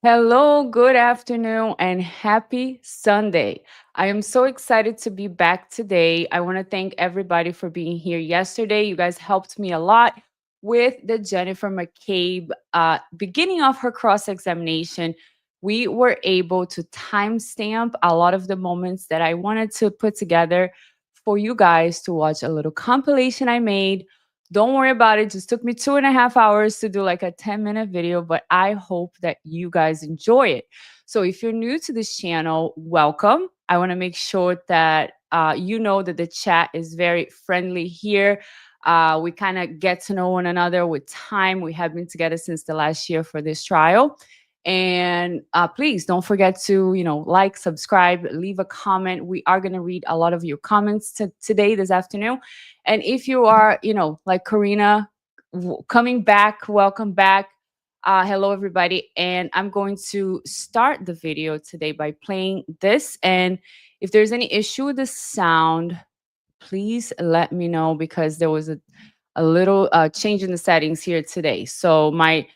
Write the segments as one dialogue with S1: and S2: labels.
S1: Hello, good afternoon, and happy Sunday. I am so excited to be back today. I want to thank everybody for being here yesterday. You guys helped me a lot with the Jennifer McCabe beginning of her cross examination. We were able to timestamp a lot of the moments that I wanted to put together for you guys to watch a little compilation I made. Don't worry about it. Just took me 2.5 hours to do like a 10-minute video, but I hope that you guys enjoy it. So if you're new to this channel, welcome. I want to make sure that you know that the chat is very friendly here. We kind of get to know one another with time. We have been together since the last year for this trial. And please don't forget to, like, subscribe, leave a comment. We are going to read a lot of your comments today, this afternoon. And if you are, like Karina, coming back, welcome back. Hello, everybody. And I'm going to start the video today by playing this. And if there's any issue with the sound, please let me know because there was a little change in the settings here today. So my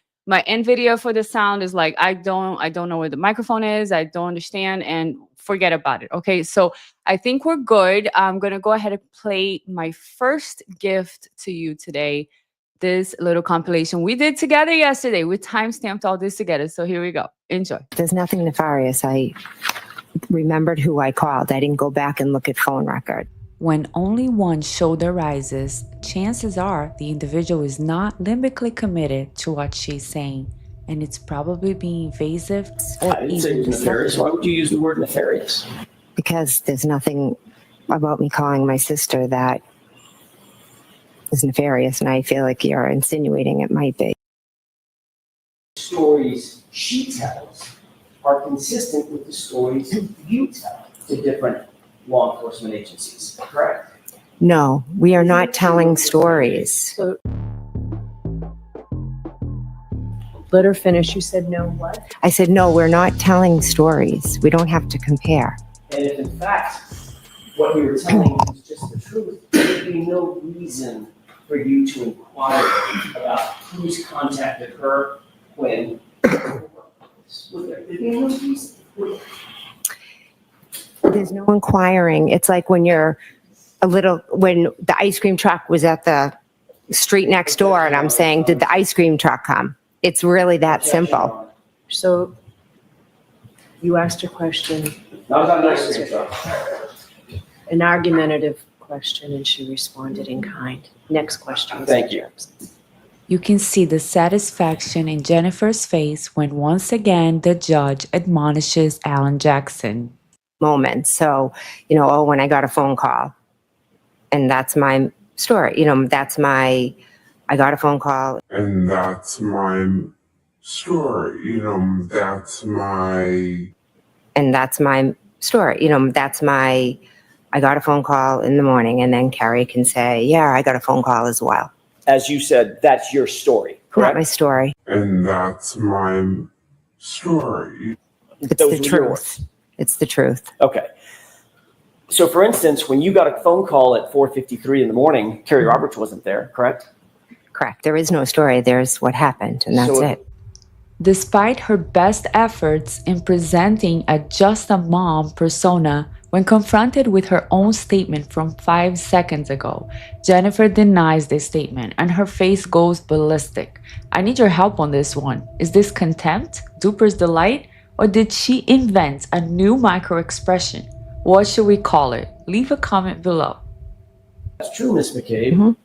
S1: end video for the sound is like I don't know where the microphone is. I don't understand and forget about it. Okay, so I think we're good. I'm gonna go ahead and play my first gift to you today. This little compilation we did together yesterday. We timestamped all this together. So here we go. Enjoy.
S2: There's nothing nefarious. I remembered who I called. I didn't go back and look at phone record.
S1: When only one shoulder rises, chances are the individual is not limbically committed to what she's saying, and it's probably being evasive or
S3: I didn't say it was nefarious. Why would you use the word nefarious?
S2: Because there's nothing about me calling my sister that is nefarious, and I feel like you're insinuating it might be.
S3: Stories she tells are consistent with the stories you tell to different law enforcement agencies, correct?
S2: No, we are not telling stories.
S4: So, let her finish. You said no what?
S2: I said, no, we're not telling stories. We don't have to compare.
S3: And if in fact what we were telling was just the truth, there would be no reason for you to inquire about who's contacted her when. Would there be no reason?
S2: There's no inquiring. It's like when when the ice cream truck was at the street next door and I'm saying, did the ice cream truck come? It's really that simple.
S4: So you asked a question,
S3: Not about an ice cream truck.
S4: an argumentative question, and she responded in kind. Next question.
S3: Thank you.
S1: You can see the satisfaction in Jennifer's face when once again the judge admonishes Alan Jackson.
S2: Moments. So, when I got a phone call, and that's my story. I got a phone call.
S5: And that's my story.
S2: And that's my story. I got a phone call in the morning, and then Carrie can say, yeah, I got a phone call as well.
S3: As you said, that's your story, correct?
S2: Not my story.
S5: And that's my story.
S2: It's
S3: Those
S2: the
S3: were your
S2: truth.
S3: words.
S2: It's the truth.
S3: Okay. So for instance, when you got a phone call at 4:53 in the morning, Carrie Roberts wasn't there, correct?
S2: Correct. There is no story. There's what happened, and that's it.
S1: Despite her best efforts in presenting a just a mom persona, when confronted with her own statement from 5 seconds ago, Jennifer denies this statement and her face goes ballistic. I need your help on this one. Is this contempt, duper's delight, or did she invent a new microexpression? What should we call it? Leave a comment below.
S3: That's true, Ms. McCabe.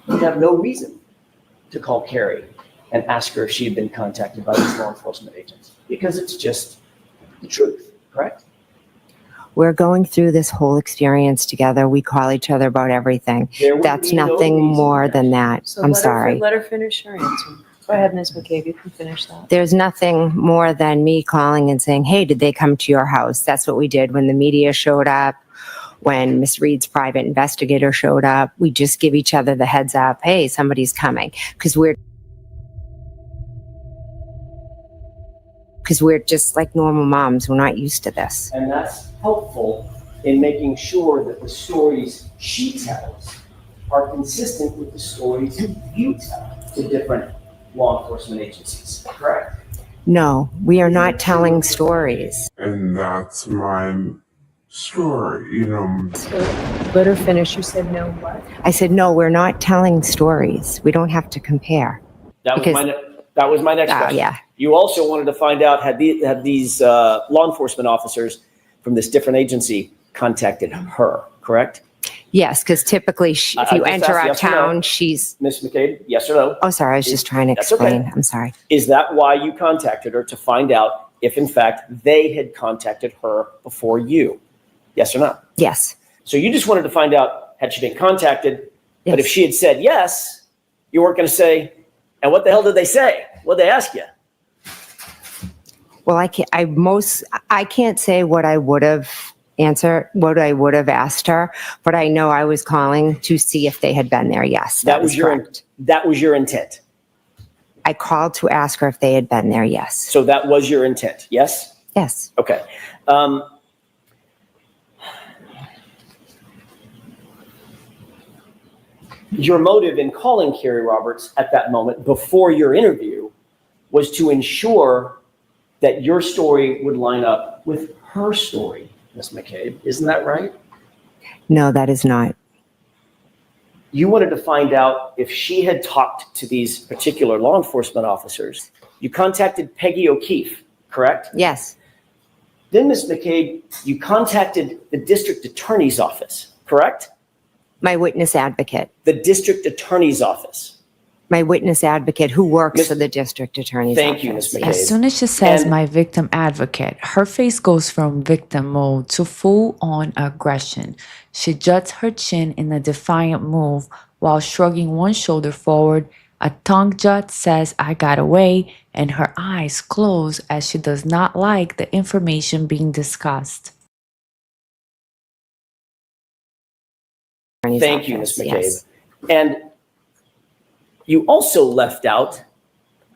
S3: You have no reason to call Carrie and ask her if she had been contacted by these law enforcement agents because it's just the truth, correct?
S2: We're going through this whole experience together. We call each other about everything. That's nothing more than that.
S4: So
S2: I'm sorry.
S4: Let her finish her answer. Go ahead, Ms. McCabe. You can finish that.
S2: There's nothing more than me calling and saying, hey, did they come to your house? That's what we did when the media showed up, when Miss Reed's private investigator showed up. We just give each other the heads up, hey, somebody's coming. Because we're just like normal moms. We're not used to this.
S3: And that's helpful in making sure that the stories she tells are consistent with the stories you tell to different law enforcement agencies, correct?
S2: No, we are not telling stories.
S5: And that's my story.
S4: So let her finish. You said no what?
S2: I said, no, we're not telling stories. We don't have to compare.
S3: That was
S2: Because-
S3: that was my next
S2: Oh,
S3: question.
S2: yeah.
S3: You also wanted to find out had these law enforcement officers from this different agency contacted her, correct?
S2: Yes, because typically if
S3: I
S2: you
S3: just
S2: enter
S3: asked
S2: our
S3: yes or no.
S2: town, she's,
S3: Ms. McCabe, yes or no?
S2: oh, sorry, I was just trying to
S3: That's okay.
S2: explain. I'm sorry.
S3: Is that why you contacted her, to find out if in fact they had contacted her before you? Yes or no?
S2: Yes.
S3: So you just wanted to find out, had she been contacted? But if
S2: Yes.
S3: she had said yes, you weren't going to say, and what the hell did they say? What'd they ask you?
S2: Well, I can't say what I would have answered, what I would have asked her, but I know I was calling to see if they had been there. Yes, that was correct.
S3: That was your intent.
S2: I called to ask her if they had been there. Yes.
S3: So that was your intent, yes?
S2: Yes.
S3: Okay. Your motive in calling Carrie Roberts at that moment before your interview was to ensure that your story would line up with her story, Ms. McCabe. Isn't that right?
S2: No, that is not.
S3: You wanted to find out if she had talked to these particular law enforcement officers. You contacted Peggy O'Keefe, correct?
S2: Yes.
S3: Then, Ms. McCabe, you contacted the district attorney's office, correct?
S2: My witness advocate.
S3: The district attorney's office.
S2: My witness advocate who works
S3: Miss-
S2: for the district attorney's
S3: Thank
S2: office.
S3: you, Ms. McCabe.
S1: As soon as she says
S3: And-
S1: my victim advocate, her face goes from victim mode to full-on aggression. She juts her chin in a defiant move while shrugging one shoulder forward. A tongue jut says, "I got away," and her eyes close as she does not like the information being discussed.
S2: Attorney's
S3: Thank you,
S2: office,
S3: Ms. McCabe.
S2: yes.
S3: And you also left out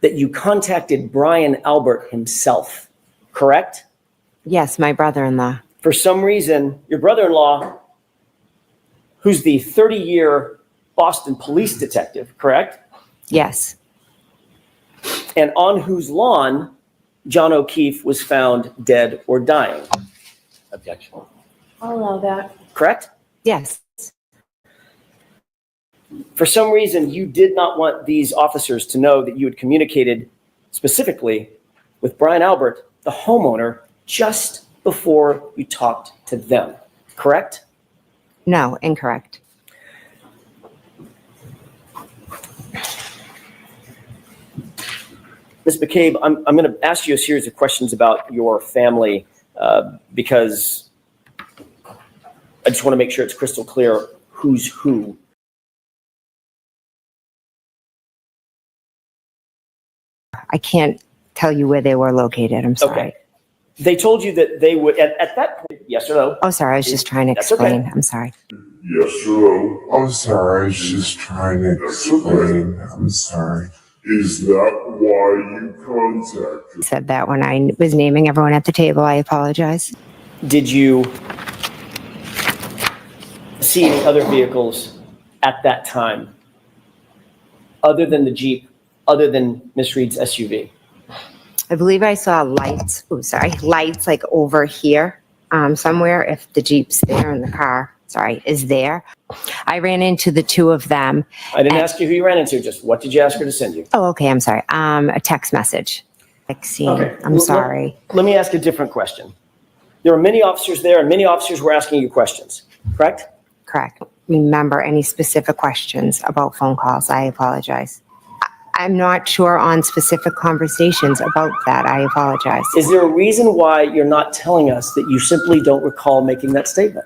S3: that you contacted Brian Albert himself, correct?
S2: Yes, my brother-in-law.
S3: For some reason, your brother-in-law, who's the 30-year Boston police detective, correct?
S2: Yes.
S3: And on whose lawn John O'Keefe was found dead or dying. Objection.
S4: I'll allow that.
S3: Correct?
S2: Yes.
S3: For some reason, you did not want these officers to know that you had communicated specifically with Brian Albert, the homeowner, just before you talked to them, correct?
S2: No, incorrect.
S3: Ms. McCabe, I'm going to ask you a series of questions about your family because I just want to make sure it's crystal clear who's who.
S2: I can't tell you where they were located. I'm sorry.
S3: Okay. They told you that they would, at that point, yes or no?
S2: Oh, sorry. I was just trying to
S3: That's okay.
S2: explain. I'm sorry.
S5: Yes or no? I'm sorry, I was just trying to explain. I'm sorry. Is that why you contacted?
S2: I said that when I was naming everyone at the table. I apologize.
S3: Did you see any other vehicles at that time other than the Jeep, other than Miss Reed's SUV?
S2: I believe I saw lights. Oh, sorry. Lights like over here somewhere. If the Jeep's there and the car, sorry, is there. I ran into the two of them.
S3: I didn't ask you who you ran into, just what did you ask her to send you?
S2: Oh, okay. I'm sorry. A text message. Vaccine.
S3: Okay.
S2: I'm sorry.
S3: Let me ask a different question. There were many officers there and many officers were asking you questions, correct?
S2: Correct. Remember any specific questions about phone calls? I apologize. I'm not sure on specific conversations about that. I apologize.
S3: Is there a reason why you're not telling us that you simply don't recall making that statement?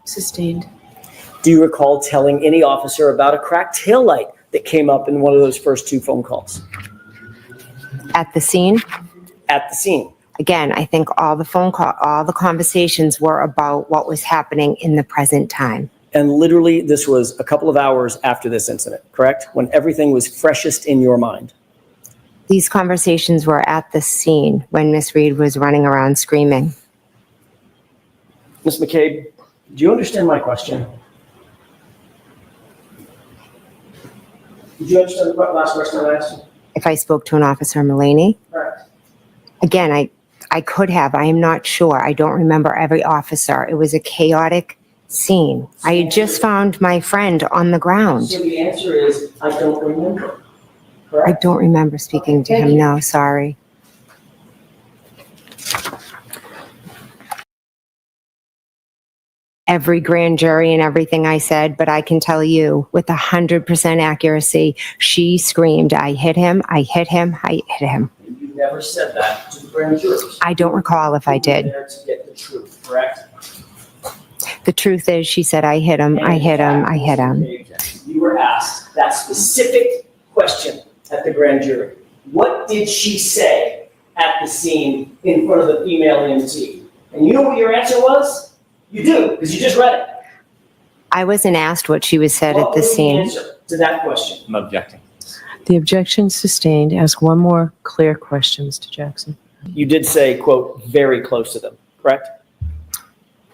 S4: Sustained.
S3: Do you recall telling any officer about a cracked taillight that came up in one of those first two phone calls?
S2: At the scene,
S3: At the scene.
S2: again, I think all the conversations were about what was happening in the present time.
S3: And literally, this was a couple of hours after this incident, correct? When everything was freshest in your mind.
S2: These conversations were at the scene when Miss Reed was running around screaming.
S3: Ms. McCabe, do you understand my question? Did you understand the last question I asked you?
S2: If I spoke to an officer, Mulaney?
S3: Correct.
S2: Again, I could have. I am not sure. I don't remember every officer. It was a chaotic scene. I had just found my friend on the ground.
S3: So the answer is, I don't remember.
S2: I
S3: Correct?
S2: don't remember speaking to him. No, sorry. Every grand jury and everything I said, but I can tell you with 100% accuracy, she screamed, I hit him, I hit him, I hit him.
S3: You never said that to the grand jurors.
S2: I don't recall if I
S3: You were
S2: did.
S3: there to get the truth, correct?
S2: The truth is, she said, I hit him, I hit him, I hit him.
S3: You were asked that specific question at the grand jury. What did she say at the scene in front of the female EMT? And you know what your answer was? You do, because you just read it.
S2: I wasn't asked what she was said
S3: What
S2: at the
S3: was
S2: scene.
S3: answer to that question?
S6: I'm objecting.
S4: The objection sustained. Ask one more clear question, Mr. Jackson.
S3: You did say, quote, very close to them, correct?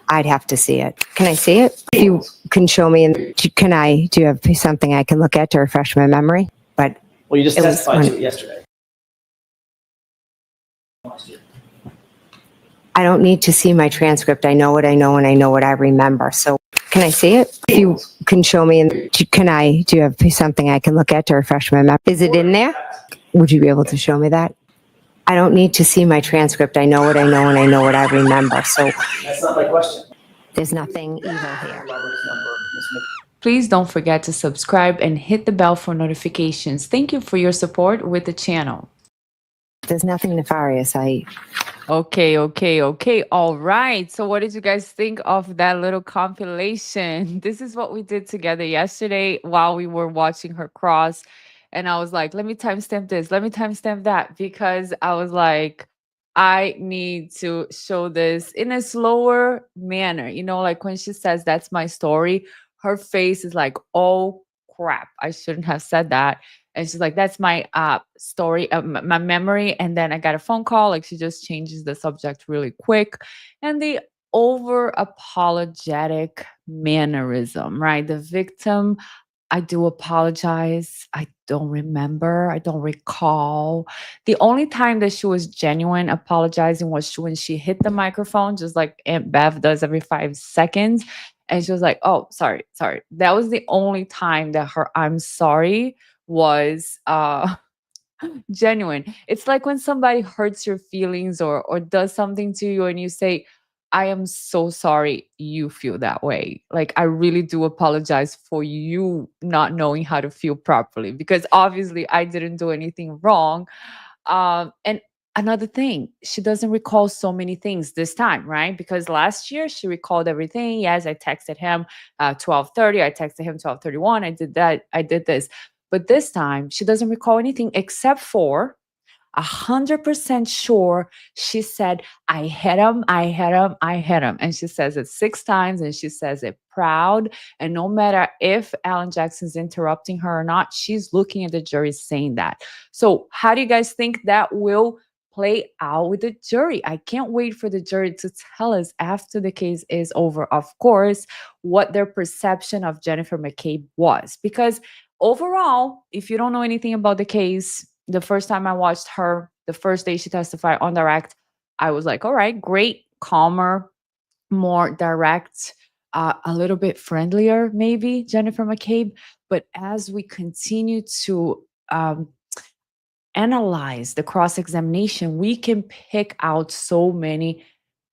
S2: I'd have to see it. Can I see it? If you can show me, do you have something I can look at to refresh my memory? But
S3: Well, you just
S2: It was
S3: testified to
S2: when-
S3: it yesterday.
S2: I don't need to see my transcript. I know what I know and I know what I remember. So can I see it? If you can show me, do you have something I can look at to refresh my memory? Is it in there? Would you be able to show me that? I don't need to see my transcript. I know what I know and I know what I remember. So
S3: That's not my question.
S2: there's nothing evil here.
S3: Robert's number, Ms.
S1: Please don't forget to subscribe and hit the bell for notifications. Thank you for your support with the channel.
S2: There's nothing nefarious.
S1: Okay. All right. So what did you guys think of that little compilation? This is what we did together yesterday while we were watching her cross. And I was like, let me timestamp this, let me timestamp that, because I was like, I need to show this in a slower manner. You know, like when she says, that's my story, her face is like, oh crap, I shouldn't have said that. And she's like, that's my story, my memory. And then I got a phone call. Like she just changes the subject really quick. And the over apologetic mannerism, right? The victim, I do apologize. I don't remember. I don't recall. The only time that she was genuine apologizing was when she hit the microphone, just like Aunt Bev does every 5 seconds. And she was like, oh, sorry. That was the only time that her I'm sorry was genuine. It's like when somebody hurts your feelings or does something to you and you say, I am so sorry you feel that way. Like, I really do apologize for you not knowing how to feel properly, because obviously I didn't do anything wrong. And another thing, she doesn't recall so many things this time, right? Because last year she recalled everything. Yes, I texted him 12:30. I texted him 12:31. I did that. I did this. But this time she doesn't recall anything except for 100% sure she said, I hit him, I hit him, I hit him. And she says it 6 times and she says it proud. And no matter if Alan Jackson's interrupting her or not, she's looking at the jury saying that. So how do you guys think that will play out with the jury? I can't wait for the jury to tell us after the case is over, of course, what their perception of Jennifer McCabe was. Because overall, if you don't know anything about the case, the first time I watched her, the first day she testified on direct, I was like, all right, great, calmer, more direct, a little bit friendlier, maybe, Jennifer McCabe. But as we continue to analyze the cross-examination, we can pick out so many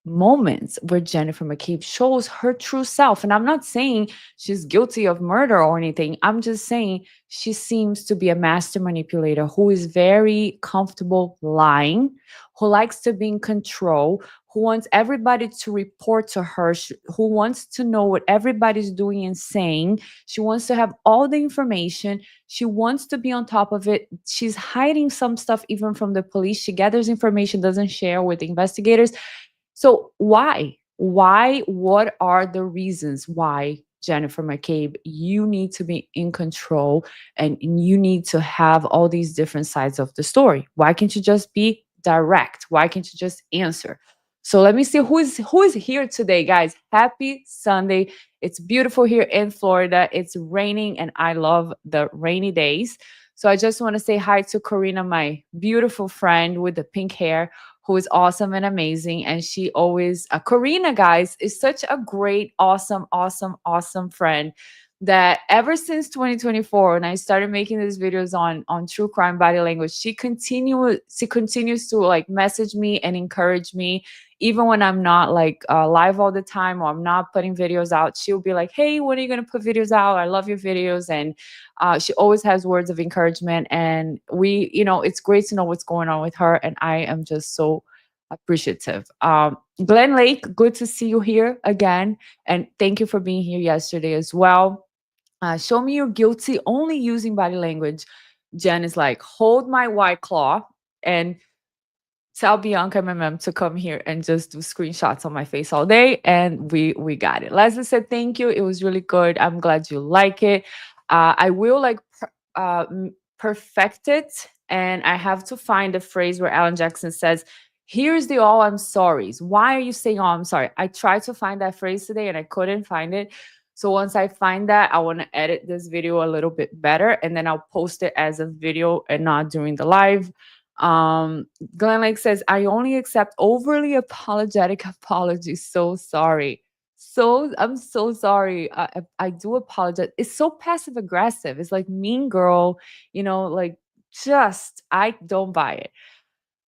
S1: moments where Jennifer McCabe shows her true self. And I'm not saying she's guilty of murder or anything. I'm just saying she seems to be a master manipulator who is very comfortable lying, who likes to be in control, who wants everybody to report to her, who wants to know what everybody's doing and saying. She wants to have all the information. She wants to be on top of it. She's hiding some stuff even from the police. She gathers information, doesn't share with the investigators. So why? What are the reasons why, Jennifer McCabe, you need to be in control and you need to have all these different sides of the story? Why can't you just be direct? Why can't you just answer? So let me see who is here today, guys. Happy Sunday. It's beautiful here in Florida. It's raining and I love the rainy days. So I just want to say hi to Karina, my beautiful friend with the pink hair, who is awesome and amazing. And she always, Karina, guys, is such a great, awesome, awesome, awesome friend that ever since 2024, when I started making these videos on true crime body language, she continues to like message me and encourage me, even when I'm not like live all the time or I'm not putting videos out. She'll be like, "Hey, when are you gonna put videos out? I love your videos." And she always has words of encouragement, and it's great to know what's going on with her, and I am just so appreciative. Glenn Lake, good to see you here again, and thank you for being here yesterday as well. Show me you're guilty only using body language. Jen is like, hold my white claw and tell Bianca, my mom, to come here and just do screenshots on my face all day, and we got it. Leslie said thank you. It was really good. I'm glad you like it. I will like perfect it, and I have to find a phrase where Alan Jackson says, "Here's the all I'm sorries. Why are you saying all I'm sorry?" I tried to find that phrase today and I couldn't find it. So once I find that, I want to edit this video a little bit better, and then I'll post it as a video and not during the live. Glenn Lake says, I only accept overly apologetic apologies. So sorry. I'm so sorry. I do apologize. It's so passive aggressive. It's like mean girl, like just, I don't buy it.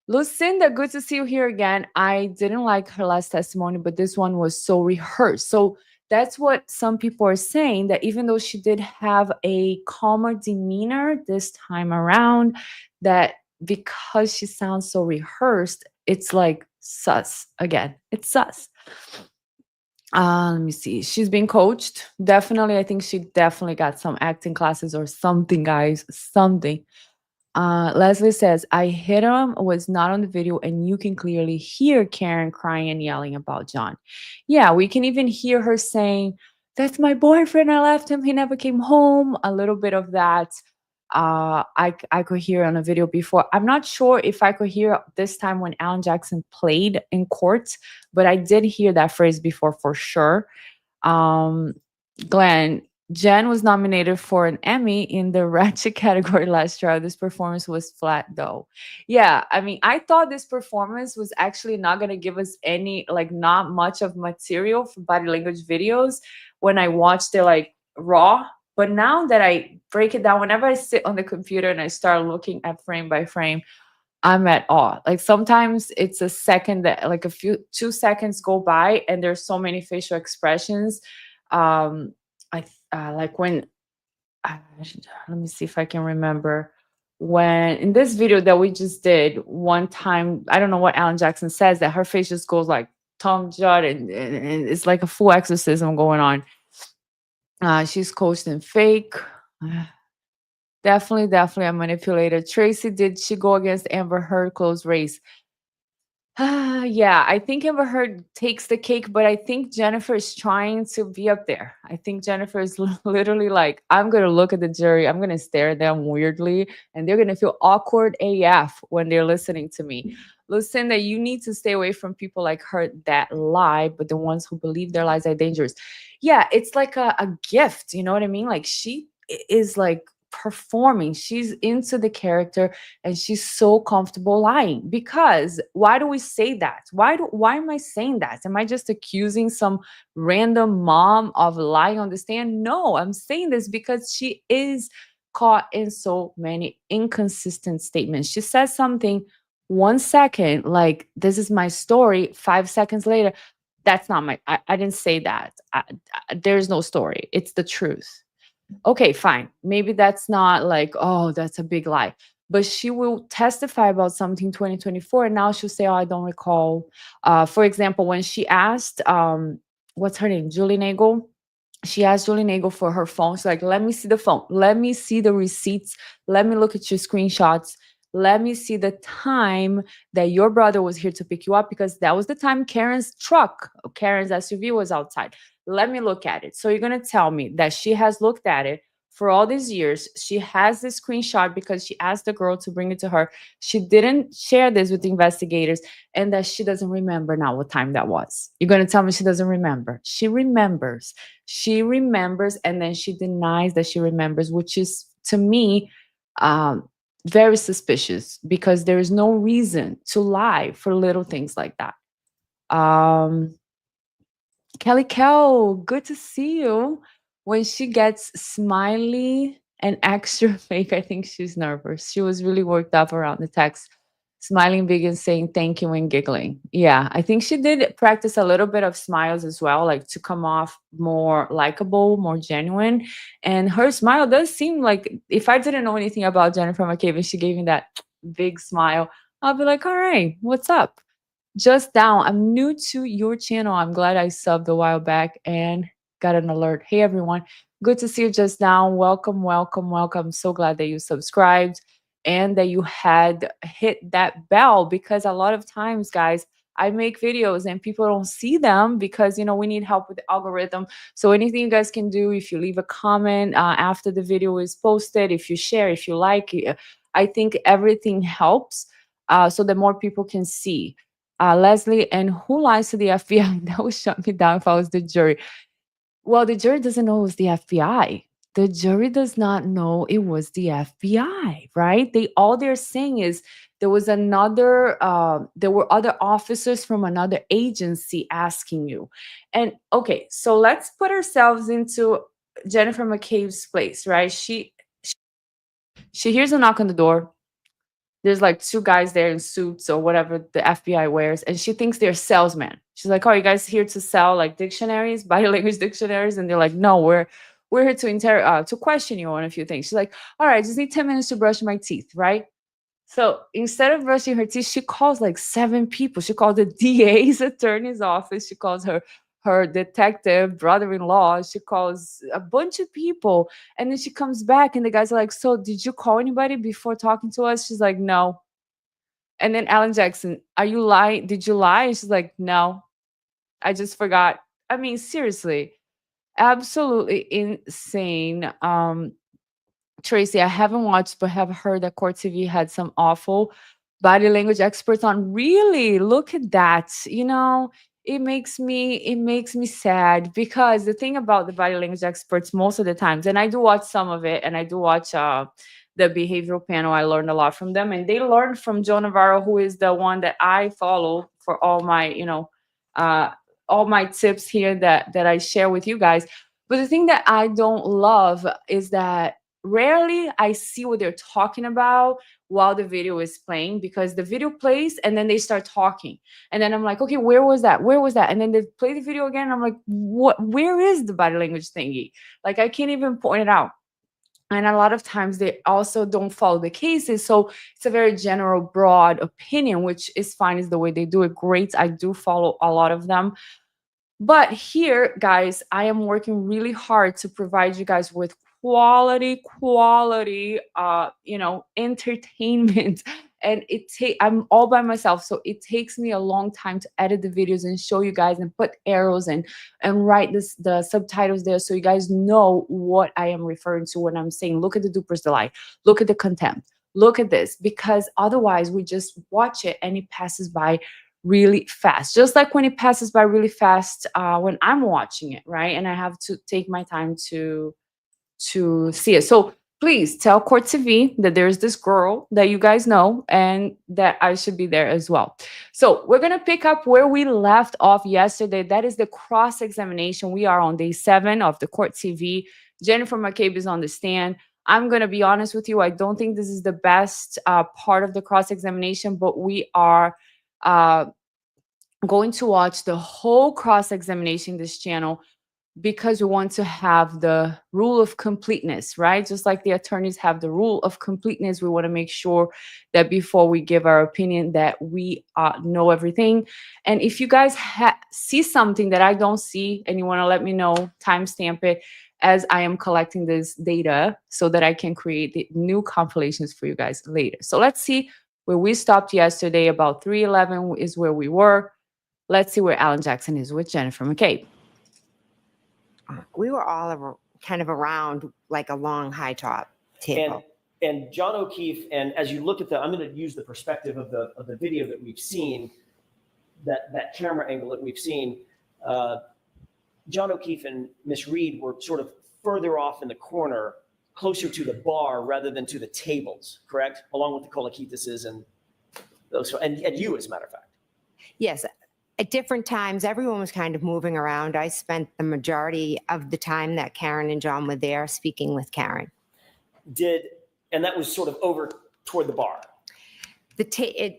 S1: Lucinda, good to see you here again. I didn't like her last testimony, but this one was so rehearsed. So that's what some people are saying, that even though she did have a calmer demeanor this time around, that because she sounds so rehearsed, it's like sus again. It's sus. Let me see. She's being coached. Definitely. I think she definitely got some acting classes or something, guys. Something. Leslie says, I hit him, was not on the video, and you can clearly hear Karen crying and yelling about John. Yeah, we can even hear her saying, that's my boyfriend. I left him. He never came home. A little bit of that. I could hear on a video before. I'm not sure if I could hear this time when Alan Jackson played in court, but I did hear that phrase before for sure. Glenn, Jen was nominated for an Emmy in the Ratchet category last year. This performance was flat though. Yeah, I mean, I thought this performance was actually not going to give us any, like, not much of material for body language videos when I watched it like raw. But now that I break it down, whenever I sit on the computer and I start looking at frame by frame, I'm at awe. Like sometimes it's a second that, like, 2 seconds go by and there's so many facial expressions. Like when let me see if I can remember, when in this video that we just did one time, I don't know what Alan Jackson says, that her face just goes like Tom Judd, and it's like a full exorcism going on. She's coached in fake. Definitely a manipulator. Tracy, did she go against Amber Heard close race? Yeah, I think Amber Heard takes the cake, but I think Jennifer is trying to be up there. I think Jennifer is literally like, I'm going to look at the jury, I'm going to stare at them weirdly, and they're going to feel awkward AF when they're listening to me. Lucinda, you need to stay away from people like her that lie, but the ones who believe their lies are dangerous. Yeah, it's like a gift. You know what I mean? Like she is like performing. She's into the character and she's so comfortable lying. Because why do we say that? Why am I saying that? Am I just accusing some random mom of lying on the stand? No, I'm saying this because she is caught in so many inconsistent statements. She says something 1 second, like, this is my story. 5 seconds later, that's not I didn't say that. There's no story. It's the truth. Okay, fine. Maybe that's not like, oh, that's a big lie. But she will testify about something 2024, and now she'll say, oh, I don't recall. For example, when she asked, what's her name? Julie Nagel. She asked Julie Nagel for her phone. She's like, let me see the phone. Let me see the receipts. Let me look at your screenshots. Let me see the time that your brother was here to pick you up, because that was the time Karen's SUV was outside. Let me look at it. So you're going to tell me that she has looked at it for all these years. She has this screenshot because she asked the girl to bring it to her. She didn't share this with the investigators, and that she doesn't remember now what time that was. You're going to tell me she doesn't remember. She remembers. She remembers, and then she denies that she remembers, which is, to me, Very suspicious because there is no reason to lie for little things like that. Kelly Kel, good to see you. When she gets smiley and extra fake, I think she's nervous. She was really worked up around the text, smiling big and saying thank you and giggling. Yeah, I think she did practice a little bit of smiles as well, like to come off more likable, more genuine. And her smile does seem like, if I didn't know anything about Jennifer McCabe and she gave me that big smile, I'll be like, all right, what's up? Just down. I'm new to your channel. I'm glad I subbed a while back and got an alert. Hey everyone. Good to see you just now. Welcome, welcome, welcome. So glad that you subscribed and that you had hit that bell, because a lot of times, guys, I make videos and people don't see them because, we need help with the algorithm. So anything you guys can do, if you leave a comment after the video is posted, if you share, if you like, I think everything helps so that more people can see. Leslie, and who lies to the FBI? That would shut me down if I was the jury. Well, the jury doesn't know it was the FBI. The jury does not know it was the FBI, right? They're saying is there was there were other officers from another agency asking you. And okay, so let's put ourselves into Jennifer McCabe's place, right? She hears a knock on the door. There's like two guys there in suits or whatever the FBI wears, and she thinks they're salesmen. She's like, "Oh, you guys here to sell like dictionaries, body language dictionaries?" And they're like, "No, we're here to question you on a few things." She's like, "All right, I just need 10 minutes to brush my teeth, right?" So instead of brushing her teeth, she calls like 7 people. She calls the DA's attorney's office. She calls her detective brother-in-law. She calls a bunch of people. And then she comes back and the guys are like, "So did you call anybody before talking to us?" She's like, "No." And then Alan Jackson, "Are you lying? Did you lie?" And she's like, "No, I just forgot." I mean, seriously, absolutely insane. Tracy, I haven't watched, but have heard that Court TV had some awful body language experts on. Really, look at that. It makes me sad, because the thing about the body language experts most of the times, and I do watch some of it, and I do watch the behavioral panel. I learned a lot from them, and they learned from Joe Navarro, who is the one that I follow for uh, all my tips here that I share with you guys. But the thing that I don't love is that rarely I see what they're talking about while the video is playing, because the video plays and then they start talking. And then I'm like, okay, where was that? Where was that? And then they play the video again. And I'm like, where is the body language thingy? Like, I can't even point it out. And a lot of times they also don't follow the cases. So it's a very general, broad opinion, which is fine, is the way they do it. Great. I do follow a lot of them. But here, guys, I am working really hard to provide you guys with quality, entertainment. And I'm all by myself, so it takes me a long time to edit the videos and show you guys and put arrows and write the subtitles there, so you guys know what I am referring to when I'm saying, look at the duper's delight, look at the contempt, look at this, because otherwise we just watch it and it passes by really fast, just like when it passes by really fast when I'm watching it, right? And I have to take my time to see it. So please tell Court TV that there's this girl that you guys know and that I should be there as well. So we're going to pick up where we left off yesterday. That is the cross-examination. We are on day 7 of the Court TV. Jennifer McCabe is on the stand. I'm going to be honest with you. I don't think this is the best part of the cross-examination, but we are going to watch the whole cross-examination this channel, because we want to have the rule of completeness, right? Just like the attorneys have the rule of completeness, we want to make sure that before we give our opinion that we know everything. And if you guys see something that I don't see and you want to let me know, timestamp it, as I am collecting this data so that I can create the new compilations for you guys later. So let's see where we stopped yesterday. About 3:11 is where we were. Let's see where Alan Jackson is with Jennifer McCabe.
S2: We were all kind of around like a long high top table.
S3: And John O'Keefe, and as you look at I'm going to use the perspective of the video that we've seen, that camera angle that we've seen. John O'Keefe and Miss Reed were sort of further off in the corner closer to the bar rather than to the tables, correct? Along with the colloquiatuses and those, and you, as a matter of fact.
S2: Yes. At different times, everyone was kind of moving around. I spent the majority of the time that Karen and John were there speaking with Karen.
S3: And that was sort of over toward the bar.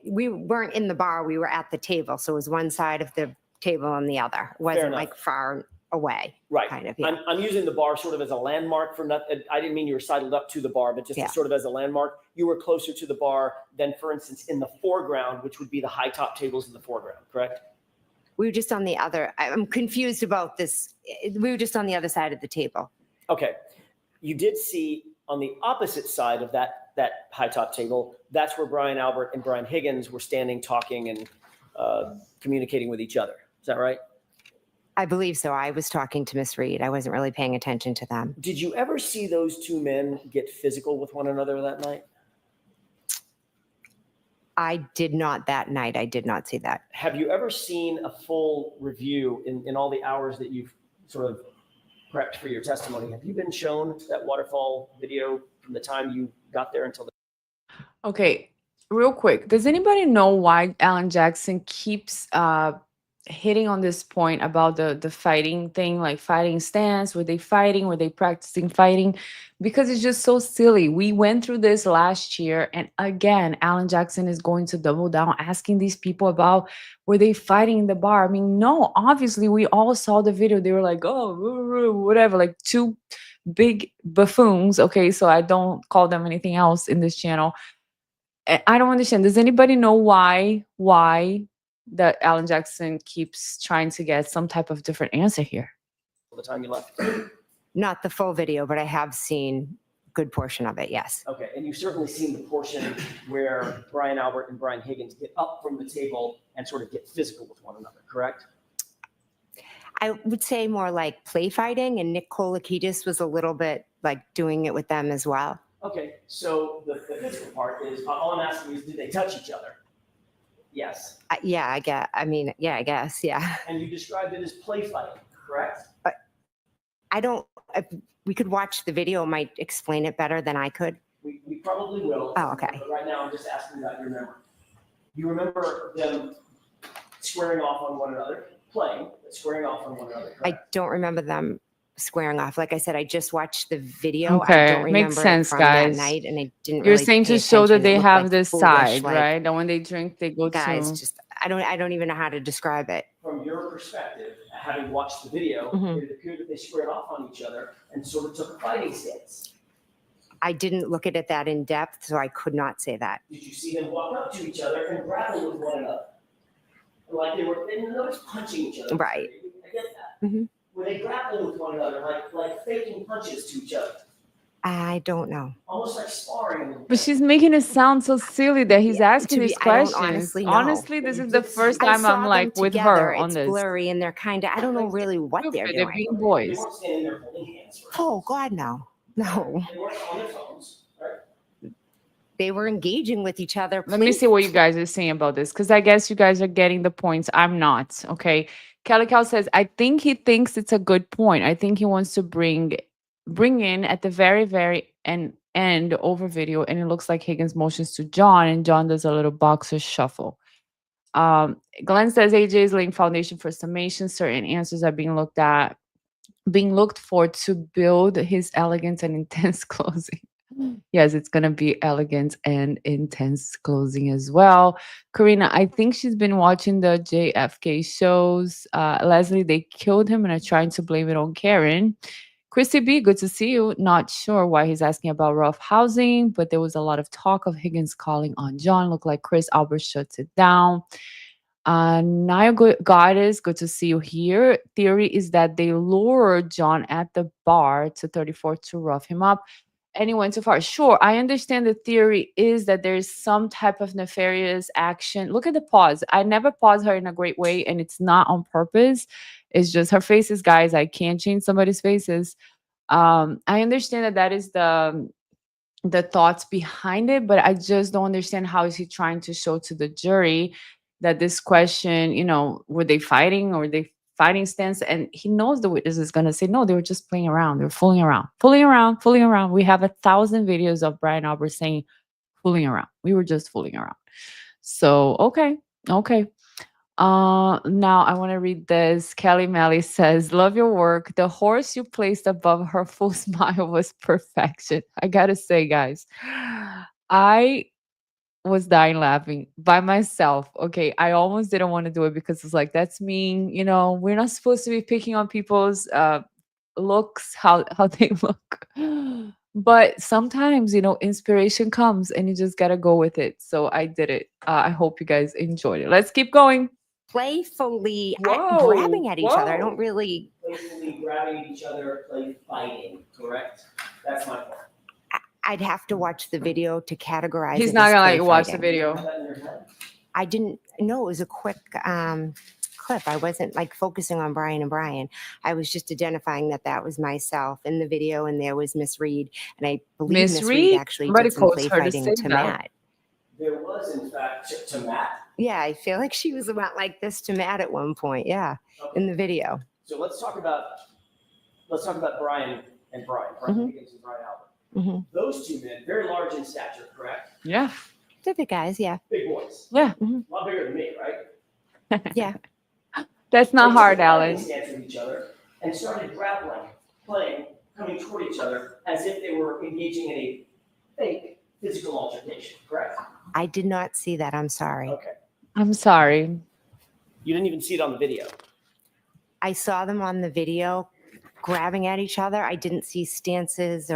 S2: We weren't in the bar, we were at the table. So it was one side of the table and the other. It wasn't like far away.
S3: Right.
S2: Kind of, yeah.
S3: I'm using the bar sort of as a landmark for nothing. I didn't mean you were sidled up to the bar, but just sort of as a landmark. You were closer to the bar than, for instance, in the foreground, which would be the high top tables in the foreground, correct?
S2: We were just on the other, I'm confused about this. We were just on the other side of the table.
S3: Okay. You did see on the opposite side of that high top table, that's where Brian Albert and Brian Higgins were standing, talking and communicating with each other. Is that right?
S2: I believe so. I was talking to Miss Reed. I wasn't really paying attention to them.
S3: Did you ever see those two men get physical with one another that night?
S2: I did not that night. I did not see that.
S3: Have you ever seen a full review in all the hours that you've sort of prepped for your testimony? Have you been shown that waterfall video from the time you got there until
S1: Okay, real quick. Does anybody know why Alan Jackson keeps hitting on this point about the fighting thing, like fighting stance? Were they fighting? Were they practicing fighting? Because it's just so silly. We went through this last year, and again, Alan Jackson is going to double down, asking these people about were they fighting in the bar? I mean, no, obviously we all saw the video. They were like, oh, whatever, like two big buffoons. Okay, so I don't call them anything else in this channel. I don't understand. Does anybody know why that Alan Jackson keeps trying to get some type of different answer here?
S3: the time you left?
S2: Not the full video, but I have seen a good portion of it, yes.
S3: Okay, and you've certainly seen the portion where Brian Albert and Brian Higgins get up from the table and sort of get physical with one another, correct?
S2: I would say more like play fighting, and Nick Kolakidis was a little bit like doing it with them as well.
S3: Okay, so the physical part is, all I'm asking is, did they touch each other? Yes.
S2: Yeah, I guess. I mean, yeah, I guess, yeah.
S3: And you described it as play fighting, correct?
S2: I don't, if we could watch the video, it might explain it better than I could.
S3: We probably will.
S2: Oh, okay.
S3: But right now, I'm just asking about your memory. You remember them squaring off on one another, playing, but squaring off on one another, correct?
S2: I don't remember them squaring off. Like I said, I just watched the video.
S1: Okay,
S2: I don't remember
S1: makes sense,
S2: it from
S1: guys.
S2: that night, and I didn't.
S1: You're
S2: really
S1: saying
S2: pay
S1: to show that
S2: attention.
S1: they
S2: It looked
S1: have
S2: like
S1: this
S2: foolish,
S1: side,
S2: like,
S1: right? That when they drink, they go
S2: guys,
S1: to.
S2: just I don't even know how to describe it.
S3: From your perspective, having watched the video, it appeared that they squared off on each other and sort of took a fighting stance.
S2: I didn't look at it that in depth, so I could not say that.
S3: Did you see them walk up to each other and grapple with one another? Like they didn't notice punching each other.
S2: Right.
S3: I get that. Were they grappling with one another, like faking punches to each other?
S2: I don't know.
S3: Almost like sparring.
S1: But she's making it sound so silly that he's asking these
S2: I don't
S1: questions.
S2: honestly know.
S1: Honestly, this is the first
S2: I
S1: time
S2: saw
S1: I'm
S2: them
S1: like with
S2: together.
S1: her on
S2: It's
S1: this.
S2: blurry, and they're kind of, I don't know really what they're
S1: They're
S2: doing.
S1: being
S3: They
S1: boys.
S3: weren't standing there holding hands. Right?
S2: Oh, God, no. No.
S3: They weren't on their phones, right?
S2: They were engaging with each other.
S1: Let me see what you guys are saying about this, because I guess you guys are getting the points. I'm not. Okay. Kelly Cow says, I think he thinks it's a good point. I think he wants to bring in at the very end over video, and it looks like Higgins motions to John, and John does a little boxer shuffle. Glenn says AJ is laying foundation for summation. Certain answers are being looked for to build his elegant and intense closing. Yes, it's going to be elegant and intense closing as well. Karina, I think she's been watching the JFK shows. Leslie, they killed him and are trying to blame it on Karen. Christy B, good to see you. Not sure why he's asking about rough housing, but there was a lot of talk of Higgins calling on John. Look like Chris Albert shuts it down. Naya Goddess, good to see you here. Theory is that they lured John at the bar to 34 to rough him up. And he went too far. Sure, I understand the theory is that there's some type of nefarious action. Look at the pause. I never pause her in a great way, and it's not on purpose. It's just her faces, guys. I can't change somebody's faces. I understand that is the thoughts behind it, but I just don't understand how is he trying to show to the jury that this question, were they fighting or were they fighting stance, and he knows the witness is going to say no, they were just playing around, they were fooling around. We have 1,000 videos of Brian Albert saying fooling around, we were just fooling around. So okay. Now I want to read this. Kelly Melly says, love your work. The horse you placed above her full smile was perfection. I gotta say, guys, I was dying laughing by myself. Okay. I almost didn't want to do it because it's like, that's mean. We're not supposed to be picking on people's looks, how they look. But sometimes, inspiration comes and you just gotta go with it. So I did it. I hope you guys enjoyed it. Let's keep going.
S2: Playfully
S3: Whoa,
S2: grabbing at each other. I
S3: whoa.
S2: don't really.
S3: Playfully grabbing at each other, play fighting, correct? That's my point.
S2: I'd have to watch the video to categorize
S1: He's
S2: it
S1: not
S2: as
S1: gonna
S2: play
S1: like watch the
S2: fighting.
S1: video.
S3: Have that in your head.
S2: I didn't know. It was a quick clip. I wasn't like focusing on Brian and Brian. I was just identifying that was myself in the video, and there was Miss Reed, and I believe
S1: Miss
S2: Miss Reed
S1: Reed?
S2: actually
S1: Somebody
S2: did some
S1: quotes
S2: play
S1: her to
S2: fighting
S1: say
S2: to
S1: that.
S2: Matt.
S3: There was, in fact, to Matt.
S2: Yeah, I feel like she was about like this to Matt at one point. Yeah,
S3: Okay.
S2: in the video.
S3: So let's talk about Brian and Brian Higgins and Brian Albert.
S2: Mm-hmm.
S3: Those two men, very large in stature, correct?
S1: Yeah.
S2: They're the guys. Yeah.
S3: Big boys.
S1: Yeah.
S3: A lot bigger than me, right?
S2: Yeah.
S1: That's not
S3: They
S1: hard,
S3: took a fighting
S1: Alan.
S3: stance with each other and started grappling, playing, coming toward each other as if they were engaging in a fake physical altercation, correct?
S2: I did not see that. I'm sorry.
S3: Okay.
S1: I'm sorry.
S3: You didn't even see it on the video.
S2: I saw them on the video grabbing at each other. I didn't see stances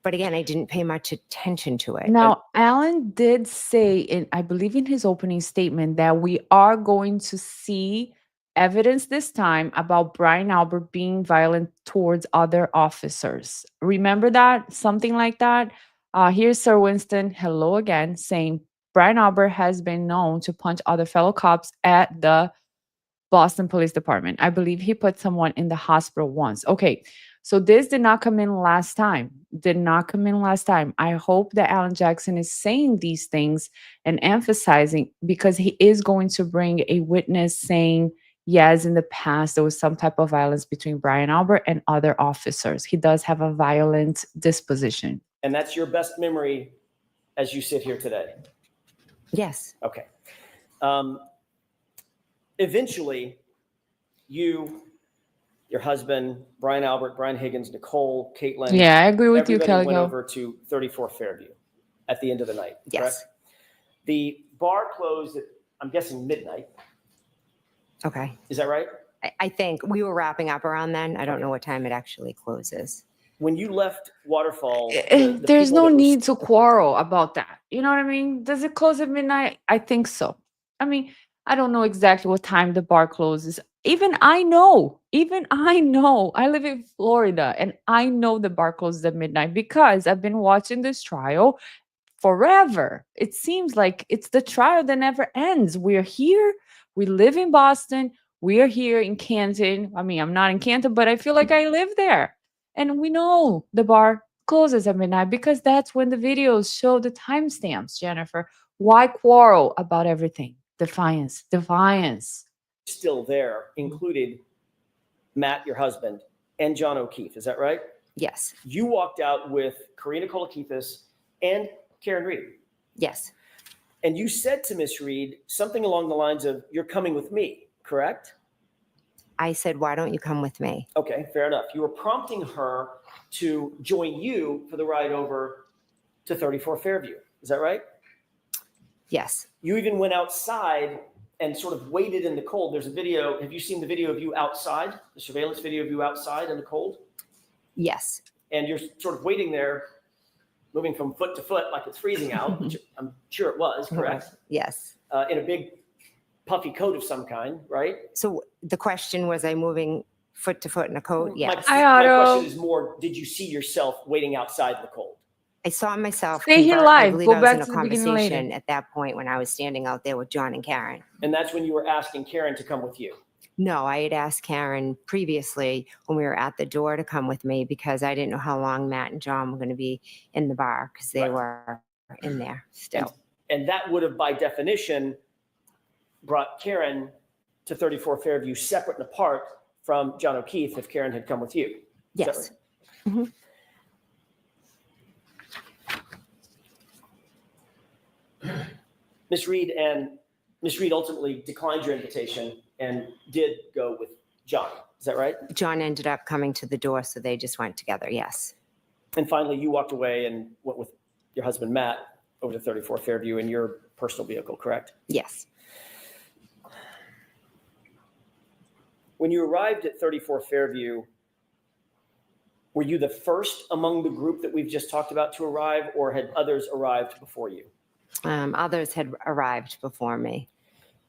S2: but again, I didn't pay much attention to it.
S1: Now, Alan did say, I believe in his opening statement, that we are going to see evidence this time about Brian Albert being violent towards other officers. Remember that? Something like that? Here's Sir Winston, hello again, saying Brian Albert has been known to punch other fellow cops at the Boston Police Department. I believe he put someone in the hospital once. Okay, so this did not come in last time. I hope that Alan Jackson is saying these things and emphasizing, because he is going to bring a witness saying, yes, in the past, there was some type of violence between Brian Albert and other officers. He does have a violent disposition.
S3: And that's your best memory as you sit here today?
S2: Yes.
S3: Okay. Eventually, your husband, Brian Albert, Brian Higgins, Nicole, Caitlin.
S1: Yeah, I agree with you,
S3: everybody
S1: Kelly.
S3: went over to 34 Fairview at the end of the night.
S2: Yes.
S3: Correct? The bar closed at, I'm guessing, midnight.
S2: Okay.
S3: Is that right?
S2: I think we were wrapping up around then. I don't know what time it actually closes.
S3: When you left Waterfall,
S1: There's no need to quarrel about that. You know what I mean? Does it close at midnight? I think so. I mean, I don't know exactly what time the bar closes. Even I know. I live in Florida and I know the bar closes at midnight because I've been watching this trial forever. It seems like it's the trial that never ends. We're here. We live in Boston. We are here in Canton. I mean, I'm not in Canton, but I feel like I live there. And we know the bar closes at midnight because that's when the videos show the timestamps, Jennifer. Why quarrel about everything? Defiance.
S3: Still there, included Matt, your husband, and John O'Keefe. Is that right?
S2: Yes.
S3: You walked out with Karina Kolakithis and Karen Reed.
S2: Yes.
S3: And you said to Miss Reed something along the lines of, "You're coming with me," correct?
S2: I said, why don't you come with me?
S3: Okay, fair enough. You were prompting her to join you for the ride over to 34 Fairview. Is that right?
S2: Yes.
S3: You even went outside and sort of waited in the cold. There's a video. Have you seen the video of you outside, the surveillance video of you outside in the cold?
S2: Yes.
S3: And you're sort of waiting there, moving from foot to foot like it's freezing out, which I'm sure it was, correct?
S2: Yes.
S3: In a big puffy coat of some kind, right?
S2: So the question, was I moving foot to foot in a coat? Yes.
S3: My question is more, did you see yourself waiting outside in the cold?
S2: I saw myself.
S1: Stay here
S2: convert. I
S1: live.
S2: believe
S1: Go
S2: I was
S1: back
S2: in a
S1: to the beginning
S2: conversation
S1: later.
S2: at that point when I was standing out there with John and Karen.
S3: And that's when you were asking Karen to come with you.
S2: No, I had asked Karen previously when we were at the door to come with me because I didn't know how long Matt and John were going to be in the bar because they were in there still.
S3: And that would have, by definition, brought Karen to 34 Fairview separate and apart from John O'Keefe if Karen had come with you. Is that
S2: Yes. Mhm.
S3: right? Miss Reed ultimately declined your invitation and did go with John. Is that right?
S2: John ended up coming to the door, so they just went together. Yes.
S3: And finally, you walked away and went with your husband, Matt, over to 34 Fairview in your personal vehicle, correct?
S2: Yes.
S3: When you arrived at 34 Fairview, were you the first among the group that we've just talked about to arrive, or had others arrived before you?
S2: Others had arrived before me.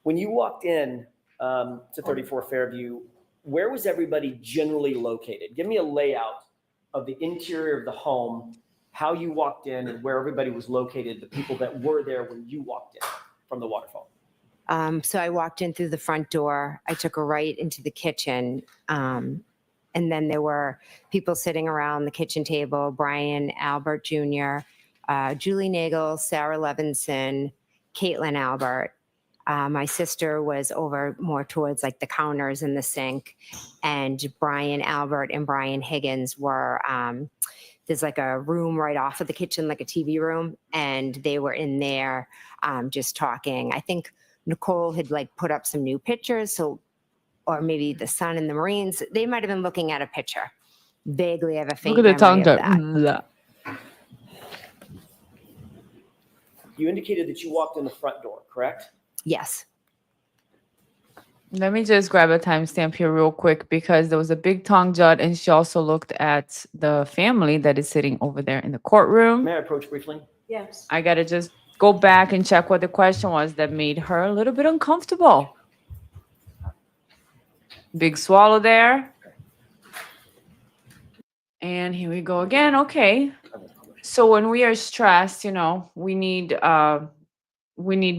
S3: When you walked in to 34 Fairview, where was everybody generally located? Give me a layout of the interior of the home, how you walked in and where everybody was located, the people that were there when you walked in from the waterfall.
S2: So I walked in through the front door. I took a right into the kitchen. And then there were people sitting around the kitchen table, Brian Albert Jr., Julie Nagel, Sarah Levinson, Caitlin Albert. My sister was over more towards like the counters and the sink. And Brian Albert and Brian Higgins were, there's like a room right off of the kitchen, like a TV room. And they were in there just talking. I think Nicole had like put up some new pictures. So, or maybe the sun and the Marines, they might've been looking at a picture. Vaguely have a faint
S1: Look at the
S2: memory
S1: tongue
S2: of that.
S3: You indicated that you walked in the front door, correct?
S2: Yes.
S1: Let me just grab a timestamp here real quick because there was a big tongue jut, and she also looked at the family that is sitting over there in the courtroom.
S3: May I approach briefly?
S4: Yes.
S1: I gotta just go back and check what the question was that made her a little bit uncomfortable. Big swallow there. And here we go again. Okay. So when we are stressed, we need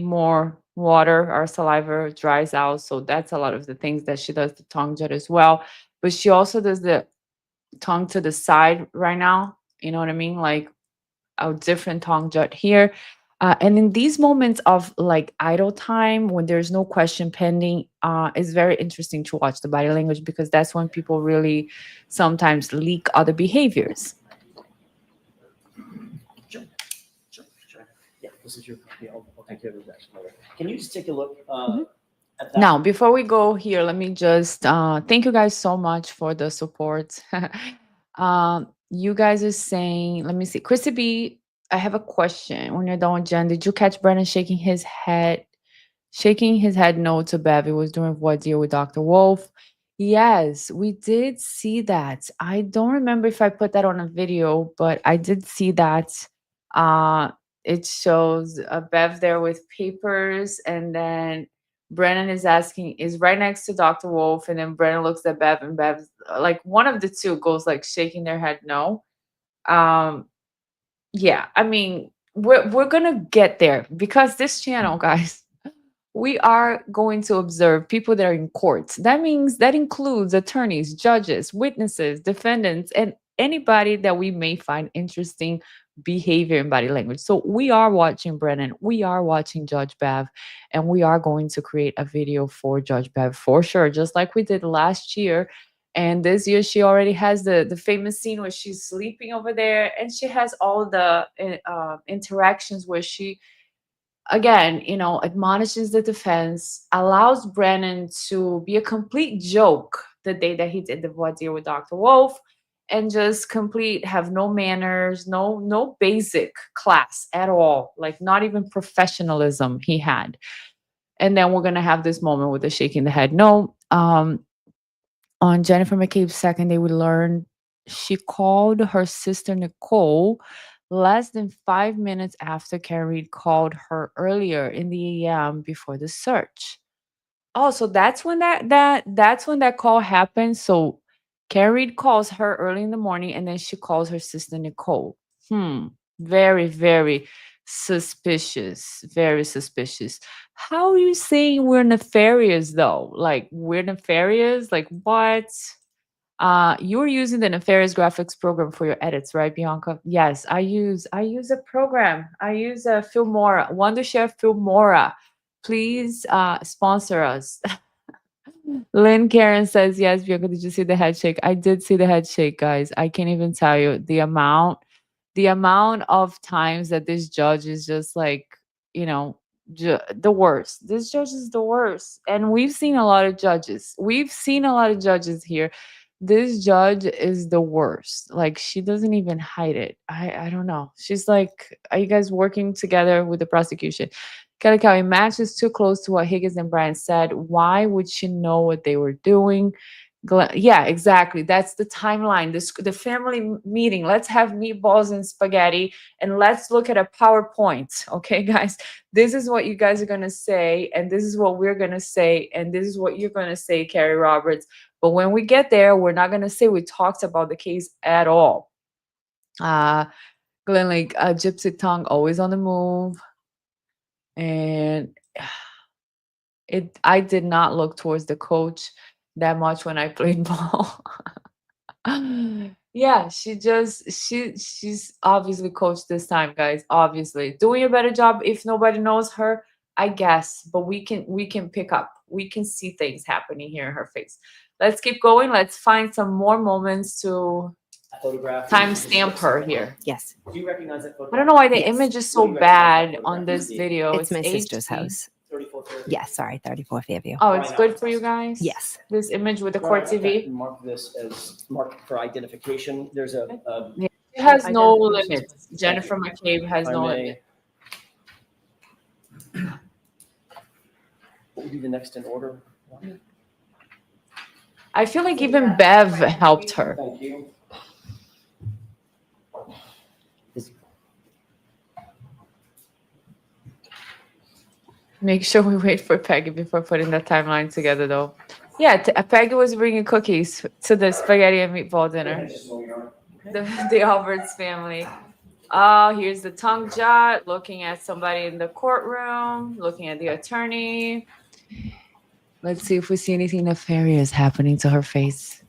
S1: more water. Our saliva dries out. So that's a lot of the things that she does, the tongue jut as well. But she also does the tongue to the side right now. You know what I mean? Like a different tongue jut here. And in these moments of like idle time, when there's no question pending, it's very interesting to watch the body language because that's when people really sometimes leak other behaviors.
S3: Sure. Yeah, this is your copy. I'll take care of that. Can you just take a look at that?
S1: Now, before we go here, let me just thank you guys so much for the support. You guys are saying, let me see. Chrissy B, I have a question. When you're done with Jen, did you catch Brennan shaking his head no to Bev? It was during voir dire with Dr. Wolf. Yes, we did see that. I don't remember if I put that on a video, but I did see that. It shows Bev there with papers, and then Brennan is right next to Dr. Wolf, and then Brennan looks at Bev, and Bev, like one of the two goes like shaking their head no. Yeah, I mean, we're gonna get there because this channel, guys, we are going to observe people that are in courts. That means that includes attorneys, judges, witnesses, defendants, and anybody that we may find interesting behavior in body language. So we are watching Brennan, we are watching Judge Bev, and we are going to create a video for Judge Bev for sure, just like we did last year. And this year, she already has the famous scene where she's sleeping over there, and she has all the interactions where she, again, admonishes the defense, allows Brennan to be a complete joke the day that he did the voir dire with Dr. Wolf, and just have no manners, no basic class at all, like not even professionalism he had. And then we're gonna have this moment with the shaking the head no. On Jennifer McCabe's second day, we learned she called her sister Nicole less than 5 minutes after Carrie called her earlier in the AM before the search. Oh, so that's when that's when that call happened. So Carrie calls her early in the morning, and then she calls her sister Nicole. Very, very suspicious. Very suspicious. How are you saying we're nefarious though? Like we're nefarious? Like what? You were using the nefarious graphics program for your edits, right, Bianca? Yes, I use a program. I use a Filmora, Wondershare Filmora. Please sponsor us. Lynn Karen says, yes, Bianca, did you see the head shake? I did see the head shake, guys. I can't even tell you the amount of times that this judge is just like, you know, the worst. This judge is the worst. And we've seen a lot of judges. We've seen a lot of judges here. This judge is the worst. Like, she doesn't even hide it. I don't know. She's like, are you guys working together with the prosecution? Kelly Cowie, match is too close to what Higgins and Brian said. Why would she know what they were doing? Yeah, exactly. That's the timeline. The family meeting. Let's have meatballs and spaghetti, and let's look at a PowerPoint. Okay, guys. This is what you guys are gonna say, and this is what we're gonna say, and this is what you're gonna say, Carrie Roberts. But when we get there, we're not gonna say we talked about the case at all. Glenn Lake, Gypsy Tongue, always on the move. And I did not look towards the coach that much when I played ball. Yeah, she's obviously coached this time, guys. Obviously doing a better job. If nobody knows her, I guess, but we can pick up. We can see things happening here in her face. Let's keep going. Let's find some more moments to
S3: Photograph.
S1: timestamp her here.
S2: Yes,
S3: Do you recognize that photograph?
S1: I don't know why the
S2: Yes.
S1: image is
S3: What
S1: so
S3: do you recognize that
S1: bad
S3: photograph
S1: on this
S3: to be?
S1: video.
S2: it's my sister's
S1: HD.
S2: house.
S3: 34 Fairview.
S2: Yes, sorry, 34 Fairview.
S1: Oh, it's good for you guys?
S2: Yes.
S1: This image with the
S3: Well,
S1: court
S3: I've got
S1: TV?
S3: Mark this as marked for identification. There's a
S1: It has no
S4: Identification.
S1: limits. Jennifer McCabe has
S3: if I
S1: no
S3: may.
S1: limit.
S3: What would be the next in order?
S1: I feel like even Bev helped her.
S3: Thank you.
S1: Make sure we wait for Peggy before putting the timeline together, though. Yeah, Peggy was bringing cookies to the spaghetti and meatball dinner. The Alberts family. Oh, here's the tongue jot, looking at somebody in the courtroom, looking at the attorney. Let's see if we see anything nefarious happening to her face.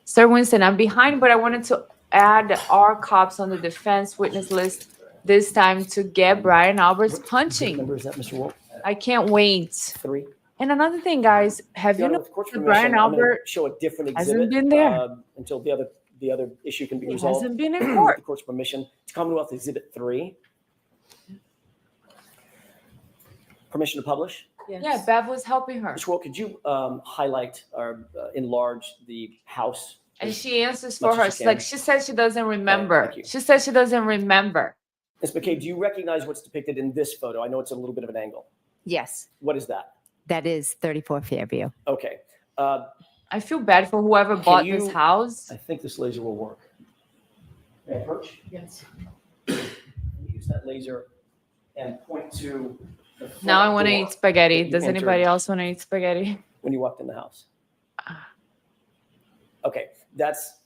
S1: Sir Winston, I'm behind, but I wanted to add our cops on the defense witness list this time to get Brian Alberts
S3: What
S1: punching.
S3: number is that, Mr. Wolf?
S1: I can't wait.
S3: 3.
S1: And another thing, guys, have you
S3: Your Honor,
S1: noticed
S3: with court's
S1: that
S3: permission,
S1: Brian
S3: I'm gonna
S1: Albert
S3: show a different
S1: hasn't
S3: exhibit
S1: been there?
S3: until the other issue can be
S1: He
S3: resolved.
S1: hasn't been in
S3: With
S1: court.
S3: the court's permission. It's Commonwealth Exhibit 3. Permission to publish?
S1: Yeah, Bev was helping her.
S3: Mr. Wolf, could you highlight or enlarge the house?
S1: And she answers
S3: Much
S1: for her.
S3: as you
S1: Like,
S3: can.
S1: she said she doesn't remember.
S3: thank you.
S1: She said she doesn't remember.
S3: Ms. McCabe, do you recognize what's depicted in this photo? I know it's a little bit of an angle.
S2: Yes,
S3: What is that?
S2: that is 34 Fairview.
S3: Okay.
S1: I feel bad for whoever bought this
S3: you-
S1: house.
S3: I think this laser will work. May I approach?
S1: Yes.
S3: Use that laser and point to the front
S1: Now I want to
S3: door
S1: eat spaghetti.
S3: that you
S1: Does anybody
S3: entered
S1: else want to eat spaghetti?
S3: when you walked in the house. Okay, that's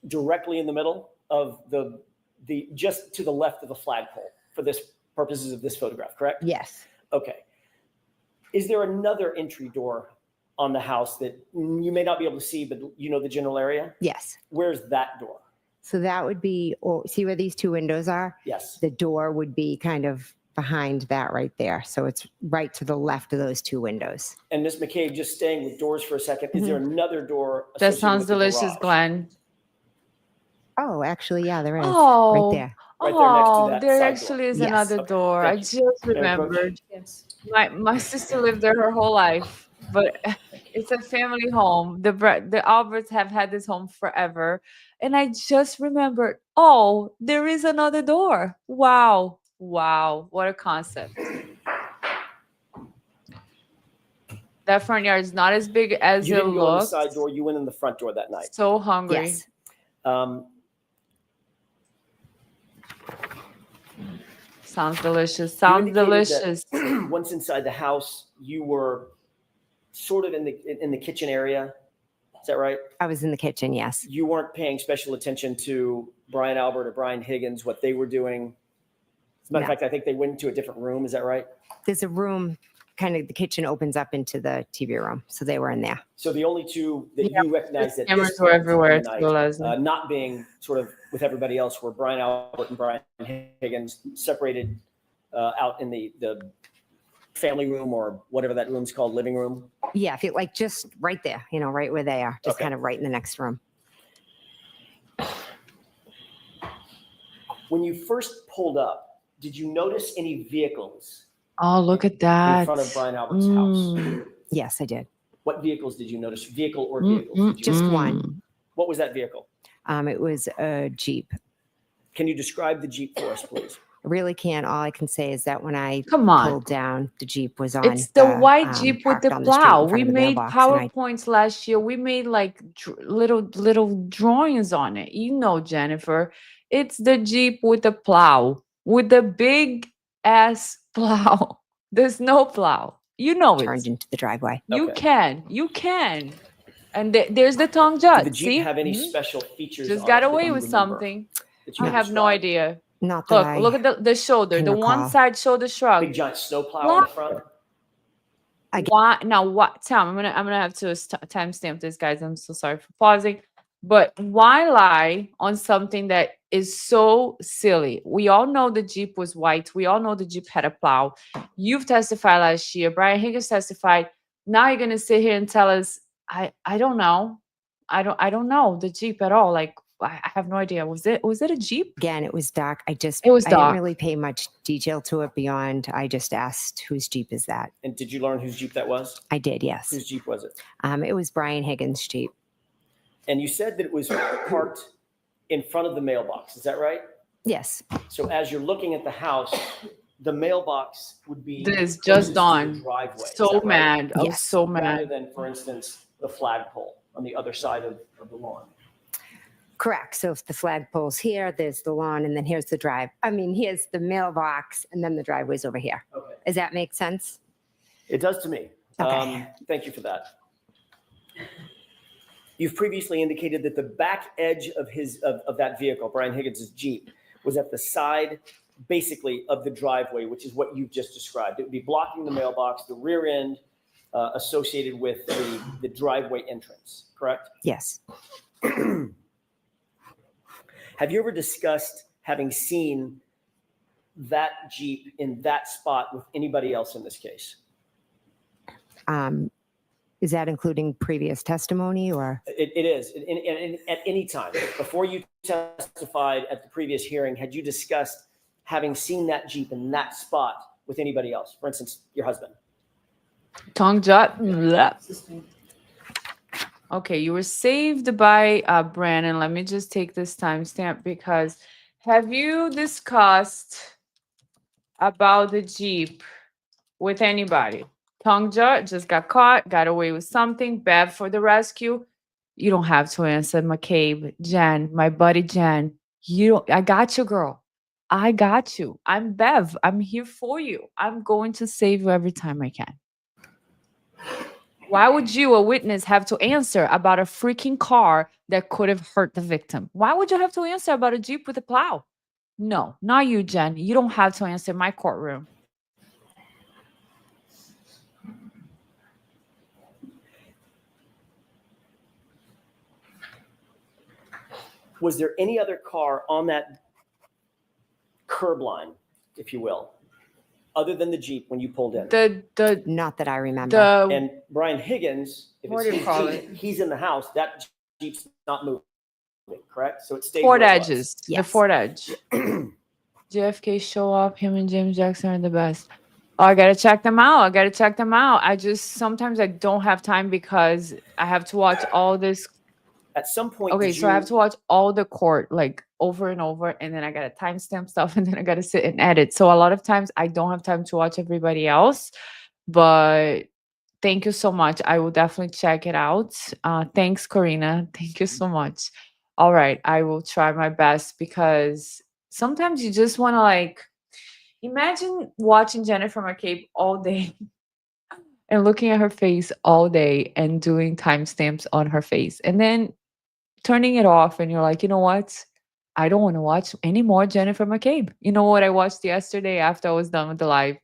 S3: directly in the middle of the just to the left of the flagpole for this purposes of this photograph, correct?
S2: Yes,
S3: Okay. Is there another entry door on the house that you may not be able to see, but you know the general area?
S2: yes.
S3: Where's that door?
S2: So that would be, or see where these two windows are?
S3: Yes.
S2: The door would be kind of behind that right there. So it's right to the left of those two windows.
S3: And Ms. McCabe, just staying with doors for a second, is there another door?
S1: That
S3: associated
S1: sounds
S3: with the
S1: delicious,
S3: garage?
S1: Glenn.
S2: Oh, actually, yeah, there is.
S1: Oh,
S2: Right there.
S3: Right there next to
S1: oh,
S3: that
S1: there
S3: side
S1: actually
S3: door.
S1: is
S2: Yes.
S1: another
S3: Okay,
S1: door. I
S3: thank
S1: just
S3: May I approach?
S1: remembered.
S4: Yes.
S1: My sister lived there her whole life, but it's a family home. The Alberts have had this home forever, and I just remembered. Oh, there is another door. Wow, wow, what a concept! That front yard is not as big as
S3: You
S1: it
S3: didn't go in the
S1: looks.
S3: side door, you went in the front door that night.
S1: So hungry.
S2: Yes.
S3: Um,
S1: Sounds delicious.
S3: you
S1: Sounds
S3: indicated
S1: delicious.
S3: that once inside the house, you were sort of in the kitchen area. Is that right?
S2: I was in the kitchen, yes.
S3: You weren't paying special attention to Brian Albert or Brian Higgins, what they were doing. As a matter of
S2: No.
S3: fact, I think they went into a different room. Is that right?
S2: There's a room, kind of the kitchen opens up into the TV room. So they were in there.
S3: So the only two that
S1: Yeah,
S3: you recognize that
S1: Cameras
S3: this
S1: were
S3: point
S1: everywhere.
S3: in the
S1: It's
S3: night,
S1: Leslie.
S3: not being sort of with everybody else were Brian Albert and Brian Higgins separated out in the family room or whatever that room's called, living room?
S2: Yeah, if you like, just right there, right where they are, just
S3: Okay.
S2: kind of right in the next room.
S3: When you first pulled up, did you notice any vehicles
S1: Oh, look at that.
S3: in front of Brian Albert's house?
S2: Yes, I did.
S3: What vehicles did you notice? Vehicle or vehicles? Did you
S2: Just
S3: notice?
S2: one.
S3: What was that vehicle?
S2: It was a Jeep.
S3: Can you describe the Jeep for us, please?
S2: I really can't. All I can say is that when I
S1: Come on.
S2: pulled down, the Jeep was on.
S1: It's the white Jeep with
S2: parked
S1: the
S2: on the street
S1: plow.
S2: in front
S1: We
S2: of the
S1: made
S2: mailbox, and I-
S1: PowerPoints last year. We made like little drawings on it. Jennifer, it's the Jeep with the plow, with the big ass plow. There's no plow.
S2: turned into the driveway.
S1: You
S3: Okay.
S1: can. And there's the tongue
S3: Did
S1: jut.
S3: the Jeep
S1: See?
S3: have any
S1: Mhm.
S3: special features
S1: Just
S3: on
S1: got
S3: it that
S1: away
S3: you
S1: with
S3: remember
S1: something.
S3: that you
S1: I
S3: can
S1: have no
S3: describe?
S1: idea.
S2: Not that
S1: Look at the shoulder,
S2: can
S1: the one
S2: recall.
S1: side shoulder shrug.
S3: Big giant snowplow on the front?
S1: Why now? What, Tom? I'm gonna have to timestamp this, guys. I'm so sorry for pausing, but why lie on something that is so silly? We all know the Jeep was white. We all know the Jeep had a plow. You've testified last year. Brian Higgins testified. Now you're gonna sit here and tell us, I don't know, I don't know the Jeep at all. Like I have no idea. Was it a Jeep?
S2: Again, it was dark.
S1: It was
S2: I didn't
S1: dark.
S2: really pay much detail to it beyond I just asked whose Jeep is that.
S3: And did you learn whose Jeep that was?
S2: I did, yes.
S3: Whose Jeep was it?
S2: It was Brian Higgins' Jeep.
S3: And you said that it was parked in front of the mailbox. Is that right?
S2: Yes.
S3: So as you're looking at the house, the mailbox would be
S1: This
S3: closest
S1: just
S3: to the
S1: dawned.
S3: driveway. Is
S1: So
S3: that right?
S1: mad. I was
S2: Yes.
S1: so
S3: Rather
S1: mad.
S3: than, for instance, the flagpole on the other side of the lawn.
S2: Correct. So if the flagpole's here, there's the lawn, and then here's the here's the mailbox, and then the driveway's over here.
S3: Okay.
S2: Does that make sense?
S3: It does to me.
S2: Okay.
S3: Thank you for that. You've previously indicated that the back edge of that vehicle, Brian Higgins' Jeep, was at the side, basically, of the driveway, which is what you've just described. It would be blocking the mailbox, the rear end associated with the driveway entrance, correct?
S2: Yes.
S3: Have you ever discussed having seen that Jeep in that spot with anybody else in this case?
S2: Is that including previous testimony or?
S3: It is. And at any time, before you testified at the previous hearing, had you discussed having seen that Jeep in that spot with anybody else? For instance, your husband.
S1: Tongue jut. Okay, you were saved by Brandon. Let me just take this timestamp because have you discussed about the Jeep with anybody? Tongue jut just got caught, got away with something. Bev for the rescue. You don't have to answer, McCabe. Jen, my buddy Jen. I got you, girl. I got you. I'm Bev. I'm here for you. I'm going to save you every time I can. Why would you, a witness, have to answer about a freaking car that could have hurt the victim? Why would you have to answer about a Jeep with a plow? No, not you, Jen. You don't have to answer my courtroom.
S3: Was there any other car on that curb line, if you will, other than the Jeep when you pulled in?
S2: Not that I remember.
S3: And Brian Higgins, if
S1: What
S3: it's
S1: do you
S3: his
S1: call
S3: Jeep, he's in the house. That Jeep's not moving, correct? So it stayed
S1: Ford
S3: where it was.
S1: Edges. The
S2: Yes.
S1: Ford Edge. JFK show up. Him and James Jackson are the best. Oh, I gotta check them out. Sometimes I don't have time because I have to watch all this.
S3: At some point,
S1: Okay,
S3: did
S1: so I have
S3: you-
S1: to watch all the court like over and over, and then I gotta timestamp stuff, and then I gotta sit and edit. So a lot of times I don't have time to watch everybody else. But thank you so much. I will definitely check it out. Thanks, Karina. Thank you so much. All right, I will try my best because sometimes you just want to imagine watching Jennifer McCabe all day and looking at her face all day and doing timestamps on her face and then turning it off and you're like, you know what? I don't want to watch any more Jennifer McCabe. You know what I watched yesterday after I was done with the live?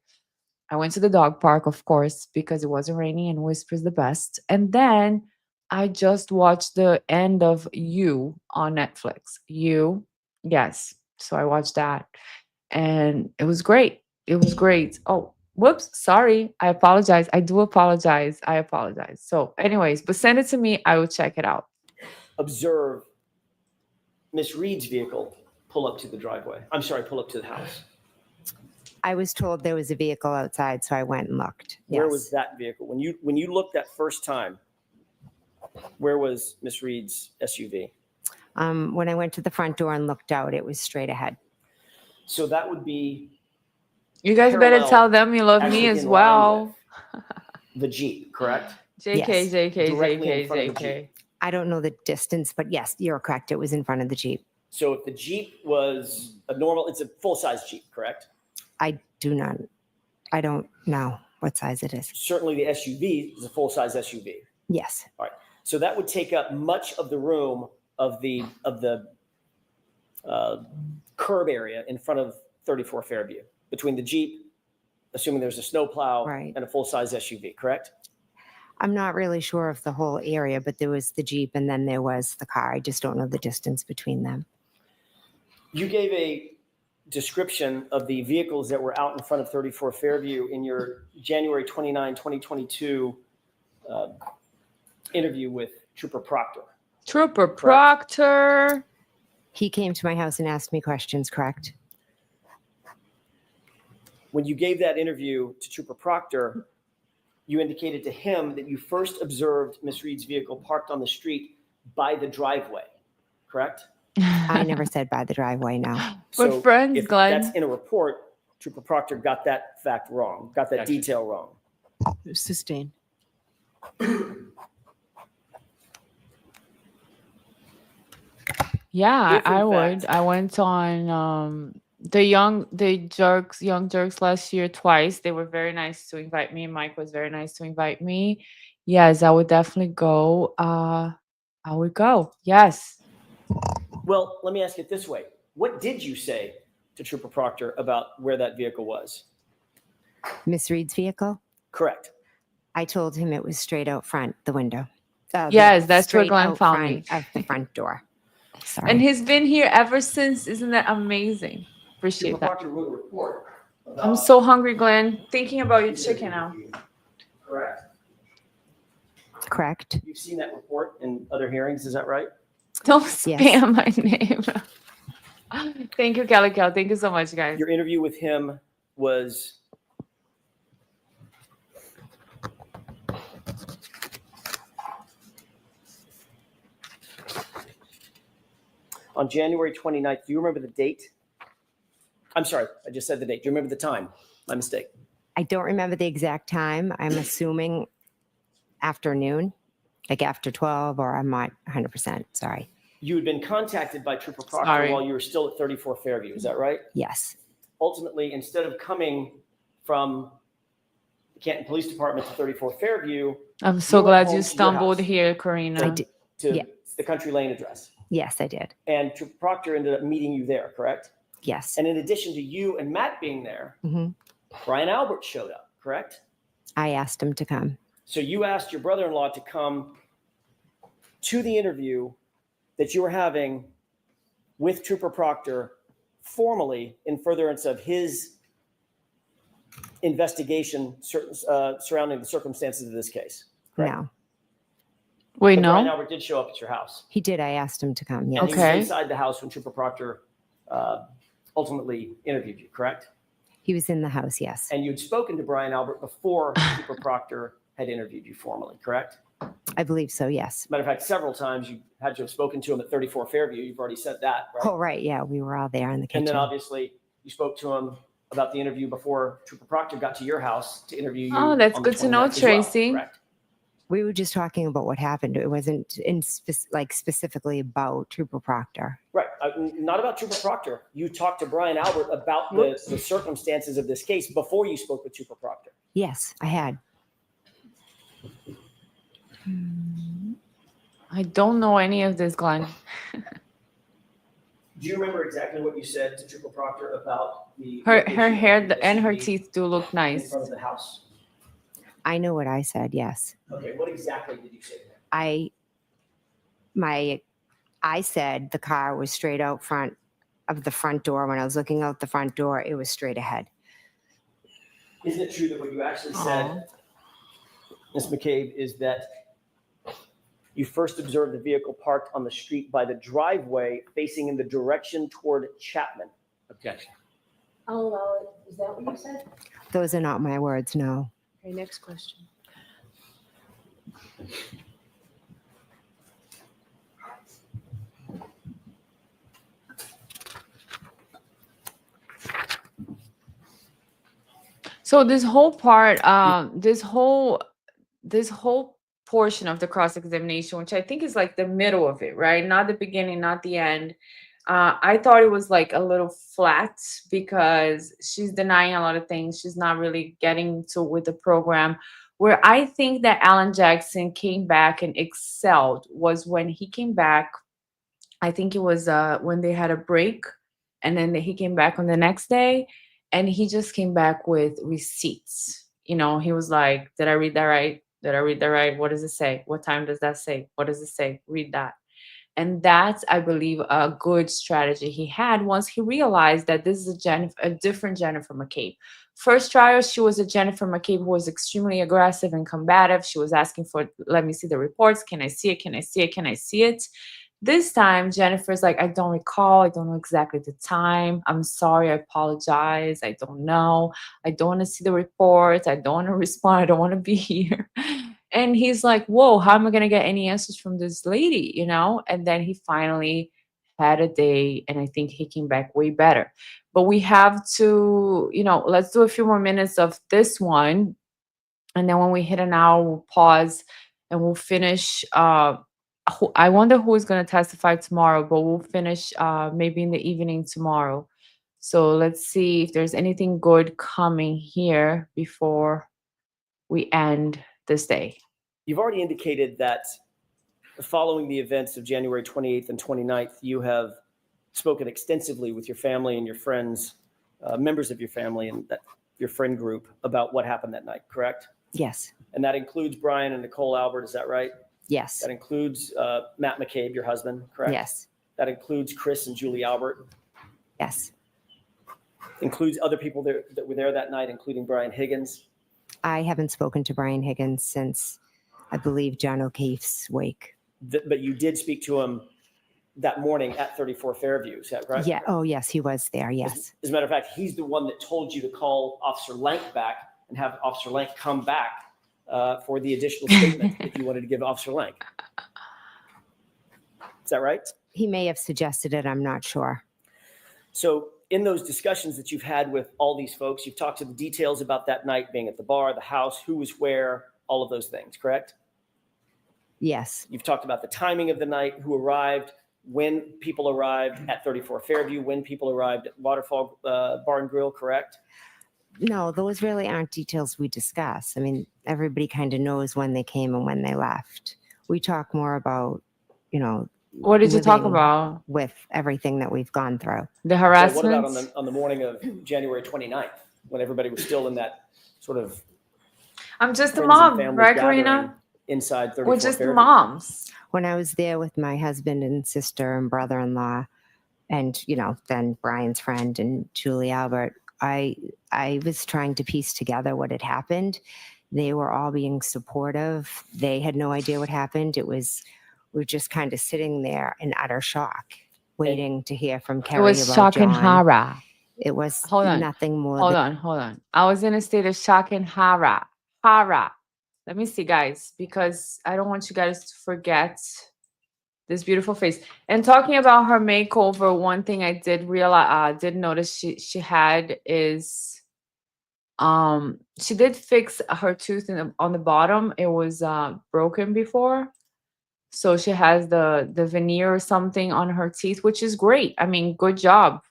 S1: I went to the dog park, of course, because it wasn't raining and Whisper's the best. And then I just watched the end of You on Netflix. You, yes. So I watched that and it was great. It was great. Oh, Whoops, sorry. I apologize. I do apologize. I apologize. So, anyways, but send it to me. I will check it out.
S3: Observe Miss Reed's vehicle pull up to the driveway. I'm sorry, pull up to the house.
S2: I was told there was a vehicle outside, so I went and looked.
S3: Where
S2: Yes.
S3: was that vehicle? When you looked that first time, where was Miss Reed's SUV?
S2: When I went to the front door and looked out, it was straight ahead.
S3: So that would be
S1: You guys better
S3: parallel,
S1: tell them you love
S3: actually
S1: me as
S3: in line
S1: well.
S3: with the Jeep, correct?
S1: JK,
S2: Yes.
S1: JK,
S3: Directly in
S1: JK,
S3: front of the
S1: JK.
S2: I don't know the distance, but yes, you're correct. It was in front of the Jeep.
S3: So if the Jeep was a normal, it's a full-size Jeep, correct?
S2: I don't know what size it is.
S3: Certainly the SUV is a full-size SUV.
S2: Yes.
S3: So that would take up much of the room of the curb area in front of 34 Fairview, between the Jeep, assuming there's a snowplow,
S2: Right.
S3: and a full-size SUV, correct?
S2: I'm not really sure of the whole area, but there was the Jeep and then there was the car. I just don't know the distance between them.
S3: You gave a description of the vehicles that were out in front of 34 Fairview in your January 29, 2022 interview with Trooper Proctor.
S1: Trooper Proctor.
S2: He came to my house and asked me questions, correct?
S3: When you gave that interview to Trooper Proctor, you indicated to him that you first observed Miss Reed's vehicle parked on the street by the driveway, correct?
S2: I never said by the driveway, no.
S1: We're friends,
S3: if
S1: Glenn.
S3: that's in a report, Trooper Proctor got that fact wrong, got that detail wrong.
S4: Sustained.
S1: Yeah,
S3: If in
S1: I would.
S3: fact-
S1: I went on the young jerks last year twice. They were very nice to invite me. Mike was very nice to invite me. Yes, I would definitely go. I would go. Yes.
S3: Well, let me ask it this way. What did you say to Trooper Proctor about where that vehicle was?
S2: Miss Reed's vehicle?
S3: Correct.
S2: I told him it was straight out front, the window.
S1: Yes, that's where
S2: straight
S1: Glenn
S2: out
S1: found
S2: front
S1: me.
S2: of the front door. Sorry.
S1: And he's been here ever since. Isn't that amazing? Appreciate
S3: Trooper
S1: that.
S3: Proctor wrote a report about-
S1: I'm so hungry, Glenn. Thinking about your chicken now.
S3: Correct.
S2: Correct.
S3: You've seen that report in other hearings, is that right?
S1: Don't
S2: Yes.
S1: spam my name. Thank you, Kelly Cal. Thank you so much, guys.
S3: Your interview with him was on January 29th. Do you remember the date? I'm sorry, I just said the date. Do you remember the time? My mistake.
S2: I don't remember the exact time. I'm assuming afternoon, like after 12, or I'm not 100%. Sorry.
S3: You had been contacted by Trooper Proctor
S1: Sorry.
S3: while you were still at 34 Fairview. Is that right?
S2: Yes.
S3: Ultimately, instead of coming from the Canton Police Department to 34 Fairview
S1: I'm so
S3: You went
S1: glad
S3: home
S1: you
S3: to your
S1: stumbled
S3: house.
S1: here,
S2: I
S1: Karina.
S2: did.
S3: to
S2: Yeah.
S3: the Country Lane address,
S2: Yes, I did.
S3: and Trooper Proctor ended up meeting you there, correct?
S2: Yes.
S3: And in addition to you and Matt being there,
S2: hmm
S3: Brian Albert showed up, correct?
S2: I asked him to come.
S3: So you asked your brother-in-law to come to the interview that you were having with Trooper Proctor formally in furtherance of his investigation surrounding the circumstances of this case. Correct?
S2: No,
S1: Wait,
S3: But Brian
S1: no?
S3: Albert did show up at your house.
S2: he did. I asked him to come. Yes.
S3: And he
S1: Okay.
S3: was inside the house when Trooper Proctor ultimately interviewed you, correct?
S2: He was in the house. Yes.
S3: And you'd spoken to Brian Albert before Trooper Proctor had interviewed you formally, correct?
S2: I believe so. Yes.
S3: Matter of fact, several times you had to have spoken to him at 34 Fairview. You've already said that, right?
S2: Oh, right. Yeah. We were all there in the kitchen.
S3: And then obviously you spoke to him about the interview before Trooper Proctor got to your house to interview you.
S1: Oh, that's
S3: on the
S1: good to know,
S3: 29th as well,
S1: Tracy.
S3: correct?
S2: We were just talking about what happened. It wasn't specifically about Trooper Proctor.
S3: Right. Not about Trooper Proctor. You talked to Brian Albert about the circumstances of this case before you spoke with Trooper Proctor.
S2: Yes, I had.
S1: I don't know any of this, Glenn.
S3: Do you remember exactly what you said to Trooper Proctor about the
S1: Her
S3: location of
S1: hair
S3: the
S1: and her
S3: SUV
S1: teeth do look
S3: in
S1: nice.
S3: front of the house?
S2: I know what I said. Yes.
S3: Okay, what exactly did you say to him?
S2: I said the car was straight out front of the front door. When I was looking out the front door, it was straight ahead.
S3: Isn't it true that what you actually said, Ms. McCabe, is that you first observed the vehicle parked on the street by the driveway facing in the direction toward Chapman? Objection.
S4: I'll allow it. Is that what you said?
S2: Those are not my words, no.
S4: Okay, next question.
S1: So this whole part, this whole portion of the cross examination, which I think is like the middle of it, right? Not the beginning, not the end. I thought it was like a little flat because she's denying a lot of things. She's not really getting to with the program. Where I think that Alan Jackson came back and excelled was when he came back. I think it was when they had a break, and then he came back on the next day, and he just came back with receipts. You know, he was like, "Did I read that right? Did I read that right? What does it say? What time does that say? What does it say? Read that." And that's, I believe, a good strategy he had once he realized that this is a different Jennifer McCabe. First trial, she was a Jennifer McCabe who was extremely aggressive and combative. She was asking for, let me see the reports. Can I see it? Can I see it? Can I see it? This time, Jennifer's like, I don't recall. I don't know exactly the time. I'm sorry. I apologize. I don't know. I don't want to see the reports. I don't want to respond. I don't want to be here. And he's like, whoa, how am I going to get any answers from this lady? You know? And then he finally had a day, and I think he came back way better. But we have to, let's do a few more minutes of this one. And then when we hit an hour, we'll pause and we'll finish. I wonder who is going to testify tomorrow, but we'll finish maybe in the evening tomorrow. So let's see if there's anything good coming here before we end this day.
S3: You've already indicated that following the events of January 28th and 29th, you have spoken extensively with your family and your friends, members of your family and your friend group about what happened that night, correct?
S2: Yes.
S3: And that includes Brian and Nicole Albert, is that right?
S2: Yes.
S3: That includes Matt McCabe, your husband, correct?
S2: Yes.
S3: That includes Chris and Julie Albert?
S2: Yes.
S3: Includes other people that were there that night, including Brian Higgins?
S2: I haven't spoken to Brian Higgins since, I believe, John O'Keefe's wake.
S3: But you did speak to him that morning at 34 Fairview, is that right?
S2: Yeah. Oh, yes, he was there. Yes.
S3: As a matter of fact, he's the one that told you to call Officer Lank back and have Officer Lank come back for the additional statement if you wanted to give Officer Lank. Is that right?
S2: He may have suggested it. I'm not sure.
S3: So in those discussions that you've had with all these folks, you've talked to the details about that night being at the bar, the house, who was where, all of those things, correct?
S2: Yes.
S3: You've talked about the timing of the night, who arrived, when people arrived at 34 Fairview, when people arrived at Waterfall Bar and Grill, correct?
S2: No, those really aren't details we discuss. I mean, everybody kind of knows when they came and when they left. We talk more about,
S1: what did you talk
S2: living
S1: about?
S2: with everything that we've gone through.
S1: The
S3: So
S1: harassment?
S3: what about on the morning of January 29th, when everybody was still in that sort of
S1: I'm just a
S3: friends and
S1: mom,
S3: families
S1: right,
S3: gathering
S1: Karina?
S3: inside 34
S1: We're just
S3: Fairview?
S1: moms.
S2: When I was there with my husband and sister and brother-in-law and, then Brian's friend and Julie Albert, I was trying to piece together what had happened. They were all being supportive. They had no idea what happened. We were just kind of sitting there in utter shock, waiting to hear from Kerry
S1: It was
S2: about
S1: shock and
S2: John.
S1: horror.
S2: It was
S1: Hold on.
S2: nothing more
S1: Hold
S2: than
S1: on. I was in a state of shock and horror. Horror. Let me see, guys, because I don't want you guys to forget this beautiful face. And talking about her makeover, one thing I did realize, did notice she had is, she did fix her tooth on the bottom. It was broken before, so she has the veneer or something on her teeth, which is great. I mean, good job.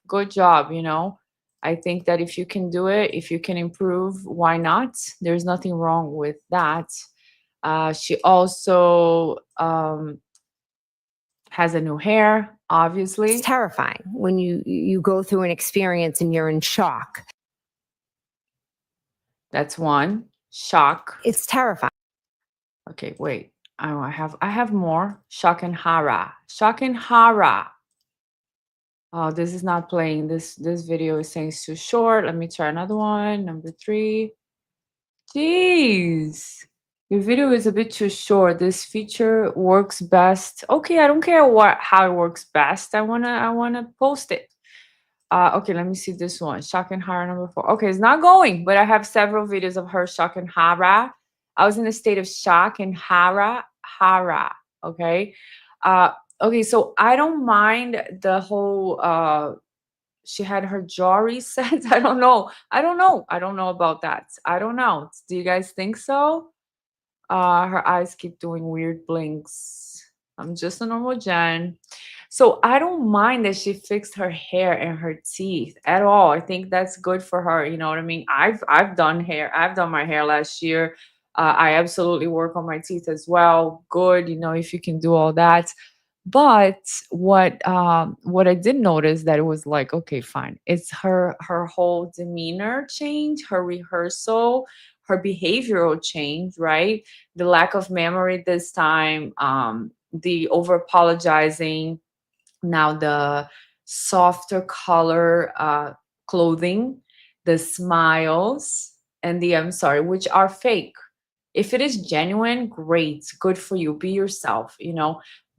S1: I think that if you can do it, if you can improve, why not? There's nothing wrong with that. She also has a new hair, obviously.
S2: it's terrifying when you go through an experience and you're in shock.
S1: That's one. Shock.
S2: It's terrifying.
S1: Okay, wait. I have more. Shock and horror. Shock and horror. Oh, this is not playing. This video is saying it's too short. Let me try another one. Number 3. Jeez. Your video is a bit too short. This feature works best. Okay, I don't care how it works best. I wanna post it. Okay, let me see this one. Shock and horror number 4. Okay, it's not going, but I have several videos of her shock and horror. I was in a state of shock and horror. Okay. Uh, okay, so I don't mind the whole she had her jaw reset. I don't know. I don't know. I don't know about that. I don't know. Do you guys think so? Her eyes keep doing weird blinks. I'm just a normal Jen. So I don't mind that she fixed her hair and her teeth at all. I think that's good for her. You know what I mean? I've done hair. I've done my hair last year. I absolutely work on my teeth as well. Good, if you can do all that. But what I did notice that it was like, okay, fine. It's her whole demeanor change, her rehearsal, her behavioral change, right? The lack of memory this time, the over apologizing, now the softer color clothing, the smiles, and the I'm sorry, which are fake. If it is genuine, great, good for you, be yourself.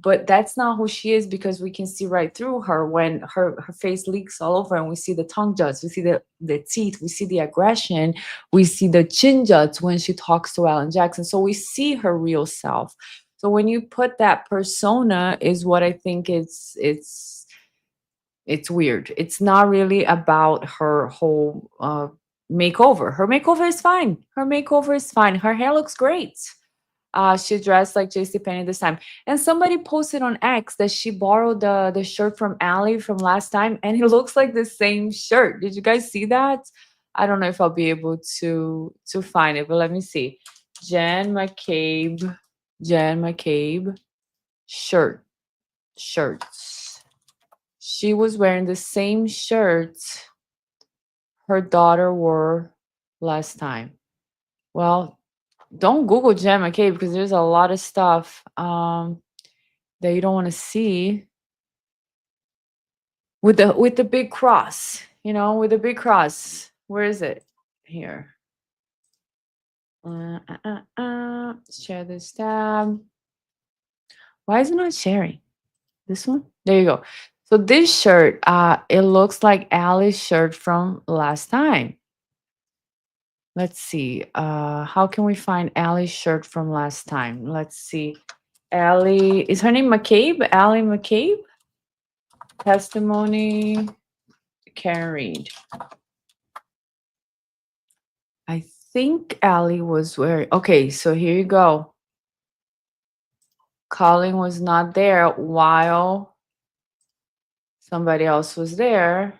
S1: But that's not who she is, because we can see right through her when her face leaks all over, and we see the tongue juts, we see the teeth, we see the aggression, we see the chin juts when she talks to Alan Jackson. So we see her real self. So when you put that persona, is what I think it's weird. It's not really about her whole makeover. Her makeover is fine. Her makeover is fine. Her hair looks great. She dressed like JC Penney this time. And somebody posted on X that she borrowed the shirt from Allie from last time, and it looks like the same shirt. Did you guys see that? I don't know if I'll be able to find it, but let me see. Jen McCabe shirts. She was wearing the same shirt her daughter wore last time. Well, don't Google Jen McCabe, because there's a lot of stuff that you don't want to see with the big cross. With the big cross. Where is it? Here. Share this tab. Why is it not sharing? This one? There you go. So this shirt, it looks like Allie's shirt from last time. Let's see. How can we find Allie's shirt from last time? Let's see. Allie, is her name McCabe? Allie McCabe? Testimony carried. I think Allie was wearing. Okay, so here you go. Colin was not there while somebody else was there.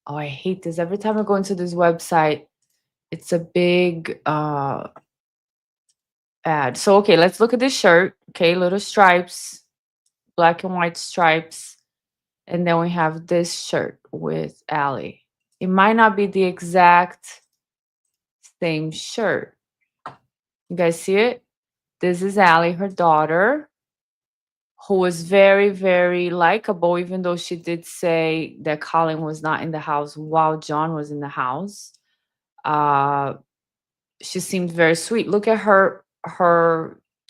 S1: Oh, I hate this. Every time I go into this website, it's a big ad. So, okay, let's look at this shirt. Okay, little stripes, black and white stripes. And then we have this shirt with Allie. It might not be the exact same shirt. You guys see it? This is Allie, her daughter, who was very, very likable, even though she did say that Colin was not in the house while John was in the house. She seemed very sweet. Look at her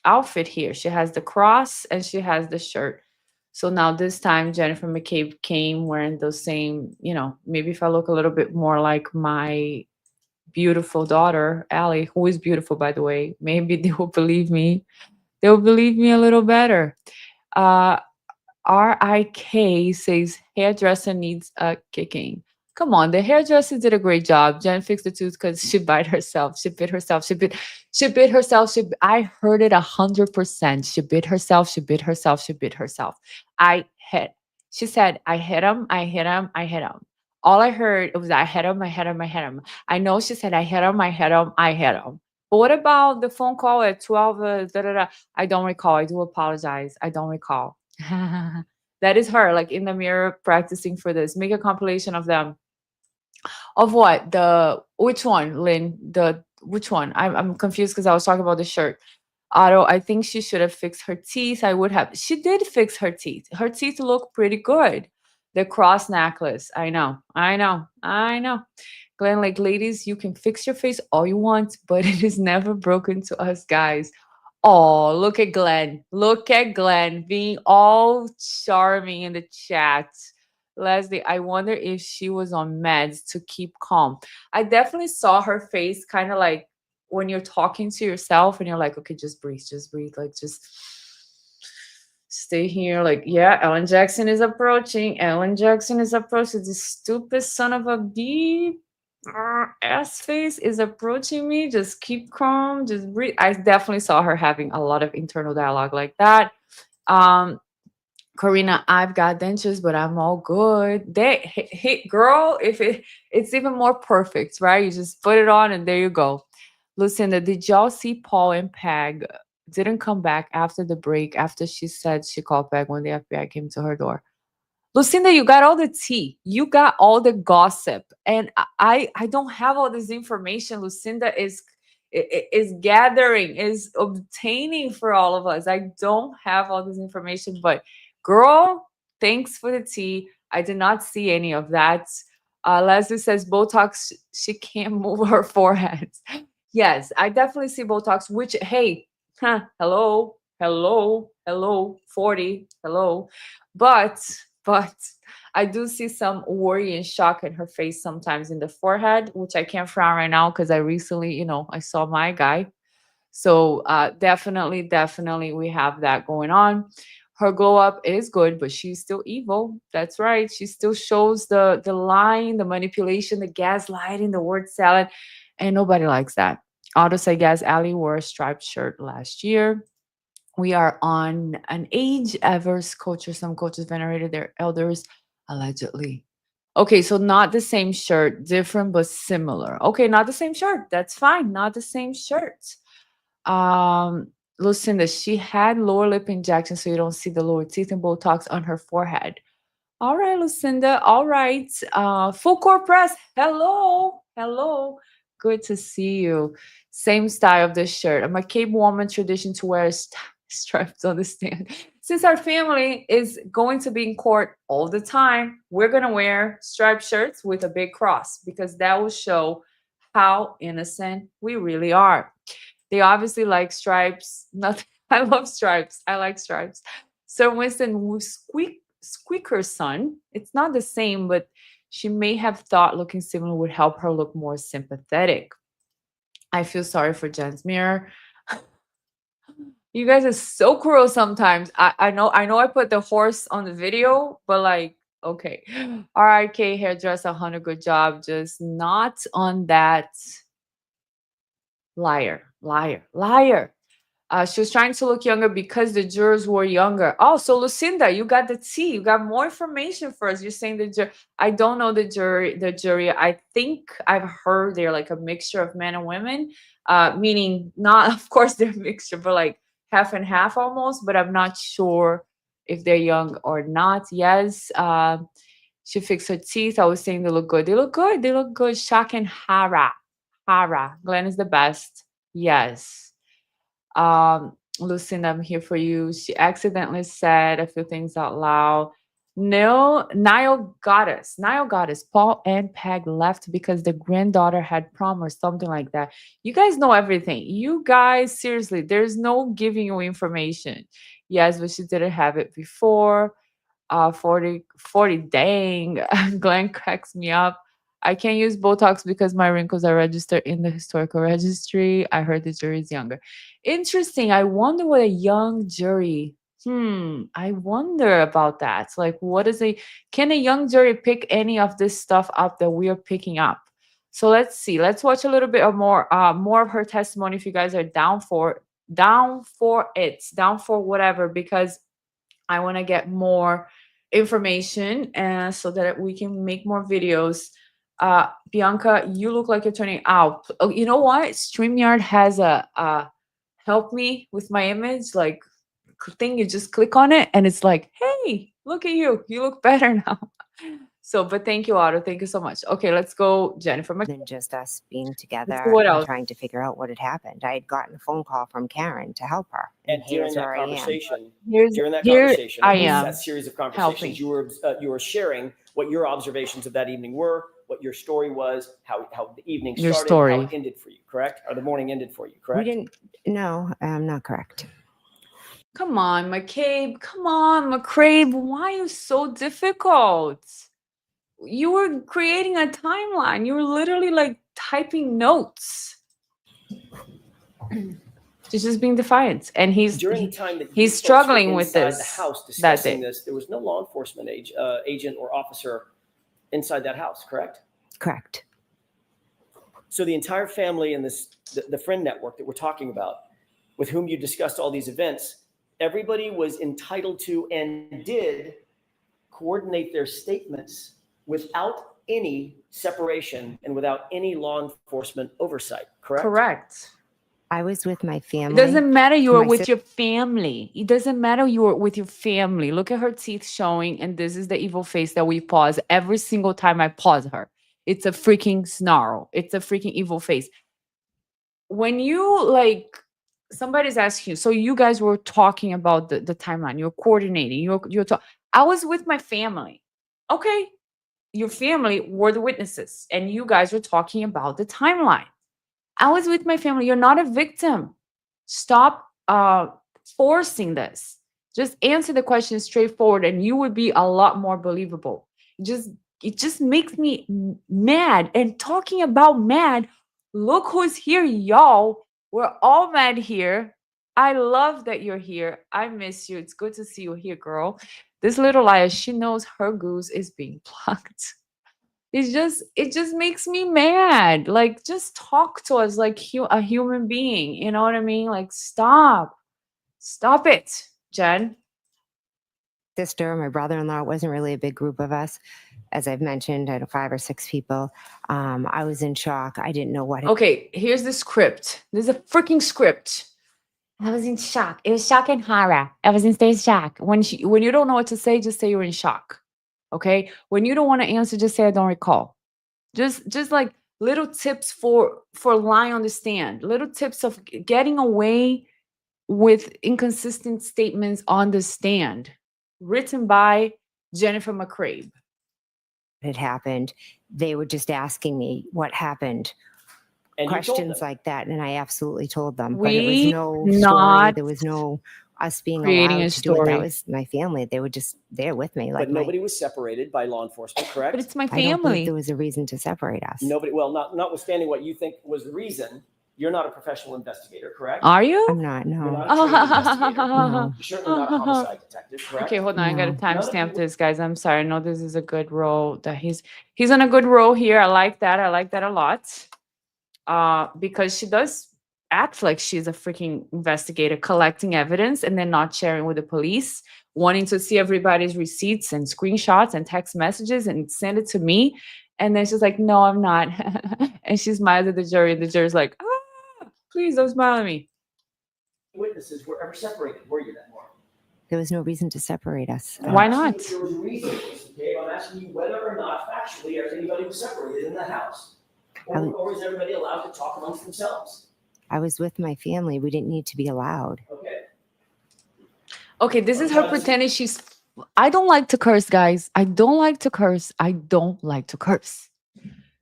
S1: outfit here. She has the cross and she has the shirt. So now this time Jennifer McCabe came wearing those same, maybe if I look a little bit more like my beautiful daughter, Allie, who is beautiful, by the way, maybe they will believe me. They will believe me a little better. RIK says hairdresser needs a kicking. Come on, the hairdresser did a great job. Jen fixed the tooth because she bit herself. She bit herself. She bit herself. I heard it 100%. She bit herself. She bit herself. She bit herself. She said, I hit him. I hit him. I hit him. All I heard was I hit him. I hit him. I hit him. I know she said I hit him. I hit him. I hit him. But what about the phone call at 12? I don't recall. I do apologize. I don't recall. That is her, like in the mirror practicing for this. Make a compilation of them. Of what? Which one, Lynn? Which one? I'm confused because I was talking about the shirt. Otto, I think she should have fixed her teeth. I would have. She did fix her teeth. Her teeth look pretty good. The cross necklace. I know. Glenn, like, ladies, you can fix your face all you want, but it is never broken to us guys. Oh, look at Glenn. Look at Glenn being all charming in the chat. Leslie, I wonder if she was on meds to keep calm. I definitely saw her face kind of like when you're talking to yourself and you're like, okay, just breathe, like, just stay here. Like, yeah, Ellen Jackson is approaching. Ellen Jackson is approaching. This stupid son of a beep ass face is approaching me. Just keep calm. Just breathe. I definitely saw her having a lot of internal dialogue like that. Um, Karina, I've got dentures, but I'm all good. Hey, girl, if it's even more perfect, right? You just put it on and there you go. Lucinda, did y'all see Paul and Peg didn't come back after the break after she said she called back when the FBI came to her door? Lucinda, you got all the tea. You got all the gossip. And I don't have all this information. Lucinda is gathering, is obtaining for all of us. I don't have all this information, but girl, thanks for the tea. I did not see any of that. Leslie says Botox, she can't move her forehead. Yes, I definitely see Botox, which, hey, hello, hello, hello, 40, hello. But I do see some worry and shock in her face sometimes in the forehead, which I can't frown right now because I recently, I saw my guy. So definitely we have that going on. Her glow up is good, but she's still evil. That's right. She still shows the lying, the manipulation, the gaslighting, the word salad, and nobody likes that. Auto say Gas Alley wore a striped shirt last year. We are on an age averse culture. Some cultures venerated their elders, allegedly. Okay, so not the same shirt, different but similar. Okay, not the same shirt. That's fine. Not the same shirt. Lucinda, she had lower lip injection, so you don't see the lower teeth and Botox on her forehead. All right, Lucinda. All right. Full court press. Hello. Hello. Good to see you. Same style of this shirt. A McCabe woman tradition to wear stripes on the stand. Since our family is going to be in court all the time, we're going to wear striped shirts with a big cross because that will show how innocent we really are. They obviously like stripes. Nothing. I love stripes. I like stripes. Sir Winston Squeaker's son. It's not the same, but she may have thought looking similar would help her look more sympathetic. I feel sorry for Jen's mirror. You guys are so cruel sometimes. I know I put the horse on the video, but like, okay. RIK hairdresser, 100 good job. Just not on that liar. She was trying to look younger because the jurors were younger. Oh, so Lucinda, you got the tea. You got more information for us. You're saying the jury. I don't know the jury. I think I've heard they're like a mixture of men and women, meaning not, of course, they're a mixture, but like half and half almost. But I'm not sure if they're young or not. Yes. She fixed her teeth. I was saying they look good. They look good. They look good. Shak and Hara. Glenn is the best. Yes. Lucinda, I'm here for you. She accidentally said a few things out loud. No, Niall got us. Paul and Peg left because the granddaughter had prom or something like that. You guys know everything. You guys, seriously, there's no giving you information. Yes, but she didn't have it before. 40, dang. Glenn cracks me up. I can't use Botox because my wrinkles are registered in the historical registry. I heard the jury is younger. Interesting. I wonder what a young jury. I wonder about that. Like, can a young jury pick any of this stuff up that we are picking up? So let's see. Let's watch a little bit of more of her testimony if you guys are down for whatever, because I want to get more information and so that we can make more videos. Bianca, you look like you're turning out. Oh, you know what? StreamYard has a help me with my image like thing. You just click on it and it's like, hey, look at you. You look better now. So, but thank you, Otto. Thank you so much. Okay, let's go, Jennifer McCabe.
S2: Than just us being
S1: Let's
S2: together
S1: see what
S2: and
S1: else.
S2: trying to figure out what had happened. I had gotten a phone call from Karen to help her.
S3: And during
S2: here's
S3: that
S2: where I am.
S3: conversation,
S1: Here I
S3: amidst
S1: am
S3: that series of
S1: helping.
S3: conversations, you were sharing what your observations of that evening were, what your story was, how the evening
S1: Your
S3: started,
S1: story.
S3: how it ended for you, correct? Or the morning ended for you, correct?
S2: We didn't. No, I'm not correct.
S1: Come on, McCabe. Come on, McCabe. Why are you so difficult? You were creating a timeline. You were literally like typing notes. She's just being defiant, and
S3: During the time that
S1: he's
S3: you folks
S1: struggling
S3: were
S1: with
S3: inside
S1: this
S3: the house
S1: that
S3: discussing
S1: day.
S3: this, there was no law enforcement agent or officer inside that house, correct?
S2: Correct.
S3: So the entire family and the friend network that we're talking about, with whom you discussed all these events, everybody was entitled to and did coordinate their statements without any separation and without any law enforcement oversight, correct?
S1: Correct.
S2: I was with my
S1: It
S2: family.
S1: doesn't matter you were
S2: My
S1: with your family. It doesn't matter you were with your family. Look at her teeth showing, and this is the evil face that we pause every single time I pause her. It's a freaking snarl. It's a freaking evil face. When you like somebody's asking you, so you guys were talking about the timeline, you're coordinating, I was with my family. Okay. Your family were the witnesses, and you guys were talking about the timeline. I was with my family. You're not a victim. Stop forcing this. Just answer the question straightforward, and you would be a lot more believable. It just makes me mad. And talking about mad, look who's here, y'all. We're all mad here. I love that you're here. I miss you. It's good to see you here, girl. This little liar, she knows her goose is being plucked. It just makes me mad. Like, just talk to us like a human being. You know what I mean? Like, stop it, Jen.
S2: Sister, my brother-in-law, it wasn't really a big group of us. As I've mentioned, I had 5 or 6 people. I was in shock. I didn't know what.
S1: Okay, here's the script. There's a freaking script. I was in shock. It was shock and horror. I was in stage shock. When you don't know what to say, just say you're in shock. Okay? When you don't want to answer, just say I don't recall. Just like little tips for lying on the stand. Little tips of getting away with inconsistent statements on the stand. Written by Jennifer McCabe.
S2: Had happened. They were just asking me what happened.
S3: And
S2: Questions like that, and I absolutely told them. But
S1: We
S2: it was no story.
S1: not
S2: There was no us being
S1: creating
S2: allowed
S1: a
S2: to do it. That
S1: story.
S2: was my family. They were just there with me. Like
S3: But nobody was separated by law enforcement, correct?
S1: But it's my
S2: I don't believe
S1: family.
S2: there was a reason to separate us.
S3: Nobody, well, notwithstanding what you think was the reason, you're not a professional investigator, correct?
S1: Are you?
S2: I'm not.
S3: You're
S2: No.
S3: not a trained investigator.
S2: No.
S3: You're certainly not a homicide detective, correct?
S1: Okay, hold on. I gotta
S2: No.
S1: timestamp this, guys. I'm sorry. I know this is a good role that he's on a good role here. I like that. I like that a lot. Because she does act like she's a freaking investigator, collecting evidence and then not sharing with the police, wanting to see everybody's receipts and screenshots and text messages and send it to me. And then she's like, no, I'm not. And she smiles at the jury, and the jury's like, please don't smile at me.
S3: Witnesses were ever separated, were you that morning?
S2: There was no reason to separate us.
S1: Why not?
S3: There was a reason, okay? I'm asking you whether or not factually anybody was separated in that house. Or is everybody allowed to talk amongst themselves?
S2: I was with my family. We didn't need to be allowed.
S3: Okay.
S1: Okay, this is her pretending she's. I don't like to curse, guys. I don't like to curse.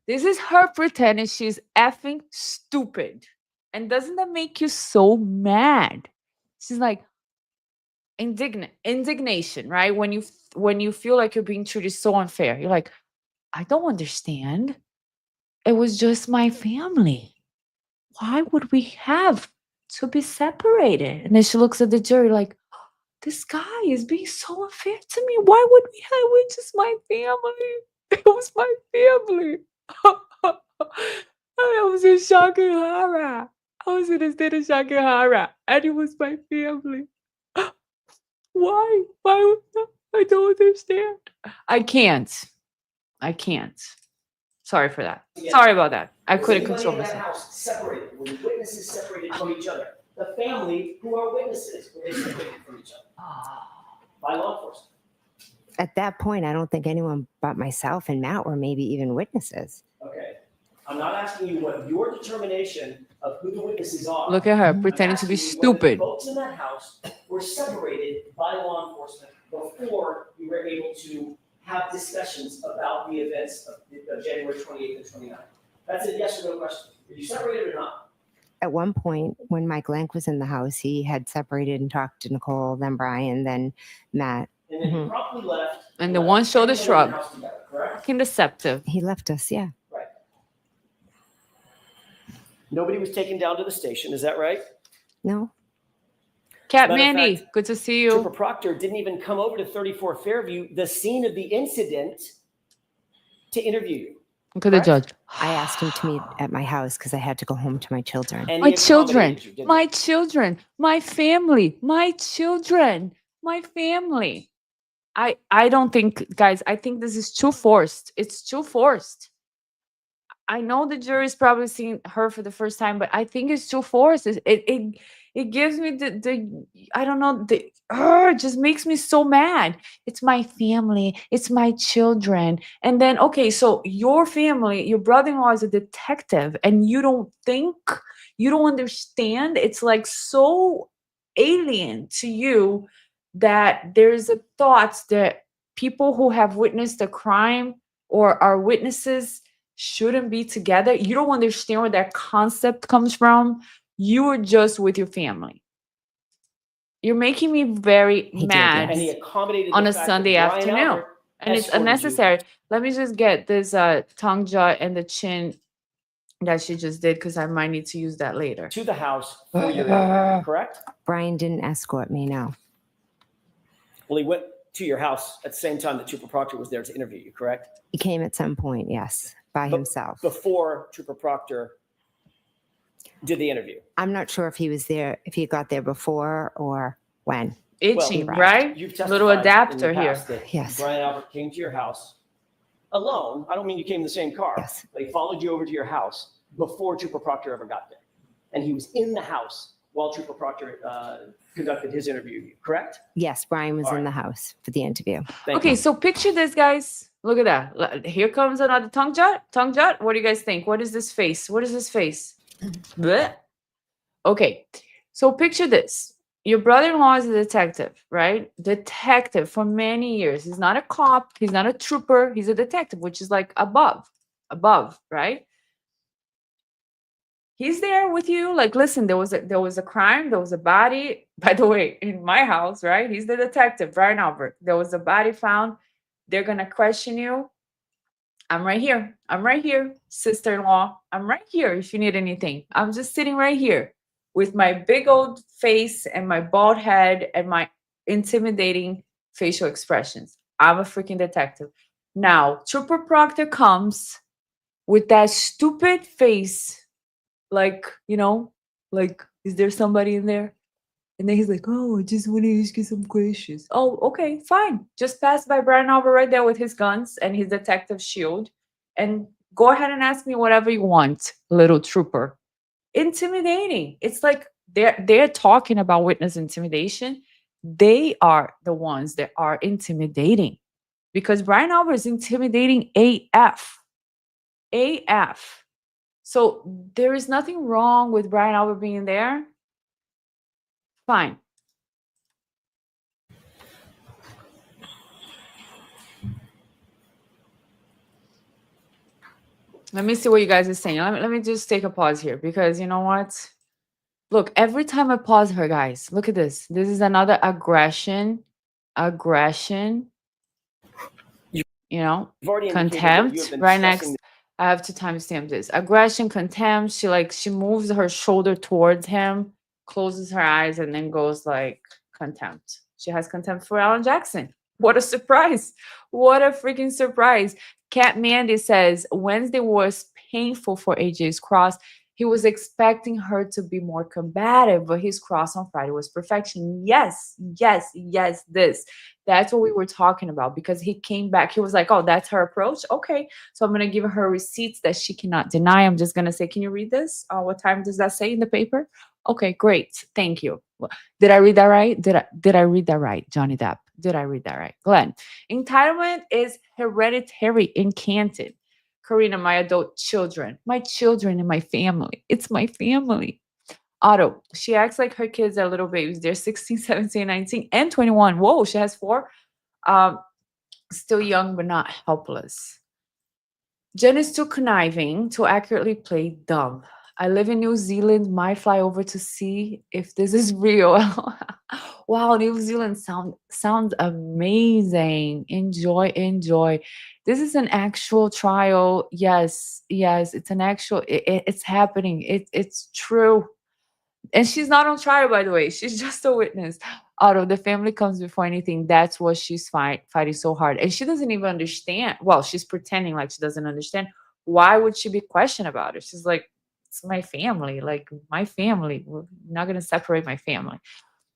S1: This is her pretending she's effing stupid. And doesn't that make you so mad? She's like indignation, right? When you feel like you're being treated so unfair. You're like, I don't understand. It was just my family. Why would we have to be separated? And then she looks at the jury like, this guy is being so unfair to me. Why would we have it? Just my family? It was my family. I was in shock and horror. I was in a state of shock and horror. And it was my family. Why? I don't understand. I can't. Sorry for that.
S3: Yeah.
S1: Sorry about that. I couldn't
S3: Was
S1: control
S3: anybody in that
S1: myself.
S3: house separated? Were the witnesses separated from each other? The family who are witnesses, were they separated from each other? By law enforcement.
S2: At that point, I don't think anyone but myself and Matt were maybe even witnesses.
S3: Okay. I'm not asking you what your determination of who the witnesses are.
S1: Look at her
S3: I'm
S1: pretending to be
S3: asking you whether the
S1: stupid.
S3: folks in that house were separated by law enforcement before you were able to have discussions about the events of January 28th and 29th? That's a yes or no question. Are you separated or not?
S2: At one point, when Mike Lank was in the house, he had separated and talked to Nicole, then Brian, then Matt.
S3: And then you promptly left.
S1: And the one showed the
S3: everyone in
S1: shrug.
S3: the house together, correct?
S1: Fucking deceptive.
S2: He left us, yeah.
S3: Right. Nobody was taken down to the station, is that right?
S2: No,
S1: Cat
S3: Matter of
S1: Mandy,
S3: fact,
S1: good to see
S3: Trooper
S1: you.
S3: Proctor didn't even come over to 34 Fairview, the scene of the incident, to interview you.
S1: Look at the
S3: correct?
S1: judge.
S2: I asked him to meet at my house because I had to go home to my children.
S3: And
S1: My
S3: he
S1: children,
S3: accommodated you, didn't
S1: my
S3: he?
S1: children, my family, my children, my family. I don't think, guys, I think this is too forced. It's too forced. I know the jury's probably seen her for the first time, but I think it's too forced. It gives me the I don't know, it just makes me so mad. It's my family, it's my children. And then okay, so your family, your brother-in-law is a detective, and you don't think, you don't understand. It's like so alien to you that there's a thought that people who have witnessed a crime or are witnesses shouldn't be together. You don't understand where that concept comes from. You are just with your family. You're making me very
S2: He did,
S1: mad
S3: And he
S2: yes.
S3: accommodated
S1: on
S3: the
S1: a
S3: fact
S1: Sunday
S3: that Brian
S1: afternoon.
S3: Albert
S1: And it's
S3: escorted you
S1: unnecessary. Let me just get this tongue jut and the chin that she just did, because I might need to use that later.
S3: to the house for your interview, correct?
S2: Brian didn't escort me, no.
S3: Well, he went to your house at the same time that Trooper Proctor was there to interview you, correct?
S2: He came at some point, yes, by himself.
S3: Before Trooper Proctor did the interview.
S2: I'm not sure if he was there, if he got there before or when.
S1: Itching,
S3: Well,
S1: right?
S3: You've testified
S1: Little
S3: in the
S1: adapter here.
S3: past that
S2: Yes.
S3: Brian Albert came to your house alone. I don't mean you came in the same car.
S2: Yes.
S3: They followed you over to your house before Trooper Proctor ever got there. And he was in the house while Trooper Proctor conducted his interview, correct?
S2: Yes, Brian was
S3: All
S2: in
S3: right.
S2: the house for the interview.
S3: Thank
S1: Okay,
S3: you.
S1: so picture this, guys. Look at that. Here comes another tongue jut. Tongue jut. What do you guys think? What is this face? What is this face? Blech. Okay, so picture this. Your brother-in-law is a detective, right? Detective for many years. He's not a cop. He's not a trooper. He's a detective, which is like above, right? He's there with you. Like, listen, there was a crime. There was a body. By the way, in my house, right? He's the detective, Brian Albert. There was a body found. They're gonna question you. I'm right here. I'm right here, sister-in-law. I'm right here if you need anything. I'm just sitting right here with my big old face and my bald head and my intimidating facial expressions. I'm a freaking detective. Now, Trooper Proctor comes with that stupid face, like, like, is there somebody in there? And then he's like, oh, I just want to ask you some questions. Oh, okay, fine. Just pass by Brian Albert right there with his guns and his detective shield. And go ahead and ask me whatever you want, little trooper. Intimidating. It's like they're talking about witness intimidation. They are the ones that are intimidating. Because Brian Albert is intimidating AF. AF. So there is nothing wrong with Brian Albert being there. Fine. Let me see what you guys are saying. Let me just take a pause here, because you know what? Look, every time I pause her, guys, look at this. This is another aggression. You know,
S3: You've already indicated that you
S1: contempt.
S3: have been
S1: Right
S3: discussing
S1: next, I have to timestamp this. Aggression, contempt. She moves her shoulder towards him, closes her eyes, and then goes like contempt. She has contempt for Alan Jackson. What a surprise. What a freaking surprise. Cat Mandy says Wednesday was painful for AJ's cross. He was expecting her to be more combative, but his cross on Friday was perfection. Yes, this. That's what we were talking about, because he came back. He was like, oh, that's her approach? Okay. So I'm going to give her receipts that she cannot deny. I'm just going to say, can you read this? What time does that say in the paper? Okay, great. Thank you. Did I read that right? Did I read that right, Johnny Depp? Did I read that right? Glenn. Entitlement is hereditary in Canton. Karina, my adult children. My children and my family. It's my family. Otto, she acts like her kids are little babies. They're 16, 17, 19, and 21. Whoa, she has 4. Still young, but not helpless. Jen is too conniving to accurately play dumb. I live in New Zealand, might fly over to see if this is real. Wow, New Zealand sounds amazing. Enjoy, enjoy. This is an actual trial. Yes, yes, it's an actual. It's happening. It's true. And she's not on trial, by the way. She's just a witness. Out of the family comes before anything. That's what she's fighting so hard. And she doesn't even understand. Well, she's pretending like she doesn't understand. Why would she be questioned about it? She's like, it's my family. Like, my family. We're not going to separate my family.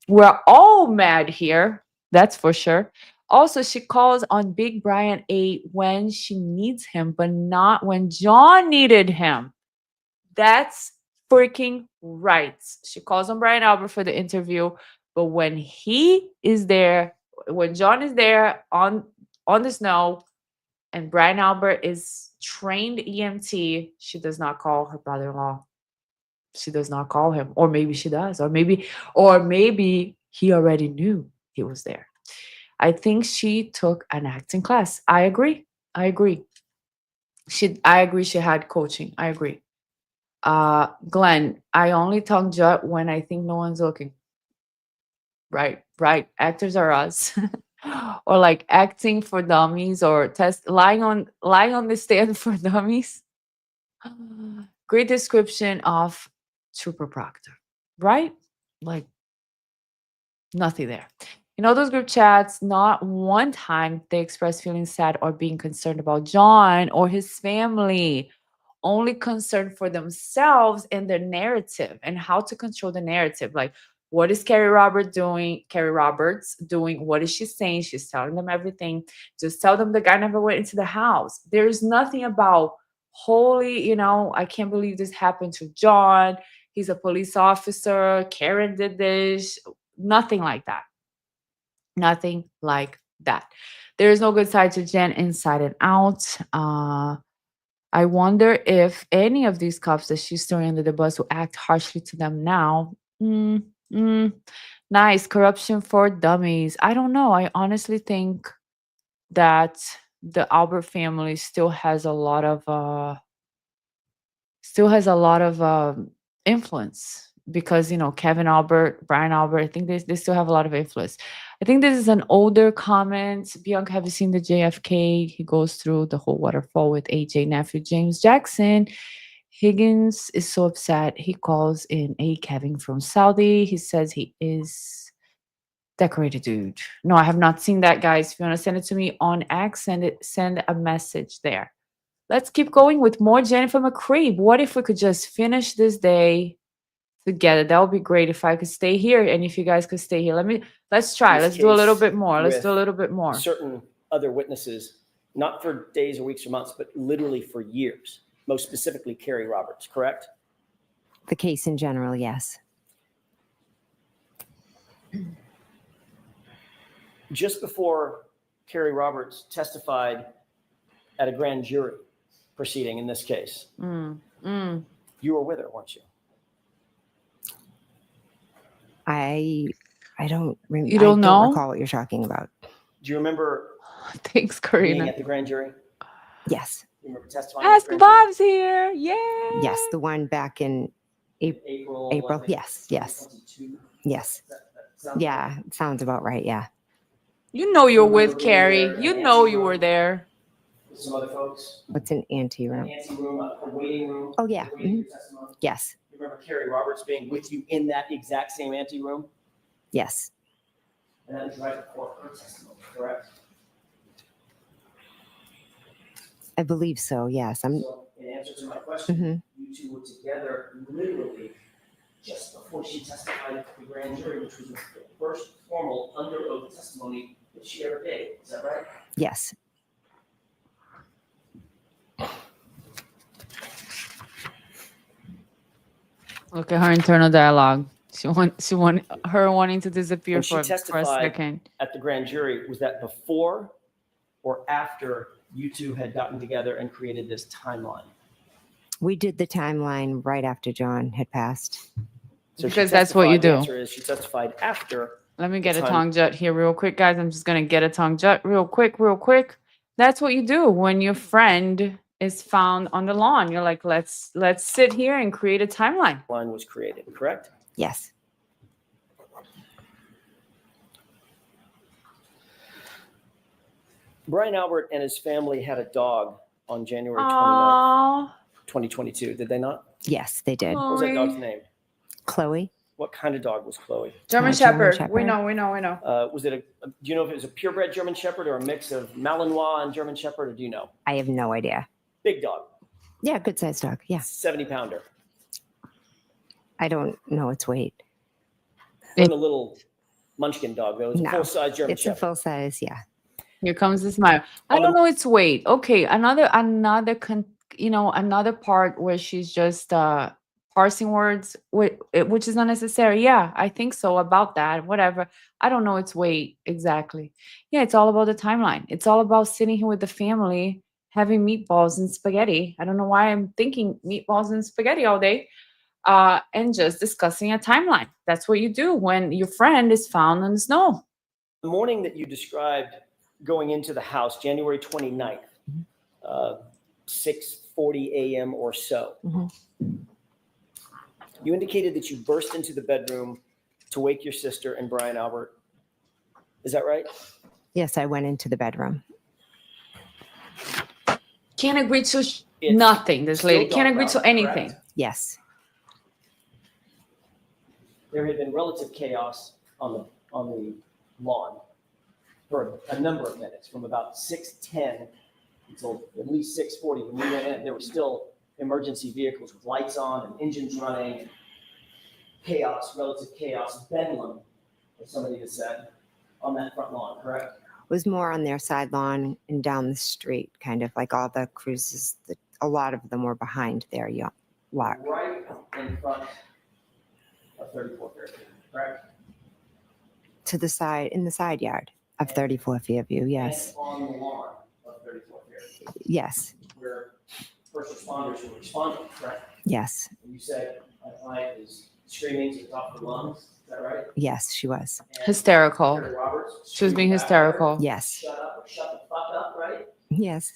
S1: We're all mad here. That's for sure. Also, she calls on Big Brian A when she needs him, but not when John needed him. That's freaking right. She calls on Brian Albert for the interview, but when he is there, when John is there on the snow, and Brian Albert is trained EMT, she does not call her brother-in-law. She does not call him, or maybe she does, or maybe he already knew he was there. I think she took an acting class. I agree. I agree. I agree she had coaching. I agree. Glenn, I only talk jut when I think no one's looking. Right, right. Actors are us. Or like acting for dummies or lying on the stand for dummies. Great description of Trooper Proctor. Right? Like nothing there. In all those group chats, not one time they express feeling sad or being concerned about John or his family, only concerned for themselves and their narrative and how to control the narrative. Like, what is Carrie Roberts doing? Carrie Roberts doing? What is she saying? She's telling them everything. Just tell them the guy never went into the house. There's nothing about holy, I can't believe this happened to John. He's a police officer. Karen did this. Nothing like that. Nothing like that. There is no good side to Jen inside and out. I wonder if any of these cops that she's throwing under the bus will act harshly to them now. Nice. Corruption for dummies. I don't know. I honestly think that the Albert family still has a lot of influence because Kevin Albert, Brian Albert, I think they still have a lot of influence. I think this is an older comment. Bianca, have you seen the JFK? He goes through the whole waterfall with AJ nephew James Jackson. Higgins is so upset. He calls in a Kevin from Saudi. He says he is decorated dude. No, I have not seen that, guys. If you want to send it to me on X, send a message there. Let's keep going with more Jennifer McCabe. What if we could just finish this day together? That would be great if I could stay here and if you guys could stay here. Let's try.
S3: This
S1: Let's do a little
S3: case
S1: bit more. Let's
S3: with
S1: do a little bit more.
S3: Certain other witnesses, not for days or weeks or months, but literally for years. Most specifically, Carrie Roberts, correct?
S2: The case in general, yes.
S3: Just before Carrie Roberts testified at a grand jury proceeding in this case, you were with her, weren't you?
S2: I don't remember.
S1: You don't know?
S2: Recall what you're talking about.
S3: Do you remember
S1: Thanks,
S3: being
S1: Karina.
S3: at the grand jury?
S2: Yes.
S3: You remember testifying? at
S1: Ask
S3: the grand
S1: Bob's here. Yeah.
S2: Yes, the one back in
S3: jury? April.
S2: April.
S3: I think,
S2: Yes, yes,
S3: 2022.
S2: yes.
S3: That sounds
S2: Yeah, it sounds about right. Yeah.
S1: You know you're with
S3: Remember being
S1: Carrie.
S3: there
S1: You
S3: in
S1: know
S3: Nancy
S1: you were
S3: room
S1: there.
S3: with some other folks.
S2: What's an anteroom?
S3: Nancy room, a waiting room.
S2: Oh, yeah.
S3: Waiting for testimony.
S2: Yes,
S3: You remember Carrie Roberts being with you in that exact same ante room?
S2: yes.
S3: And that was right before her testimony, correct?
S2: I believe so. Yes. I'm.
S3: So in answer to my question,
S2: Mhm.
S3: you two were together literally just before she testified at the grand jury, which was the first formal under oath testimony that she ever gave. Is that right?
S2: Yes.
S1: Look at her internal dialogue. She wanting to disappear
S3: When she
S1: for a
S3: testified
S1: second.
S3: at the grand jury, was that before or after you two had gotten together and created this timeline?
S2: We did the timeline right after John had passed.
S3: So she
S1: Because that's what you
S3: testified- the
S1: do.
S3: answer is she testified after
S1: Let me get a
S3: time-
S1: tongue jut here real quick, guys. I'm just gonna get a tongue jut real quick, real quick. That's what you do when your friend is found on the lawn. You're like, let's sit here and create a timeline.
S3: line was created, correct?
S2: Yes.
S3: Brian Albert and his family had a dog on January 29th,
S1: Aww.
S3: 2022. Did they not?
S2: Yes, they did.
S3: What was that dog's
S1: Chloe.
S3: name?
S2: Chloe.
S3: What kind of dog was Chloe?
S1: German
S2: German
S1: Shepherd. We
S2: Shepherd.
S1: know, we know, we know.
S3: Was it do you know if it was a purebred German Shepherd or a mix of Malinois and German Shepherd, or do you know?
S2: I have no idea.
S3: Big dog,
S2: Yeah, good sized dog. Yeah.
S3: 70-pounder.
S2: I don't know its weight.
S3: Wasn't a little munchkin dog, though. It was
S2: No,
S3: a full-size German
S2: It's a
S3: Shepherd.
S2: full size. Yeah.
S1: Here comes the smile. I don't know its weight. Okay, another another part where she's just parsing words, which is unnecessary. Yeah, I think so about that. Whatever. I don't know its weight exactly. Yeah, it's all about the timeline. It's all about sitting here with the family, having meatballs and spaghetti. I don't know why I'm thinking meatballs and spaghetti all day. And just discussing a timeline. That's what you do when your friend is found in the snow.
S3: The morning that you described going into the house, January 29th, 6:40 a.m. or so,
S2: Mhm.
S3: you indicated that you burst into the bedroom to wake your sister and Brian Albert. Is that right?
S2: Yes, I went into the bedroom.
S1: Can't agree to
S3: It's
S1: nothing. This lady
S3: still
S1: can't
S3: dark
S1: agree
S3: out,
S1: to anything.
S3: correct?
S2: Yes.
S3: There had been relative chaos on the lawn for a number of minutes, from about 6:10 until at least 6:40. When we went in, there were still emergency vehicles with lights on and engines running. Chaos, relative chaos, bedlam, as somebody has said, on that front lawn, correct?
S2: It was more on their side lawn and down the street, kind of like all the cruises. A lot of them were behind their lot.
S3: Right in front of 34 Fairview, correct?
S2: To the side, in the side yard of 34 Fairview. Yes.
S3: And on the lawn of 34 Fairview,
S2: Yes.
S3: where first responders were responding, correct?
S2: Yes.
S3: And you said my client is screaming to the top of her lungs. Is that right?
S2: Yes, she was.
S3: And
S1: Hysterical.
S3: Terry Roberts
S1: She was being
S3: screaming back at her,
S1: hysterical.
S2: Yes.
S3: Shut up or shut the fuck up, right?
S2: Yes.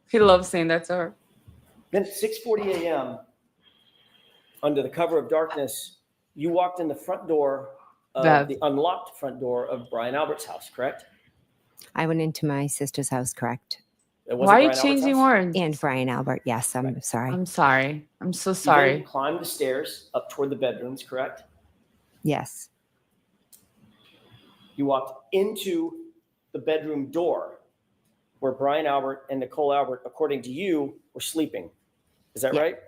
S1: He loves saying that to her.
S3: Then at 6:40 a.m., under the cover of darkness, you walked in the front door of
S1: Bev.
S3: the unlocked front door of Brian Albert's house, correct?
S2: I went into my sister's house, correct?
S3: It wasn't
S1: Why are you
S3: Brian Albert's
S1: changing
S3: house?
S1: words?
S2: And Brian Albert. Yes, I'm sorry.
S1: I'm sorry. I'm so
S3: You then
S1: sorry.
S3: climbed the stairs up toward the bedrooms, correct?
S2: Yes.
S3: You walked into the bedroom door where Brian Albert and Nicole Albert, according to you, were sleeping. Is that
S2: Yeah.
S3: right?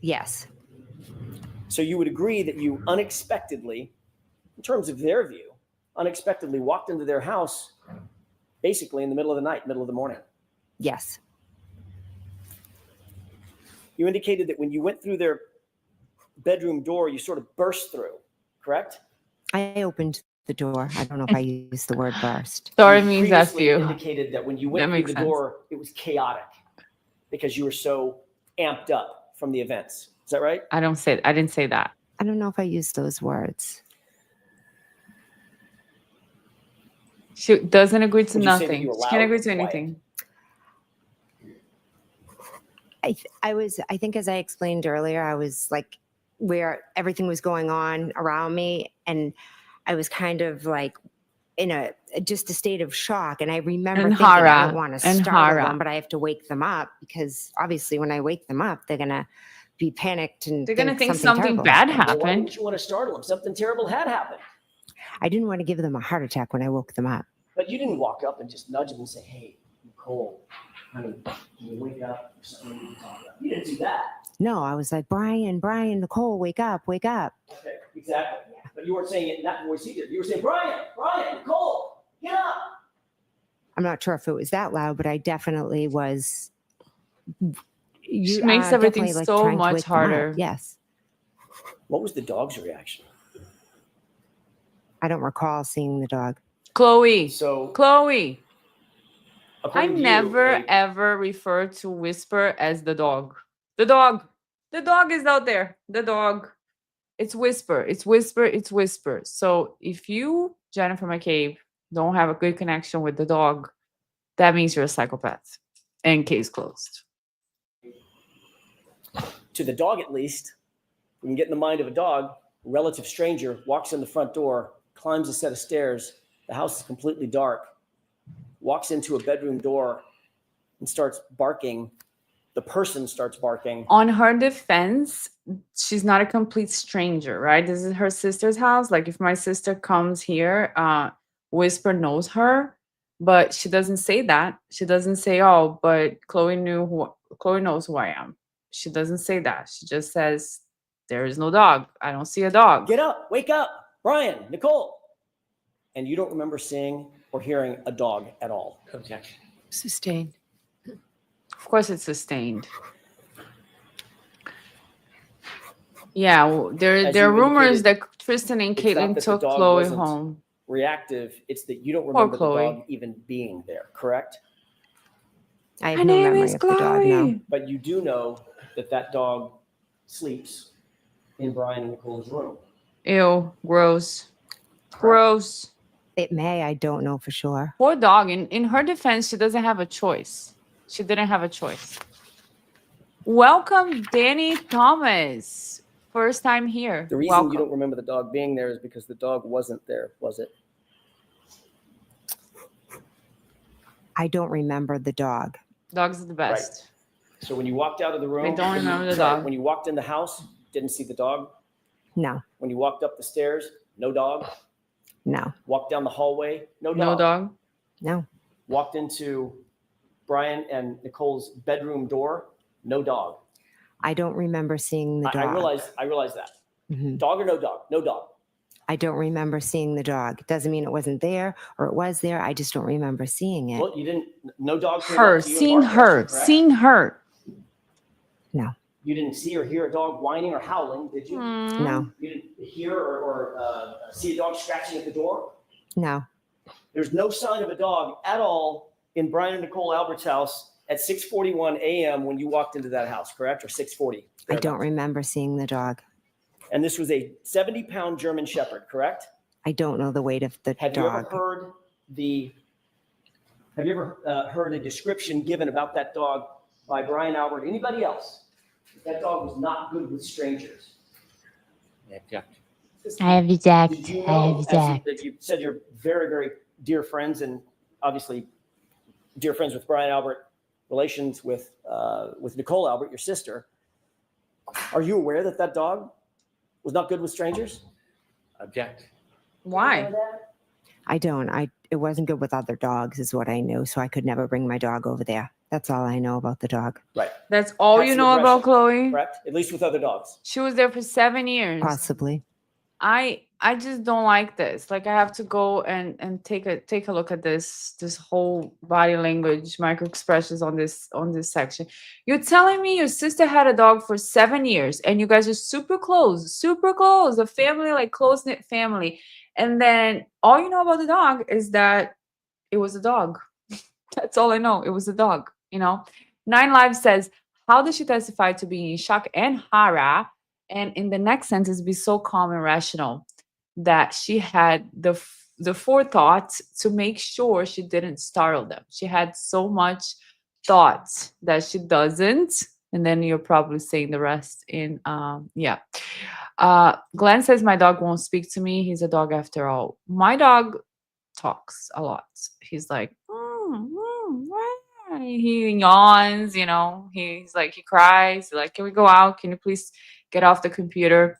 S2: Yes.
S3: So you would agree that you unexpectedly, in terms of their view, unexpectedly walked into their house basically in the middle of the night, middle of the morning.
S2: Yes.
S3: You indicated that when you went through their bedroom door, you sort of burst through, correct?
S2: I opened the door. I don't know if I used the word burst.
S1: Sorry
S3: You
S1: means that's
S3: previously
S1: you.
S3: indicated that when you went
S1: That
S3: through
S1: makes
S3: the
S1: sense.
S3: door, it was chaotic because you were so amped up from the events. Is that right?
S1: I didn't say that.
S2: I don't know if I used those words.
S1: She doesn't agree to
S3: Would you say that
S1: nothing.
S3: you were
S1: She can't
S3: loud
S1: agree
S3: or
S1: to
S3: quiet?
S1: anything.
S2: I think as I explained earlier, I was like where everything was going on around me. And I was kind of like in just a state of shock. And I remember
S1: And
S2: thinking, I
S1: horror,
S2: don't want to
S1: and
S2: startle
S1: horror.
S2: them, but I have to wake them up because obviously when I wake them up, they're going to be panicked and
S1: They're gonna think
S2: something
S1: something
S2: terrible
S1: bad
S2: happened.
S3: Well, why
S1: happened.
S3: wouldn't you want to startle them? Something terrible had happened.
S2: I didn't want to give them a heart attack when I woke them up.
S3: But you didn't walk up and just nudge them and say, hey, Nicole, honey, can you wake up or something we can talk about? You didn't do that.
S2: No, I was like, Brian, Nicole, wake up, wake up.
S3: Okay, exactly. But you weren't saying it in that voice either. You were saying, Brian, Nicole, get up.
S2: I'm not sure if it was that loud, but I definitely was.
S1: She makes everything
S2: definitely,
S1: so
S2: trying to
S1: much
S2: wake them up.
S1: harder.
S2: Yes.
S3: What was the dog's reaction?
S2: I don't recall seeing the dog.
S1: Chloe.
S3: So,
S1: Chloe. I
S3: according to you,
S1: never
S3: a-
S1: ever refer to Whisper as the dog. The dog. The dog is out there. The dog. It's whisper. It's whisper. It's whisper. So if you, Jennifer McCabe, don't have a good connection with the dog, that means you're a psychopath. And case closed.
S3: To the dog, at least, we can get in the mind of a dog. A relative stranger walks in the front door, climbs a set of stairs. The house is completely dark, walks into a bedroom door and starts barking. The person starts barking.
S1: On her defense, she's not a complete stranger, right? This is her sister's house. Like if my sister comes here, Whisper knows her, but she doesn't say that. She doesn't say, "Oh, but Chloe knows who I am." She doesn't say that. She just says, "There is no dog. I don't see a dog."
S3: Get up, wake up, Brian, Nicole. And you don't remember seeing or hearing a dog at all.
S6: Objection.
S4: Sustained.
S1: Of course, it's sustained. Yeah,
S3: As
S1: there are
S3: you
S1: rumors
S3: indicated,
S1: that Tristan and
S3: it's not
S1: Caitlin
S3: that the
S1: took
S3: dog
S1: Chloe
S3: wasn't
S1: home.
S3: reactive. It's that you don't
S1: Poor
S3: remember the
S1: Chloe.
S3: dog even being there, correct?
S2: I have
S1: My
S2: no
S1: name
S2: memory
S1: is
S2: of the dog now.
S1: Chloe.
S3: But you do know that that dog sleeps in Brian and Nicole's room.
S1: Ew, gross. Gross.
S2: It may, I don't know for sure.
S1: Poor dog. In her defense, she doesn't have a choice. She didn't have a choice. Welcome, Danny Thomas. First time here.
S3: The reason
S1: Welcome.
S3: you don't remember the dog being there is because the dog wasn't there, was it?
S2: I don't remember the dog.
S1: Dogs are the best.
S3: So when you walked out of the room,
S1: I don't remember the
S3: sorry,
S1: dog.
S3: When you walked in the house, didn't see the dog.
S2: No,
S3: When you walked up the stairs, no dog.
S2: no,
S3: Walked down the hallway, no dog.
S1: No dog.
S2: no.
S3: Walked into Brian and Nicole's bedroom door, no dog.
S2: I don't remember seeing the dog.
S3: I realize that.
S2: Mhm.
S3: Dog or no dog? No dog.
S2: I don't remember seeing the dog. Doesn't mean it wasn't there or it was there. I just don't remember seeing it.
S3: Well, you didn't. No dog. came
S1: Her.
S3: up to you and
S1: Seen
S3: barked at
S1: her.
S3: you, correct?
S1: Seen her.
S2: No,
S3: You didn't see or hear a dog whining or howling, did you?
S1: Hmm.
S2: no,
S3: You didn't hear or see a dog scratching at the door?
S2: no.
S3: There's no sign of a dog at all in Brian and Nicole Albert's house at 6:41 a.m. when you walked into that house, correct? Or 6:40?
S2: I don't remember seeing the dog.
S3: And this was a 70-pound German Shepherd, correct?
S2: I don't know the weight of the
S3: Have you ever
S2: dog.
S3: heard a description given about that dog by Brian Albert? Anybody else? That dog was not good with strangers.
S6: Objection.
S7: I have exact.
S3: Did you
S7: I
S3: know,
S7: have exact.
S3: that you said you're very, very dear friends and obviously dear friends with Brian Albert, relations with Nicole Albert, your sister. Are you aware that that dog was not good with strangers?
S6: Object.
S1: Why?
S2: I don't. It wasn't good with other dogs is what I knew, so I could never bring my dog over there. That's all I know about the dog.
S3: Right,
S1: That's all you
S3: Passive
S1: know about
S3: aggression.
S1: Chloe?
S3: correct? At least with other dogs.
S1: She was there for 7 years.
S2: Possibly.
S1: I just don't like this. Like I have to go and take a look at this whole body language, microexpressions on this section. You're telling me your sister had a dog for 7 years and you guys are super close, a family, like close-knit family. And then all you know about the dog is that it was a dog. That's all I know. It was a dog, you know. 9 Lives says, how does she testify to being in shock and horror? And in the next sentence, be so calm and rational that she had the forethought to make sure she didn't startle them. She had so much thought that she doesn't. And then you're probably saying the rest in, yeah. Glenn says, my dog won't speak to me. He's a dog after all. My dog talks a lot. He's like, he yawns, you know, he's like, he cries, like, can we go out? Can you please get off the computer?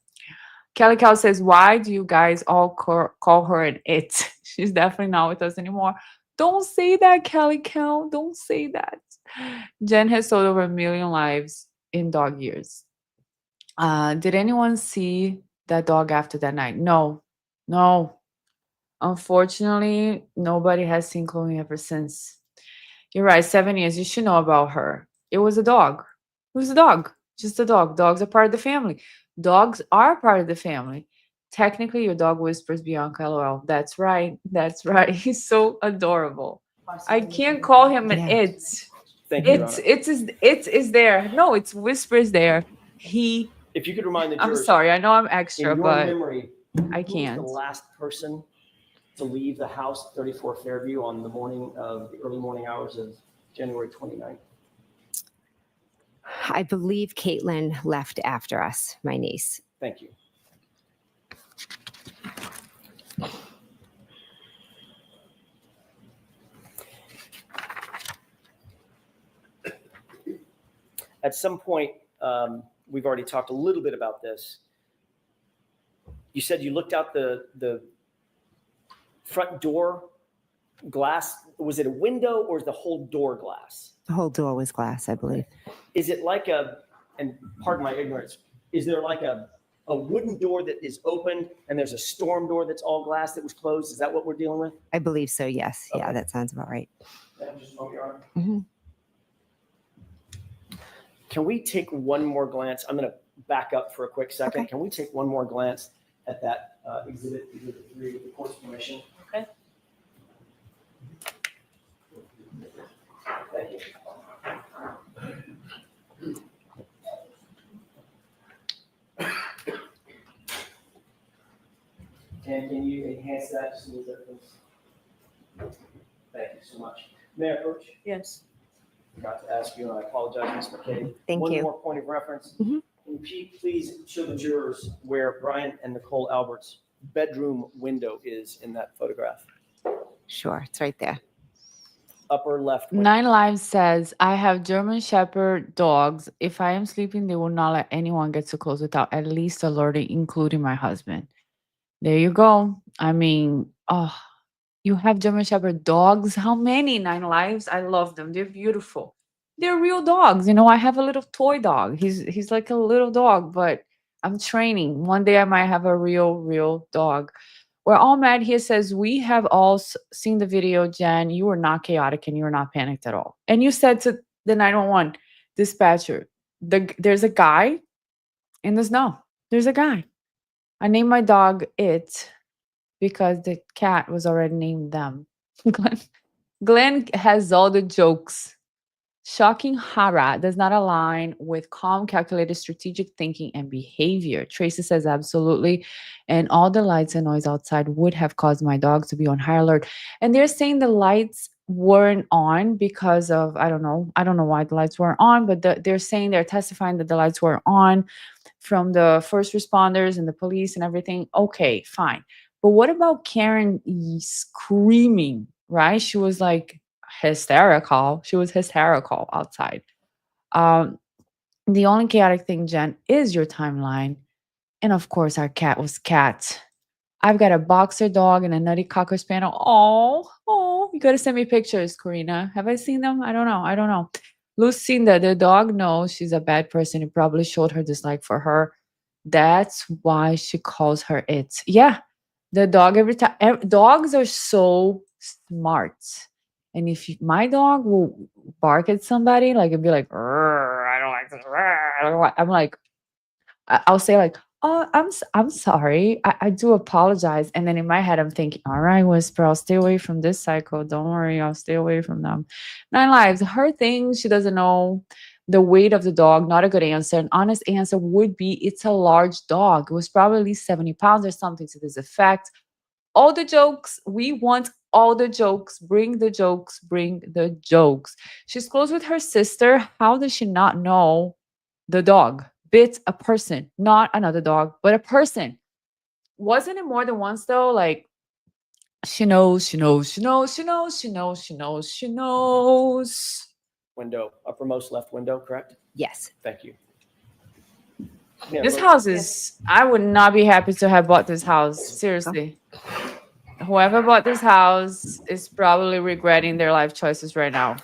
S1: Kelly Cow says, why do you guys all call her an it? She's definitely not with us anymore. Don't say that, Kelly Cow. Don't say that. Jen has sold over 1 million lives in dog years. Did anyone see that dog after that night? No. Unfortunately, nobody has seen Chloe ever since. You're right, 7 years. You should know about her. It was a dog. It was a dog. Just a dog. Dogs are part of the family. Dogs are part of the family. Technically, your dog whispers Bianca LOL. That's right. That's right. He's so adorable. I can't call him an
S2: Yeah.
S1: it.
S3: Thank you,
S1: It is there. No, it's whispers there. He
S3: If you could remind the
S1: I'm
S3: jurors,
S1: sorry. I know I'm
S3: in
S1: extra,
S3: your
S1: but
S3: memory,
S1: I
S3: who was
S1: can't.
S3: the last person to leave the house, 34 Fairview, on the morning of the early morning hours of January 29th?
S2: I believe Caitlin left after us, my niece.
S3: Thank you. At some point, we've already talked a little bit about this. You said you looked out the front door glass. Was it a window or is the whole door glass?
S2: The whole door was glass, I believe.
S3: Is it like and pardon my ignorance, is there like a wooden door that is open and there's a storm door that's all glass that was closed? Is that what we're dealing with?
S2: I believe so, yes. Yeah,
S3: Okay.
S2: that sounds about right. Mhm.
S3: Can we take one more glance? I'm going to back up for a quick second.
S2: Okay.
S3: Can we take one more glance at that exhibit 3 with the court's permission?
S1: Okay.
S3: Thank you. And can you enhance that just a little bit, please? Thank you so much. May I approach?
S1: Yes.
S3: Forgot to ask you, and I apologize, Ms. McCabe.
S2: Thank
S3: One
S2: you.
S3: more point of reference.
S2: Mhm.
S3: Can you please show the jurors where Brian and Nicole Albert's bedroom window is in that photograph?
S2: Sure, it's right there.
S3: Upper left window.
S1: 9 Lives says, I have German Shepherd dogs. If I am sleeping, they will not let anyone get too close without at least alerting, including my husband. There you go. I mean, oh, you have German Shepherd dogs. How many? 9 Lives. I love them. They're beautiful. They're real dogs. You know, I have a little toy dog. He's like a little dog, but I'm training. One day I might have a real dog. We're all mad here says, we have all seen the video, Jen. You were not chaotic and you were not panicked at all. And you said to the 911 dispatcher, there's a guy in the snow. There's a guy. I named my dog It because the cat was already named them. Glenn has all the jokes. Shocking horror does not align with calm, calculated, strategic thinking and behavior. Tracy says absolutely. And all the lights and noise outside would have caused my dog to be on high alert. And they're saying the lights weren't on because of, I don't know why the lights weren't on, but they're testifying that the lights were on from the first responders and the police and everything. Okay, fine. But what about Karen screaming, right? She was like hysterical. She was hysterical outside. The only chaotic thing, Jen, is your timeline. And of course, our cat was Cat. I've got a boxer dog and a nutty cocker spaniel. Oh, you got to send me pictures, Karina. Have I seen them? I don't know. Lucinda, the dog knows she's a bad person. It probably showed her dislike for her. That's why she calls her It. Yeah, the dog every time. Dogs are so smart. And if my dog will bark at somebody, like it'd be like, I don't like this. I don't like, I'm like, I'll say like, oh, I'm sorry. I do apologize. And then in my head, I'm thinking, all right, Whisper, I'll stay away from this cycle. Don't worry, I'll stay away from them. 9 Lives. Her thing, she doesn't know the weight of the dog. Not a good answer. An honest answer would be it's a large dog. It was probably at least 70 pounds or something to this effect. All the jokes. We want all the jokes. Bring the jokes. Bring the jokes. She's close with her sister. How does she not know the dog bit a person? Not another dog, but a person. Wasn't it more than once though? Like she knows.
S3: Window, uppermost left window, correct?
S2: Yes.
S3: Thank you. Yeah,
S1: This
S3: look,
S1: house is, I would not be happy to have bought this house. Seriously. Whoever bought this house is probably regretting their life choices right now.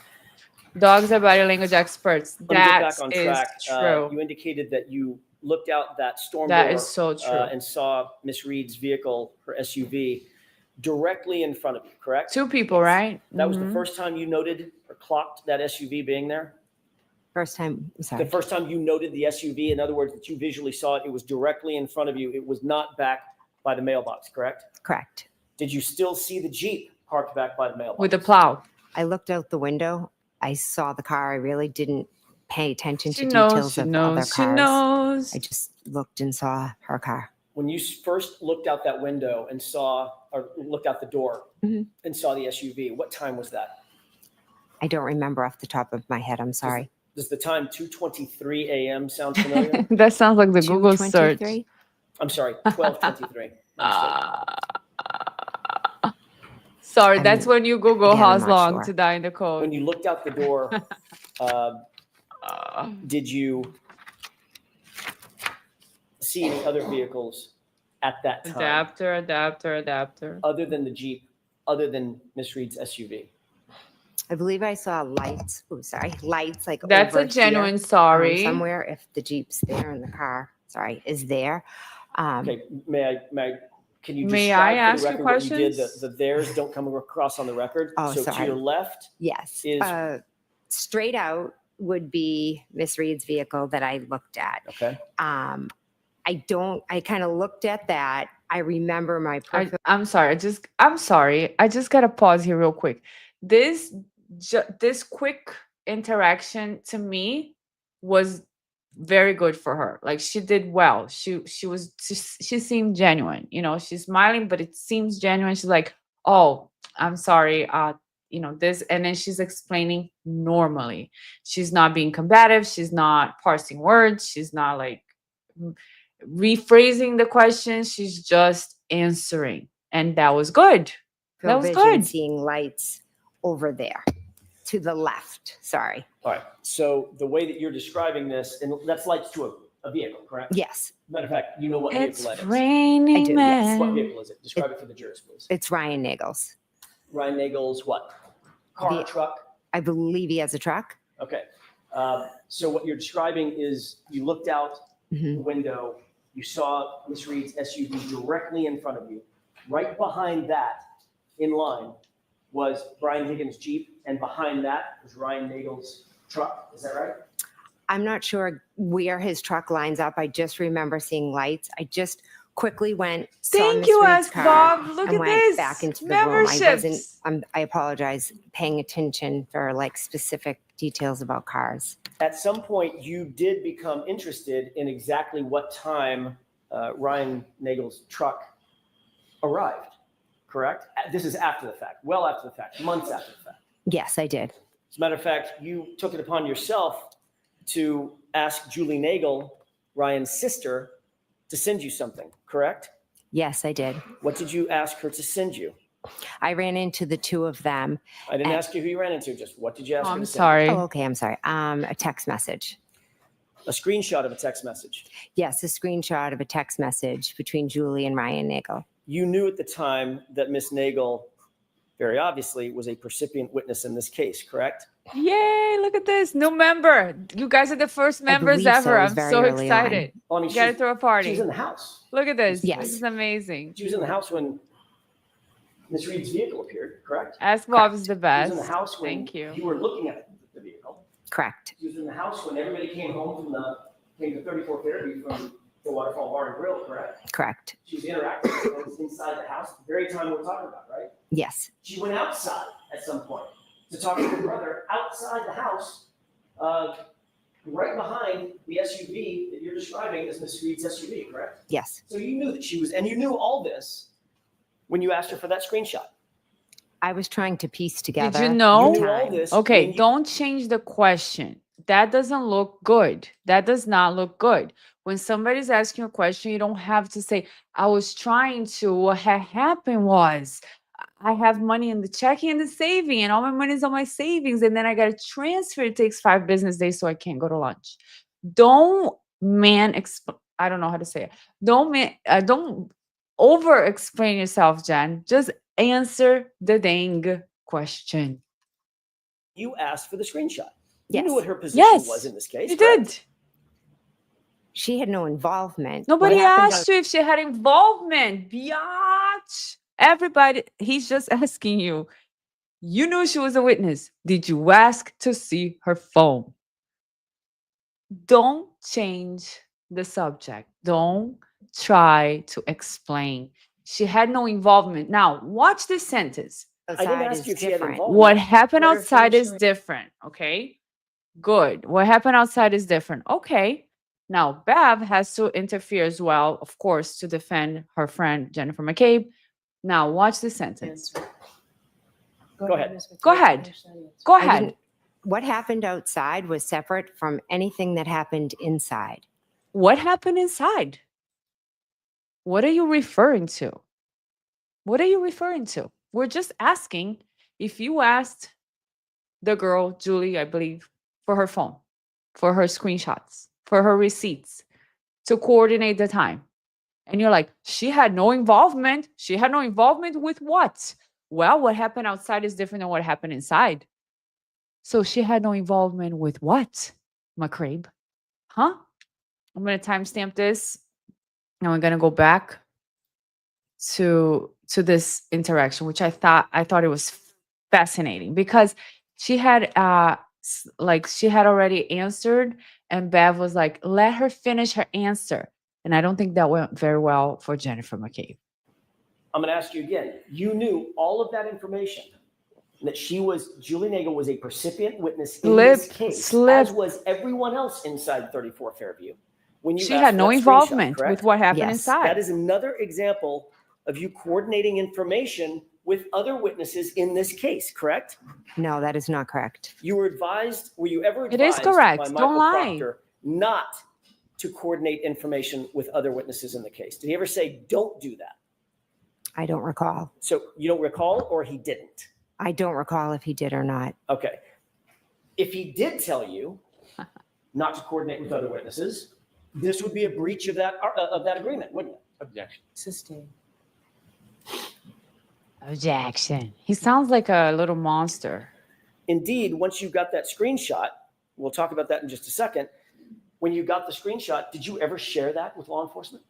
S1: Dogs are body language experts.
S3: Let me get
S1: That
S3: back on
S1: is
S3: track.
S1: true.
S3: You indicated that you looked out that storm
S1: That
S3: door
S1: is so true.
S3: and saw Miss Reed's vehicle, her SUV, directly in front of you, correct?
S1: 2 people, right?
S3: That was the
S1: Mhm.
S3: first time you noted or clocked that SUV being there?
S2: First time, I'm sorry.
S3: The first time you noted the SUV, in other words, that you visually saw it, it was directly in front of you. It was not back by the mailbox, correct?
S2: Correct.
S3: Did you still see the Jeep parked back by the mailbox?
S1: With the plow.
S2: I looked out the window. I saw the car. I really didn't pay attention
S1: She
S2: to
S1: knows,
S2: details
S1: she
S2: of other
S1: knows, she
S2: cars.
S1: knows.
S2: I just looked and saw her car.
S3: When you first looked out that window and saw, or looked out the door
S2: Mhm.
S3: and saw the SUV, what time was that?
S2: I don't remember off the top of my head. I'm sorry.
S3: Does the time 2:23 a.m. sound familiar?
S1: That sounds like the Google search.
S2: 2:23?
S3: I'm sorry, 12:23. My mistake.
S1: Sorry,
S2: I'm-
S1: that's when you Google
S2: again, I'm
S1: how's
S2: not
S1: long
S2: sure.
S1: to die in the
S3: When
S1: cold.
S3: you looked out the door, did you see any other vehicles at that time
S1: Adapter.
S3: other than the Jeep, other than Miss Reed's SUV?
S2: I believe I saw lights. Oh, sorry. Lights like
S1: That's
S2: over
S1: a genuine
S2: here,
S1: sorry.
S2: somewhere. If the Jeep's there and the car, sorry, is there.
S3: Okay, can you
S1: May I
S3: describe
S1: ask
S3: for
S1: you
S3: the record what you did?
S1: questions?
S3: The theirs don't come across on the record.
S2: Oh,
S3: So to
S2: sorry.
S3: your left
S2: Yes.
S3: is,
S2: Straight out would be Miss Reed's vehicle that I looked at.
S3: okay,
S2: I kind of looked at that. I remember my perfect.
S1: I'm sorry. I'm sorry. I just gotta pause here real quick. This quick interaction to me was very good for her. Like she did well. She seemed genuine. You know, she's smiling, but it seems genuine. She's like, "Oh, I'm sorry. This," and then she's explaining normally. She's not being combative. She's not parsing words. She's not like rephrasing the question. She's just answering, and that was good. That was
S2: vision
S1: good.
S2: seeing lights over there to the left. Sorry.
S3: all right. So the way that you're describing this, and that's lights to a vehicle, correct?
S2: Yes,
S3: Matter of fact, you know what
S1: It's
S3: vehicle that is.
S1: raining,
S2: I do, yes.
S3: What
S1: man.
S3: vehicle is it? Describe it for the jurors, please.
S2: it's Ryan Nagels.
S3: Ryan Nagel's what? Car,
S2: The-
S3: truck?
S2: I believe he has a truck.
S3: Okay. So what you're describing is you looked out the
S2: Mhm.
S3: window, you saw Miss Reed's SUV directly in front of you. Right behind that, in line, was Brian Higgins' Jeep, and behind that was Ryan Nagel's truck. Is that right?
S2: I'm not sure where his truck lines up. I just remember seeing lights. I just quickly went. Saw
S1: Thank
S2: Miss
S1: you,
S2: Reed's
S1: Ask
S2: car
S1: Bob. Look
S2: and
S1: at
S2: went
S1: this.
S2: back into the room. I wasn't.
S1: Memberships.
S2: I apologize. Paying attention for like specific details about cars.
S3: At some point, you did become interested in exactly what time Ryan Nagel's truck arrived, correct? This is after the fact, well after the fact, months after the fact.
S2: Yes, I did.
S3: As a matter of fact, you took it upon yourself to ask Julie Nagel, Ryan's sister, to send you something, correct?
S2: Yes, I did.
S3: What did you ask her to send you?
S2: I ran into the two of them.
S3: I didn't ask you who you ran into, just what did you ask her
S1: I'm
S3: to send
S1: sorry.
S2: Oh, okay. I'm sorry. A text message.
S3: you? A screenshot of a text message.
S2: Yes, a screenshot of a text message between Julie and Ryan Nagel.
S3: You knew at the time that Miss Nagel, very obviously, was a percipient witness in this case, correct?
S1: Yay, look at this. New member. You guys are the first members
S2: believe so.
S1: ever.
S2: It was
S1: I'm
S2: very
S1: so
S2: early on.
S1: excited.
S3: Well, I mean,
S1: You gotta throw a
S3: she
S1: party.
S3: was in the house.
S1: Look at this.
S2: Yes.
S1: This is amazing.
S3: She was in the house when Miss Reed's vehicle appeared, correct?
S1: Ask Bob is the
S3: She was
S1: best.
S3: in the house when
S1: Thank you.
S3: you were looking at the vehicle.
S2: Correct.
S3: She was in the house when everybody came home came to 34 Fairview from the Waterfall Bar and Grill, correct?
S2: Correct.
S3: She was interacting with folks inside the house, the very time we're talking about, right?
S2: Yes.
S3: She went outside at some point to talk to her brother outside the house, right behind the SUV that you're describing as Miss Reed's SUV, correct?
S2: Yes.
S3: So you knew that she was, and you knew all this when you asked her for that screenshot.
S2: I was trying to piece together.
S1: you know?
S3: You knew all this.
S1: Okay,
S3: when you-
S1: don't change the question. That doesn't look good. That does not look good. When somebody's asking a question, you don't have to say, I was trying to. What had happened was I have money in the checking and the saving, and all my money is on my savings, and then I got to transfer. It takes 5 business days, so I can't go to lunch. Don't I don't know how to say it. Don't over explain yourself, Jen. Just answer the dang question.
S3: You asked for the screenshot. You
S2: Yes.
S3: knew what her position
S1: Yes,
S3: was in this case.
S1: You
S3: correct?
S1: did.
S2: She had no involvement.
S1: Nobody
S2: What happened
S1: asked you if she had involvement. Biatch. Everybody, he's just asking you. You knew she was a witness. Did you ask to see her phone? Don't change the subject. Don't try to explain. She had no involvement. Now, watch this sentence.
S3: I didn't
S2: outside
S3: ask
S2: is
S3: you if she had
S2: different.
S3: involvement.
S1: What happened
S3: Let her
S1: outside
S3: finish
S1: is
S3: her-
S1: different, okay? Good. What happened outside is different. Okay. Now, Bev has to interfere as well, of course, to defend her friend Jennifer McCabe. Now, watch the sentence.
S4: Answer.
S3: Go ahead.
S4: Ms. McCabe,
S1: Go ahead.
S4: finish that answer.
S1: Go
S2: I
S1: ahead.
S2: didn't- What happened outside was separate from anything that happened inside.
S1: What happened inside? What are you referring to? What are you referring to? We're just asking if you asked the girl, Julie, I believe, for her phone, for her screenshots, for her receipts, to coordinate the time. And you're like, she had no involvement. She had no involvement with what? Well, what happened outside is different than what happened inside. So she had no involvement with what, McCabe? Huh? I'm going to timestamp this. And we're going to go back to this interaction, which I thought it was fascinating because she had she had already answered, and Bev was like, let her finish her answer. And I don't think that went very well for Jennifer McCabe.
S3: I'm going to ask you again. You knew all of that information, that Julie Nagel was a recipient witness in this case, as was everyone else inside 34 Fairview. When you
S1: She
S3: asked
S1: had
S3: for
S1: no
S3: that
S1: involvement
S3: screenshot,
S1: with
S3: correct?
S1: what happened
S2: Yes.
S1: inside.
S3: That is another example of you coordinating information with other witnesses in this case, correct?
S2: No, that is not correct.
S3: You were advised, were you ever
S1: It is
S3: advised
S1: correct.
S3: by
S1: Don't
S3: Michael
S1: lie.
S3: Proctor not to coordinate information with other witnesses in the case? Did he ever say, don't do that?
S2: I don't recall.
S3: So you don't recall, or he didn't?
S2: I don't recall if he did or not.
S3: Okay. If he did tell you not to coordinate with other witnesses, this would be a breach of that agreement, wouldn't it?
S6: Objection.
S4: Sustain.
S1: Objection. He sounds like a little monster.
S3: Indeed, once you got that screenshot, we'll talk about that in just a second. When you got the screenshot, did you ever share that with law enforcement?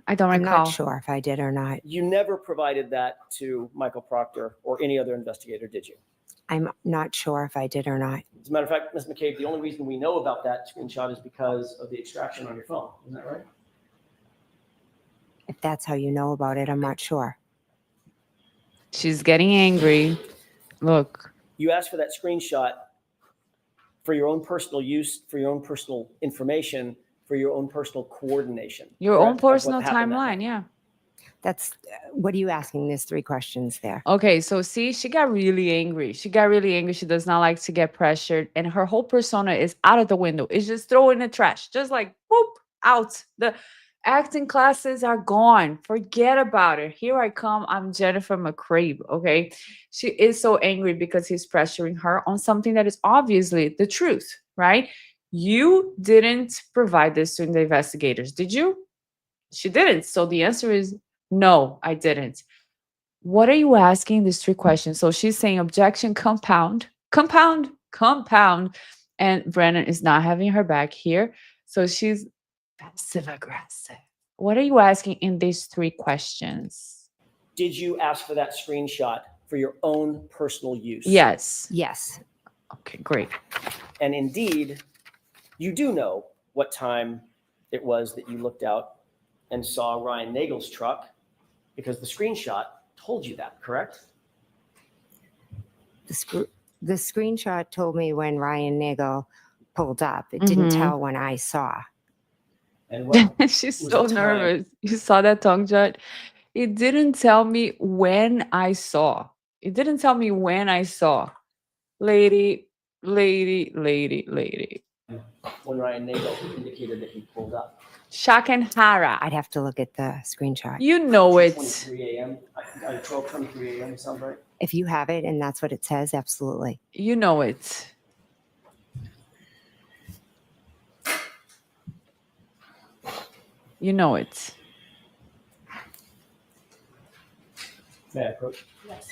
S1: I don't
S2: I'm
S1: recall.
S2: not sure if I did or not.
S3: You never provided that to Michael Proctor or any other investigator, did you?
S2: I'm not sure if I did or not.
S3: As a matter of fact, Ms. McCabe, the only reason we know about that screenshot is because of the extraction on your phone. Isn't that right?
S2: If that's how you know about it, I'm not sure.
S1: She's getting angry. Look.
S3: You asked for that screenshot for your own personal use, for your own personal information, for your own personal coordination.
S1: Your
S3: correct?
S1: own
S3: Of what
S1: personal
S3: happened that
S1: timeline,
S3: night.
S1: yeah.
S2: That's what are you asking? There's 3 questions there.
S1: Okay, so see, she got really angry. She got really angry. She does not like to get pressured. And her whole persona is out of the window. It's just throw in the trash. Just like, whoop, out. The acting classes are gone. Forget about it. Here I come. I'm Jennifer McCabe, okay? She is so angry because he's pressuring her on something that is obviously the truth, right? You didn't provide this to the investigators, did you? She didn't. So the answer is no, I didn't. What are you asking? These 3 questions. So she's saying objection, compound. And Brennan is not having her back here. So she's passive aggressive. What are you asking in these 3 questions?
S3: Did you ask for that screenshot for your own personal use?
S1: Yes.
S2: Yes.
S1: Okay, great.
S3: And indeed, you do know what time it was that you looked out and saw Ryan Nagel's truck, because the screenshot told you that, correct?
S2: The screenshot told me when Ryan Nagel pulled up. It didn't tell when I saw.
S3: And what
S1: She's
S3: was
S1: so
S3: the time?
S1: nervous. You saw that tongue jut? It didn't tell me when I saw. It didn't tell me when I saw. Lady.
S3: When Ryan Nagel indicated that he pulled up.
S1: Shakanhara.
S2: I'd have to look at the screenshot.
S1: You know it.
S3: 23 a.m. 12:23 a.m. Sounds right.
S2: If you have it and that's what it says, absolutely.
S1: You know it. You know it.
S3: May I approach?
S4: Yes.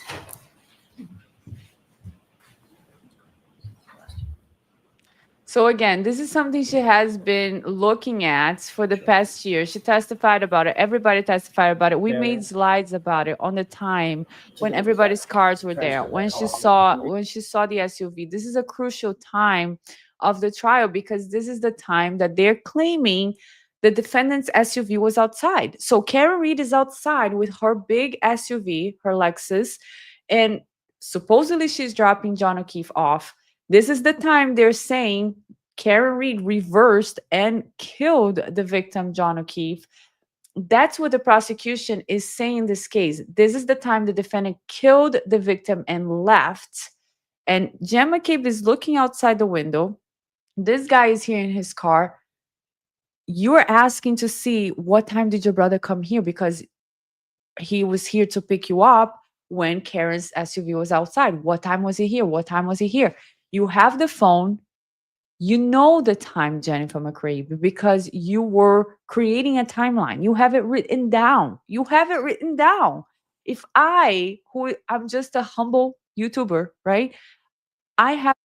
S1: So again, this is something she has been looking at for the past year. She testified about it. Everybody testified about it. We
S3: Yeah.
S1: made slides about it on the time when everybody's cars were there. When she saw the SUV. This is a crucial time of the trial because this is the time that they're claiming the defendant's SUV was outside. So Karen Reed is outside with her big SUV, her Lexus, and supposedly she's dropping John O'Keefe off. This is the time they're saying Karen Reed reversed and killed the victim, John O'Keefe. That's what the prosecution is saying in this case. This is the time the defendant killed the victim and left. And Jen McCabe is looking outside the window. This guy is here in his car. You're asking to see what time did your brother come here, because he was here to pick you up when Karen's SUV was outside. What time was he here? What time was he here? You have the phone. You know the time, Jennifer McCabe, because you were creating a timeline. You have it written down. You have it written down. If I'm just a humble YouTuber, right? I have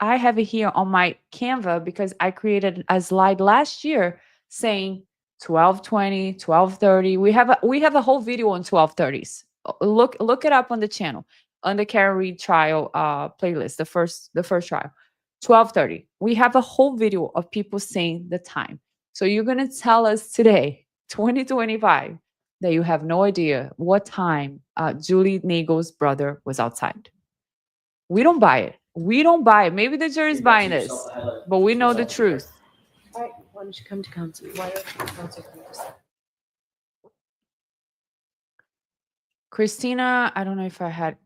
S1: I have it here on my Canva because I created a slide last year saying 12:20, 12:30. We have a whole video on 12:30s. Look it up on the channel, on the Karen Reed trial playlist, the first trial. 12:30. We have a whole video of people saying the time. So you're going to tell us today, 2025, that you have no idea what time Julie Nagel's brother was outside. We don't buy it. We don't buy it. Maybe the jury's buying this, but we know the truth.
S4: All right, why don't you come to counsel? Why don't you counsel come to side?
S1: Christina, I don't know if I had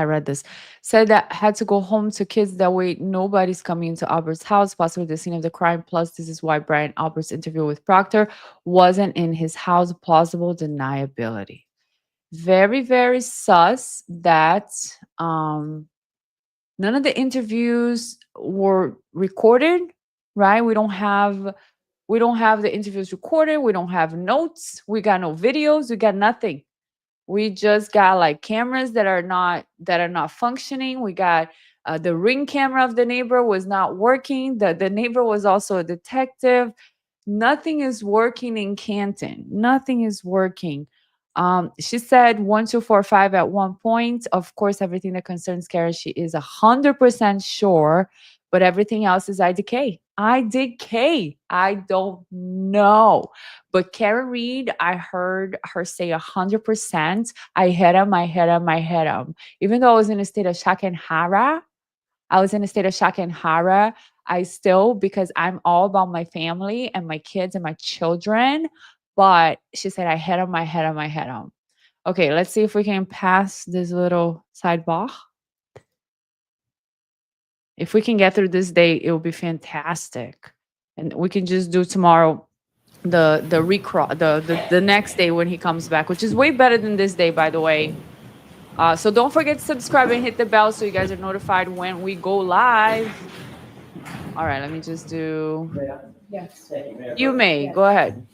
S1: read this, said that had to go home to kids that way. Nobody's coming into Albert's house, possibly the scene of the crime. Plus, this is why Brian Albert's interview with Proctor wasn't in his house. Plausible deniability. Very, very sus that none of the interviews were recorded, right? We don't have the interviews recorded. We don't have notes. We got no videos. We got nothing. We just got like cameras that are not functioning. We got the ring camera of the neighbor was not working. The neighbor was also a detective. Nothing is working in Canton. Nothing is working. She said 1245 at one point. Of course, everything that concerns Karen, she is 100% sure, but everything else is IDK. IDK. I don't know. But Karen Reed, I heard her say 100%. I hit him, I hit him, I hit him. Even though I was in a state of shock and horror, I still, because I'm all about my family and my kids and my children. But she said, I hit him, I hit him, I hit him. Okay, let's see if we can pass this little sidebar. If we can get through this day, it will be fantastic. And we can just do tomorrow the next day when he comes back, which is way better than this day, by the way. So don't forget to subscribe and hit the bell so you guys are notified when we go live. All right, let me just do.
S4: Yes.
S3: Thank you, Mayor.
S1: You may go ahead.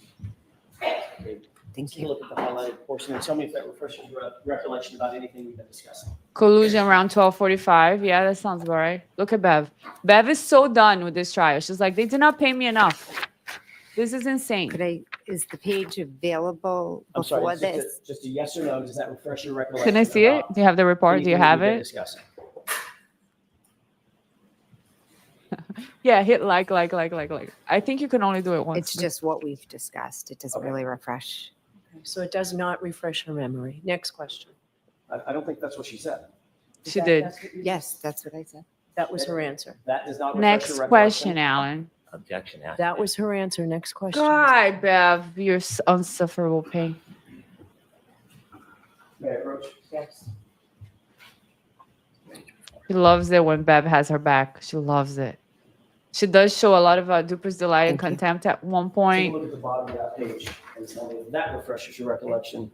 S2: Thank
S3: Take a
S2: you.
S3: look at the highlighted portion and tell me if that refreshes your recollection about anything we've been discussing.
S1: Collusion around 12:45. Yeah, that sounds about right. Look at Bev. Bev is so done with this trial. She's like, they did not pay me enough. This is insane.
S2: Is the page available
S3: I'm sorry,
S2: before
S3: it's just
S2: this?
S3: just a yes or no, does that refresh your recollection?
S1: Can I see it?
S3: about
S1: Do you have the report? Do you
S3: anything
S1: have
S3: we've been
S1: it?
S3: discussing?
S1: Yeah, hit like. I think you can only do it once.
S2: It's just what we've discussed. It doesn't
S3: Okay.
S2: really refresh.
S4: Okay, so it does not refresh her memory. Next question.
S3: I don't think that's what she said.
S1: She did.
S4: That's what you-
S2: Yes, that's what I said.
S4: That was her answer.
S3: That does not refresh
S1: Next
S3: your
S1: question,
S3: recollection.
S1: Alan.
S6: Objection. Asked.
S4: That was her answer. Next question.
S1: God, Bev, you're unsufferable pain.
S3: May I approach?
S4: Yes.
S1: She loves it when Bev has her back. She loves it. She does show a lot of duper's delight and
S2: Thank you.
S1: contempt at one
S3: Take a
S1: point.
S3: look at the bottom of that page and tell me if that refreshes your recollection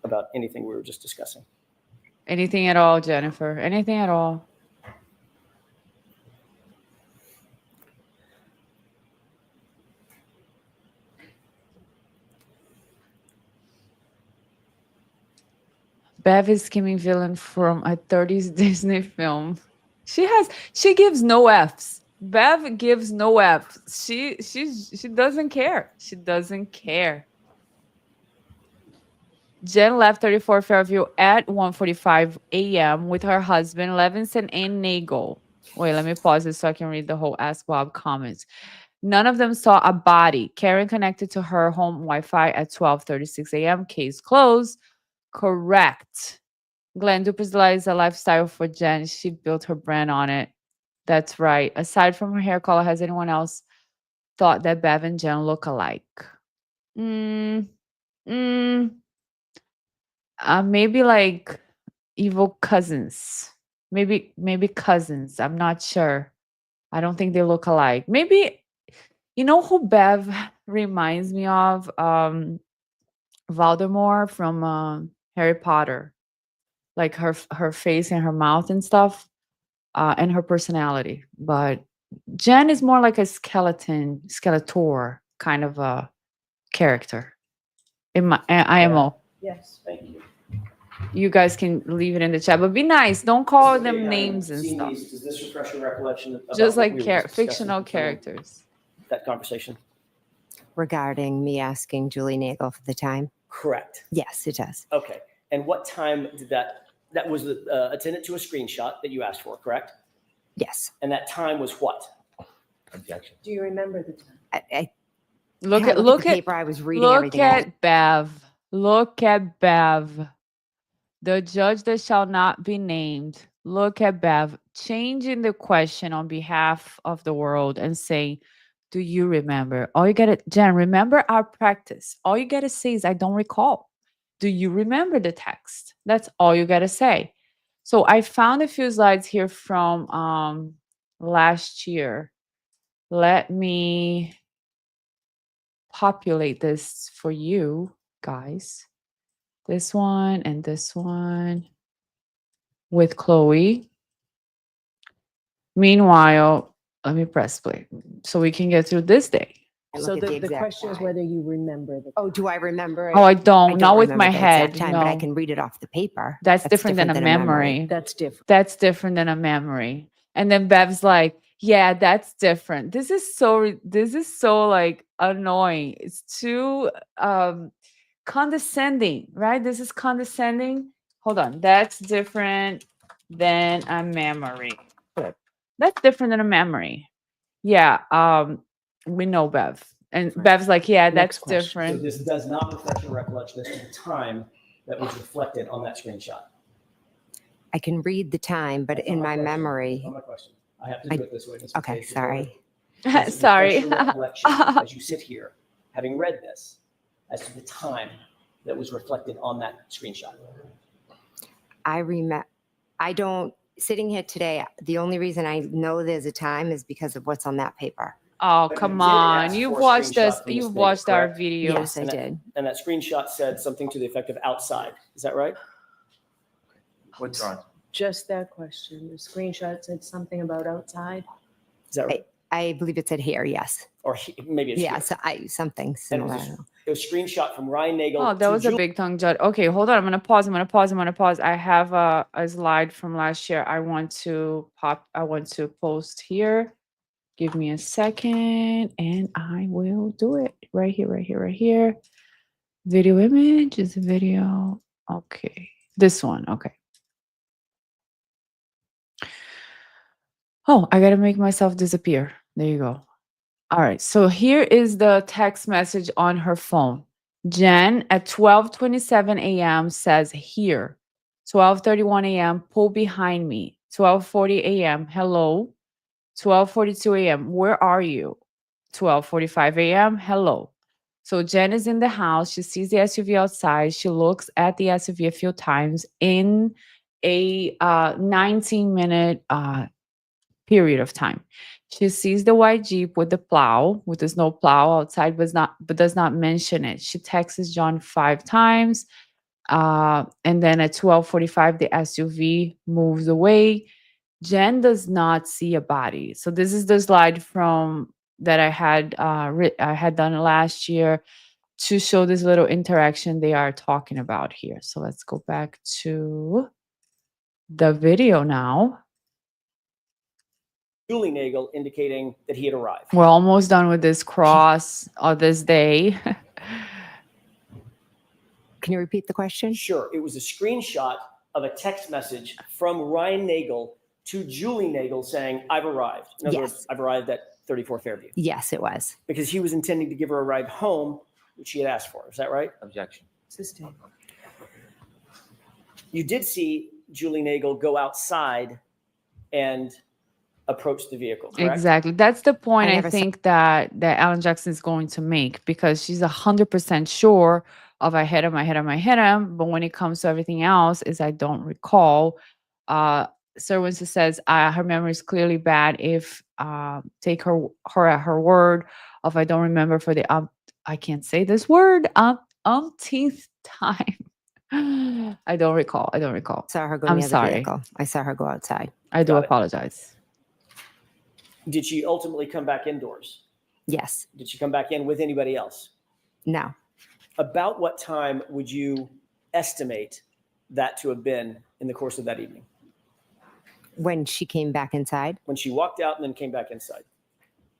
S3: about anything we were just discussing.
S1: Anything at all, Jennifer. Anything at all. Bev is scheming villain from a 30s Disney film. She gives no Fs. Bev gives no Fs. She doesn't care. She doesn't care. Jen left 34 Fairview at 1:45 a.m. with her husband, Levinson and Nagel. Wait, let me pause this so I can read the whole Ask Bob comments. None of them saw a body. Karen connected to her home Wi-Fi at 12:36 a.m. Case closed. Correct. Glenn, Dupuzla is a lifestyle for Jen. She built her brand on it. That's right. Aside from her hair color, has anyone else thought that Bev and Jen look alike? Mm, mm, maybe like evil cousins. Maybe cousins. I'm not sure. I don't think they look alike. Maybe you know who Bev reminds me of? Voldemort from Harry Potter. Like her face and her mouth and stuff, and her personality. But Jen is more like a skeletor kind of a character. In my IMO.
S3: Yes, thank you.
S1: You guys can leave it in the chat, but be nice. Don't call them names and
S3: Seeing
S1: stuff.
S3: these, does this refresh your recollection about
S1: Just
S3: what
S1: like
S3: we were just discussing
S1: fictional
S3: concerning
S1: characters.
S3: that conversation?
S2: Regarding me asking Julie Nagel for the time.
S3: Correct.
S2: Yes, it does.
S3: Okay. And what time did that was attendant to a screenshot that you asked for, correct?
S2: Yes.
S3: And that time was what?
S6: Objection.
S4: Do you remember the time?
S2: I
S1: Look
S2: can't
S1: at
S2: the paper. I was reading
S1: look
S2: everything. else.
S1: at Bev. Look at Bev. The judge that shall not be named. Look at Bev changing the question on behalf of the world and saying, do you remember? All you gotta, Jen, remember our practice. All you gotta say is, I don't recall. Do you remember the text? That's all you gotta say. So I found a few slides here from last year. Let me populate this for you guys. This one and this one with Chloe. Meanwhile, let me press play so we can get through this day.
S2: I
S4: So
S2: look at
S4: the
S2: exact
S4: question is
S2: time.
S4: whether you remember the.
S2: Oh, do I remember it?
S1: Oh, I don't. Not with
S2: remember
S1: my
S2: the
S1: head.
S2: exact time,
S1: No.
S2: but I can read it off the paper.
S1: That's different than a memory.
S4: That's different.
S1: That's different than a memory. And then Bev's like, yeah, that's different. This is so like annoying. It's too condescending, right? This is condescending. Hold on. That's different than a memory. Flip. That's different than a memory. Yeah, we know Bev. And
S2: Right.
S1: Bev's like, yeah,
S4: Next
S1: that's
S4: question.
S3: So
S1: different.
S3: this does not refresh your recollection as to the time that was reflected on that screenshot.
S2: I can read the time, but
S3: That's
S2: in
S3: not
S2: my
S3: question.
S2: memory.
S3: That's not my question. I have to do it this way. Ms.
S2: Okay,
S3: McCabe.
S2: sorry.
S3: Does it
S1: Sorry.
S3: refresh your recollection as you sit here, having read this, as to the time that was reflected on that screenshot?
S2: I don't, sitting here today, the only reason I know there's a time is because of what's on that paper.
S1: Oh,
S3: But you
S1: come
S3: did
S1: on.
S3: ask
S1: You've
S3: for a
S1: watched
S3: screenshot
S1: us.
S3: from this
S1: You've
S3: thing,
S1: watched our
S3: correct?
S1: videos.
S2: Yes, I
S3: And that-
S2: did.
S3: And that screenshot said something to the effect of outside. Is that right?
S6: Withdrawn.
S4: Just that question. The screenshot said something about outside.
S3: Is that right?
S2: I believe it said here, yes.
S3: Or maybe it's
S2: Yeah,
S3: here.
S2: so something
S3: And
S2: similar.
S3: it was a screenshot from Ryan Nagel.
S1: Oh, that
S3: to
S1: was a
S3: Julie.
S1: big tongue judge. Okay, hold on. I'm gonna pause. I have a slide from last year. I want to post here. Give me a second and I will do it. Right here. Video image is a video. Okay. This one. Okay. Oh, I gotta make myself disappear. There you go. All right. So here is the text message on her phone. Jen at 12:27 a.m. says here. 12:31 a.m. pull behind me. 12:40 a.m. hello. 12:42 a.m. where are you? 12:45 a.m. hello. So Jen is in the house. She sees the SUV outside. She looks at the SUV a few times in a 19-minute period of time. She sees the white Jeep with the plow, with the snow plow outside, but does not mention it. She texts John 5 times. And then at 12:45, the SUV moves away. Jen does not see a body. So this is the slide from that I had done last year to show this little interaction they are talking about here. So let's go back to the video now.
S3: Julie Nagel indicating that he had arrived.
S1: We're almost done with this cross of this day.
S2: Can you repeat the question?
S3: Sure. It was a screenshot of a text message from Ryan Nagel to Julie Nagel saying, I've arrived. In other words,
S2: Yes.
S3: I've arrived at 34 Fairview.
S2: Yes, it was.
S3: Because he was intending to give her a ride home, which she had asked for. Is that right?
S6: Objection.
S4: Sustained.
S3: You did see Julie Nagel go outside and approach the vehicle, correct?
S1: Exactly. That's the point
S2: I
S1: I
S2: never saw-
S1: think that Alan Jackson is going to make, because she's 100% sure of I hit him, I hit him, I hit him. But when it comes to everything else, is I don't recall. Sir Winston says her memory is clearly bad. If take her at her word of I don't remember for the I can't say this word umpteenth time. I don't recall. I don't recall.
S2: Saw her go
S1: I'm
S2: near the
S1: sorry.
S2: vehicle. I saw her go outside.
S1: I do
S3: Got it.
S1: apologize.
S3: Did she ultimately come back indoors?
S2: Yes.
S3: Did she come back in with anybody else?
S2: No.
S3: About what time would you estimate that to have been in the course of that evening?
S2: When she came back inside,
S3: When she walked out and then came back inside?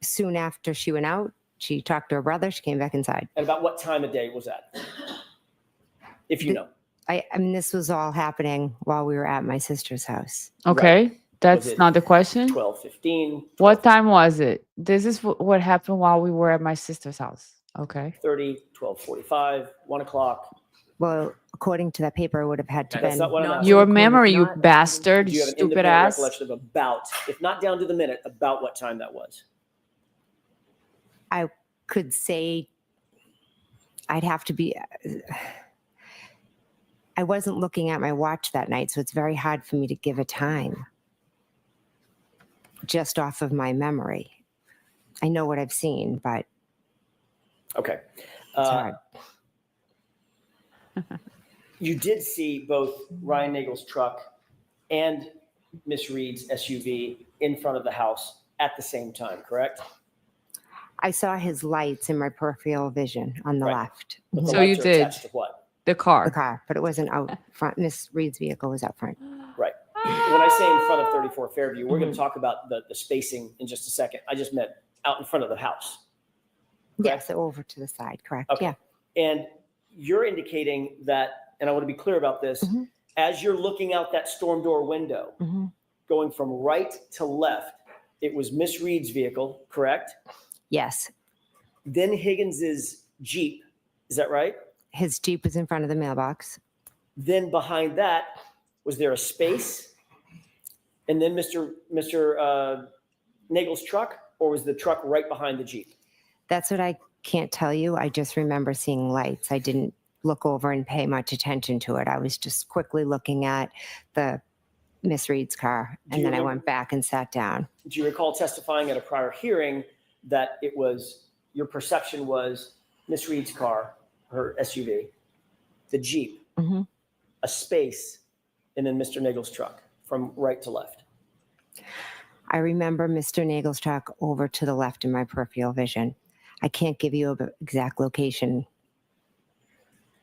S2: soon after she went out, she talked to her brother. She came back inside.
S3: And about what time of day was that? If you know.
S2: I mean, this was all happening while we were at my sister's house.
S1: Okay. That's
S3: it
S1: not the question.
S3: 12:15.
S1: What time was it? This is what happened while we were at my sister's house. Okay.
S3: 12:30, 12:45, 1 o'clock.
S2: Well, according to that paper, it would have had to
S3: That's
S2: been.
S3: not what I'm asking.
S1: Your
S2: according-
S1: memory, you
S2: not-
S1: bastard,
S3: Do
S1: you
S3: you have an
S1: stupid
S3: independent
S1: ass.
S3: recollection of about, if not down to the minute, about what time that was?
S2: I could say I'd have to be. I wasn't looking at my watch that night, so it's very hard for me to give a time just off of my memory. I know what I've seen, but
S3: Okay.
S2: it's hard.
S3: You did see both Ryan Nagel's truck and Miss Reed's SUV in front of the house at the same time, correct?
S2: I saw his lights in my peripheral vision on the
S3: Right.
S2: left.
S3: But the
S1: So
S3: lights
S1: you
S3: are
S1: did.
S3: attached to what?
S1: The car.
S2: The car, but it wasn't out front. Miss Reed's vehicle was out front.
S3: Right. When I say in front of 34 Fairview, we're going
S1: Mhm.
S3: to talk about the spacing in just a second. I just meant out in front of the house.
S2: Yes, over to the side. Correct.
S3: Okay.
S2: Yeah.
S3: And you're indicating that, and I want to be clear about this,
S2: Mhm.
S3: as you're looking out that storm door window,
S2: hmm
S3: going from right to left, it was Miss Reed's vehicle, correct?
S2: Yes.
S3: Then Higgins's Jeep. Is that right?
S2: His Jeep was in front of the mailbox.
S3: Then behind that, was there a space? And then Mr. Nagel's truck, or was the truck right behind the Jeep?
S2: That's what I can't tell you. I just remember seeing lights. I didn't look over and pay much attention to it. I was just quickly looking at the Miss Reed's car,
S3: Do
S2: and
S3: you
S2: then I
S3: remember-
S2: went back and sat down.
S3: Do you recall testifying at a prior hearing that it was, your perception was Miss Reed's car, her SUV, the Jeep,
S2: Mhm.
S3: a space, and then Mr. Nagel's truck from right to left?
S2: I remember Mr. Nagel's truck over to the left in my peripheral vision. I can't give you an exact location.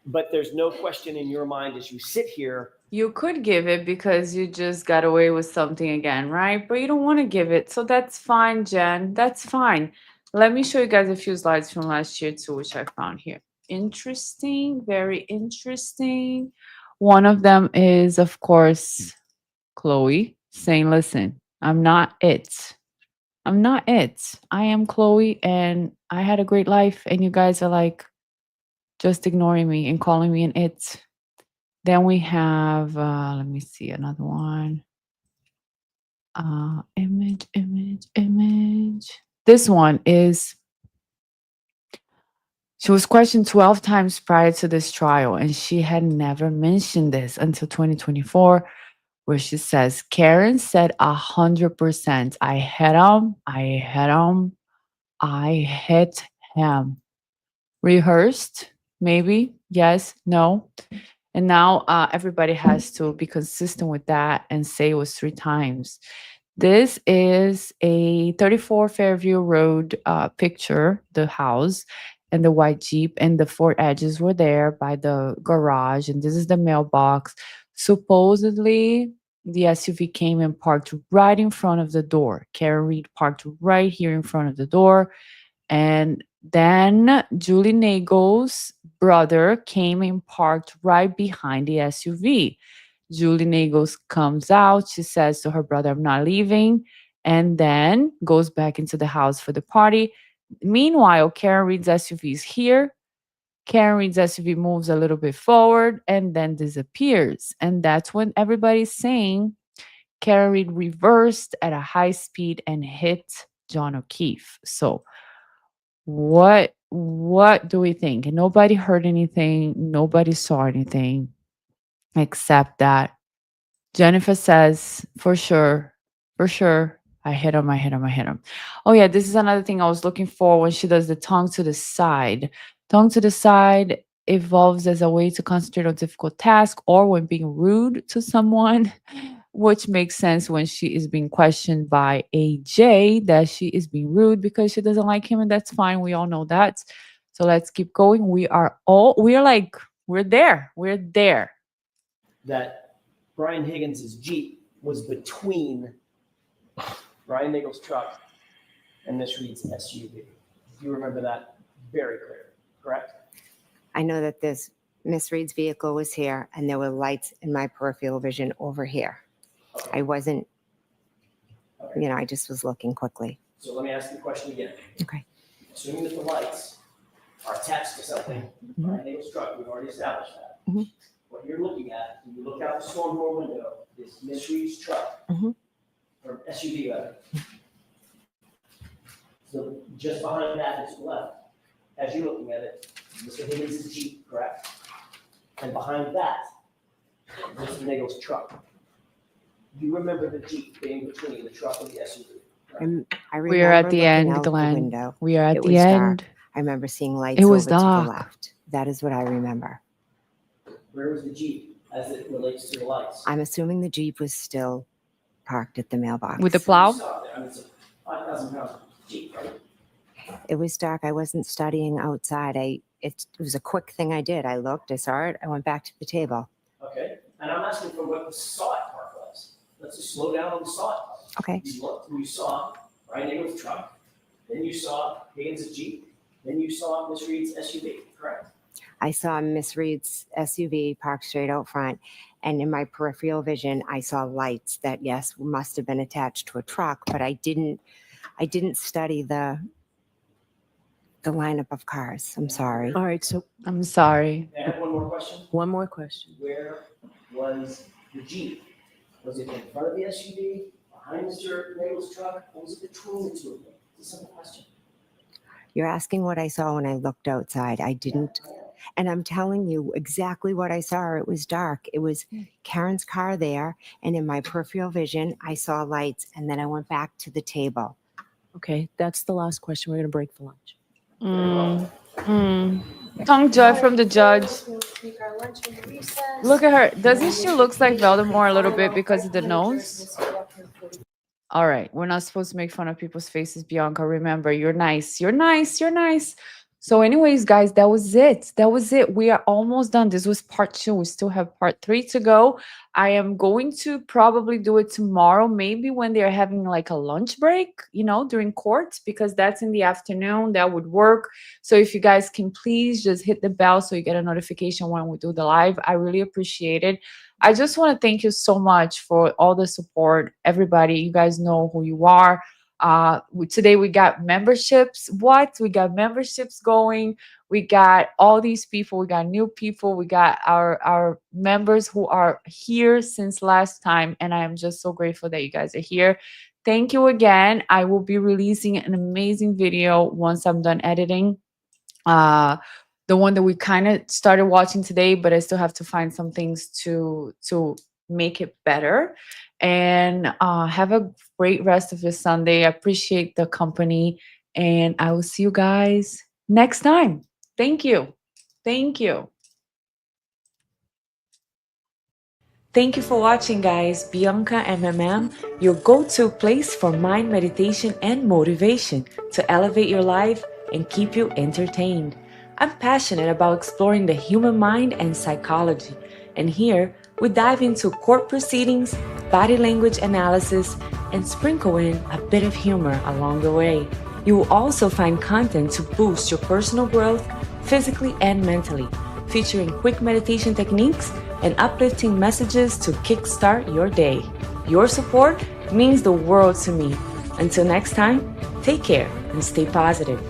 S3: But there's no question in your mind as you sit here.
S1: You could give it because you just got away with something again, right? But you don't want to give it. So that's fine, Jen. That's fine. Let me show you guys a few slides from last year too, which I found here. Interesting, very interesting. One of them is, of course, Chloe saying, listen, I'm not it. I'm not it. I am Chloe and I had a great life. And you guys are like just ignoring me and calling me an it. Then we have, let me see another one. Image. This one is, she was questioned 12 times prior to this trial, and she had never mentioned this until 2024, where she says, Karen said 100%, I hit him, I hit him. Rehearsed, maybe, yes, no. And now everybody has to be consistent with that and say it was 3 times. This is a 34 Fairview Road picture, the house and the white Jeep, and the 4 edges were there by the garage. And this is the mailbox. Supposedly, the SUV came and parked right in front of the door. Karen Reed parked right here in front of the door. And then Julie Nagel's brother came and parked right behind the SUV. Julie Nagels comes out. She says to her brother, I'm not leaving. And then goes back into the house for the party. Meanwhile, Karen Reed's SUV is here. Karen Reed's SUV moves a little bit forward and then disappears. And that's when everybody's saying Karen Reed reversed at a high speed and hit John O'Keefe. So what do we think? And nobody heard anything, nobody saw anything, except that Jennifer says, for sure, I hit him. Oh, yeah, this is another thing I was looking for when she does the tongue to the side. Tongue to the side evolves as a way to concentrate on difficult tasks or when being rude to someone, which makes sense when she is being questioned by AJ that she is being rude because she doesn't like him, and that's fine. We all know that. So let's keep going. We're there.
S3: That Brian Higgins' Jeep was between Brian Nagel's truck and Miss Reed's SUV. You remember that very clearly, correct?
S2: I know that this Miss Reed's vehicle was here and there were lights in my peripheral vision over here.
S3: Okay.
S2: I wasn't,
S3: Okay.
S2: I just was looking quickly.
S3: So let me ask you the question again.
S2: Okay.
S3: Assuming that the lights are attached to something, Brian Nagel's truck, we've already established that.
S2: Mhm.
S3: What you're looking at, when you look out the storm door window, is Miss Reed's truck,
S2: Mhm.
S3: or SUV rather. So just behind that is to the left. As you're looking at it, Mr. Higgins' Jeep, correct? And behind that, Mr. Nagel's truck. You remember the Jeep being between the truck and the SUV? correct?
S2: I remember
S1: We are at the
S2: looking
S1: end,
S2: out the
S1: Glenn.
S2: window.
S1: We are at
S2: It
S1: the
S2: was dark.
S1: end.
S2: I remember seeing lights
S1: It
S2: over
S1: was
S2: to
S1: dark.
S2: the left. That is what I remember.
S3: Where was the Jeep as it relates to the lights?
S2: I'm assuming the Jeep was still parked at the mailbox.
S1: With the
S3: You
S1: plow?
S3: saw it there. I mean, it's a 5,000 pound Jeep, right?
S2: It was dark. I wasn't studying outside. It was a quick thing I did. I looked, I saw it, I went back to the table.
S3: Okay, and I'm asking for what the saw it part was. Let's just slow down on the saw it part.
S2: Okay.
S3: You looked and you saw Brian Nagel's truck, then you saw Higgins' Jeep, then you saw Miss Reed's SUV, correct?
S2: I saw Miss Reed's SUV parked straight out front, and in my peripheral vision, I saw lights that, yes, must have been attached to a truck, but I didn't study the lineup of cars. I'm sorry.
S4: All right, so
S1: I'm sorry.
S3: And I have one more question.
S4: one more question.
S3: Where was the Jeep? Was it in front of the SUV, behind Mr. Nagel's truck, or was it between the two of them? It's a simple question.
S2: You're asking what I saw when I looked outside. I didn't. And I'm telling you exactly what I saw. It was dark. It was Karen's car there. And in my peripheral vision, I saw lights. And then I went back to the table.
S4: Okay, that's the last question. We're going to break for lunch.
S1: Tongue joy from the judge. Look at her. Doesn't she look like Voldemort a little bit because of the nose? All right. We're not supposed to make fun of people's faces, Bianca. Remember, you're nice. You're nice. You're nice. So anyways, guys, that was it. We are almost done. This was part 2. We still have part 3 to go. I am going to probably do it tomorrow, maybe when they're having like a lunch break, during court, because that's in the afternoon. That would work. So if you guys can please just hit the bell so you get a notification when we do the live. I really appreciate it. I just want to thank you so much for all the support. Everybody, you guys know who you are. Today we got memberships. We got memberships going. We got all these people. We got new people. We got our members who are here since last time. And I am just so grateful that you guys are here. Thank you again. I will be releasing an amazing video once I'm done editing. The one that we kind of started watching today, but I still have to find some things to make it better. And have a great rest of your Sunday. I appreciate the company, and I will see you guys next time. Thank you. Thank you. Thank you for watching, guys. Bianca MMM, your go-to place for mind meditation and motivation to elevate your life and keep you entertained. I'm passionate about exploring the human mind and psychology, and here we dive into court proceedings, body language analysis, and sprinkle in a bit of humor along the way. You will also find content to boost your personal growth physically and mentally, featuring quick meditation techniques and uplifting messages to kickstart your day. Your support means the world to me. Until next time, take care and stay positive.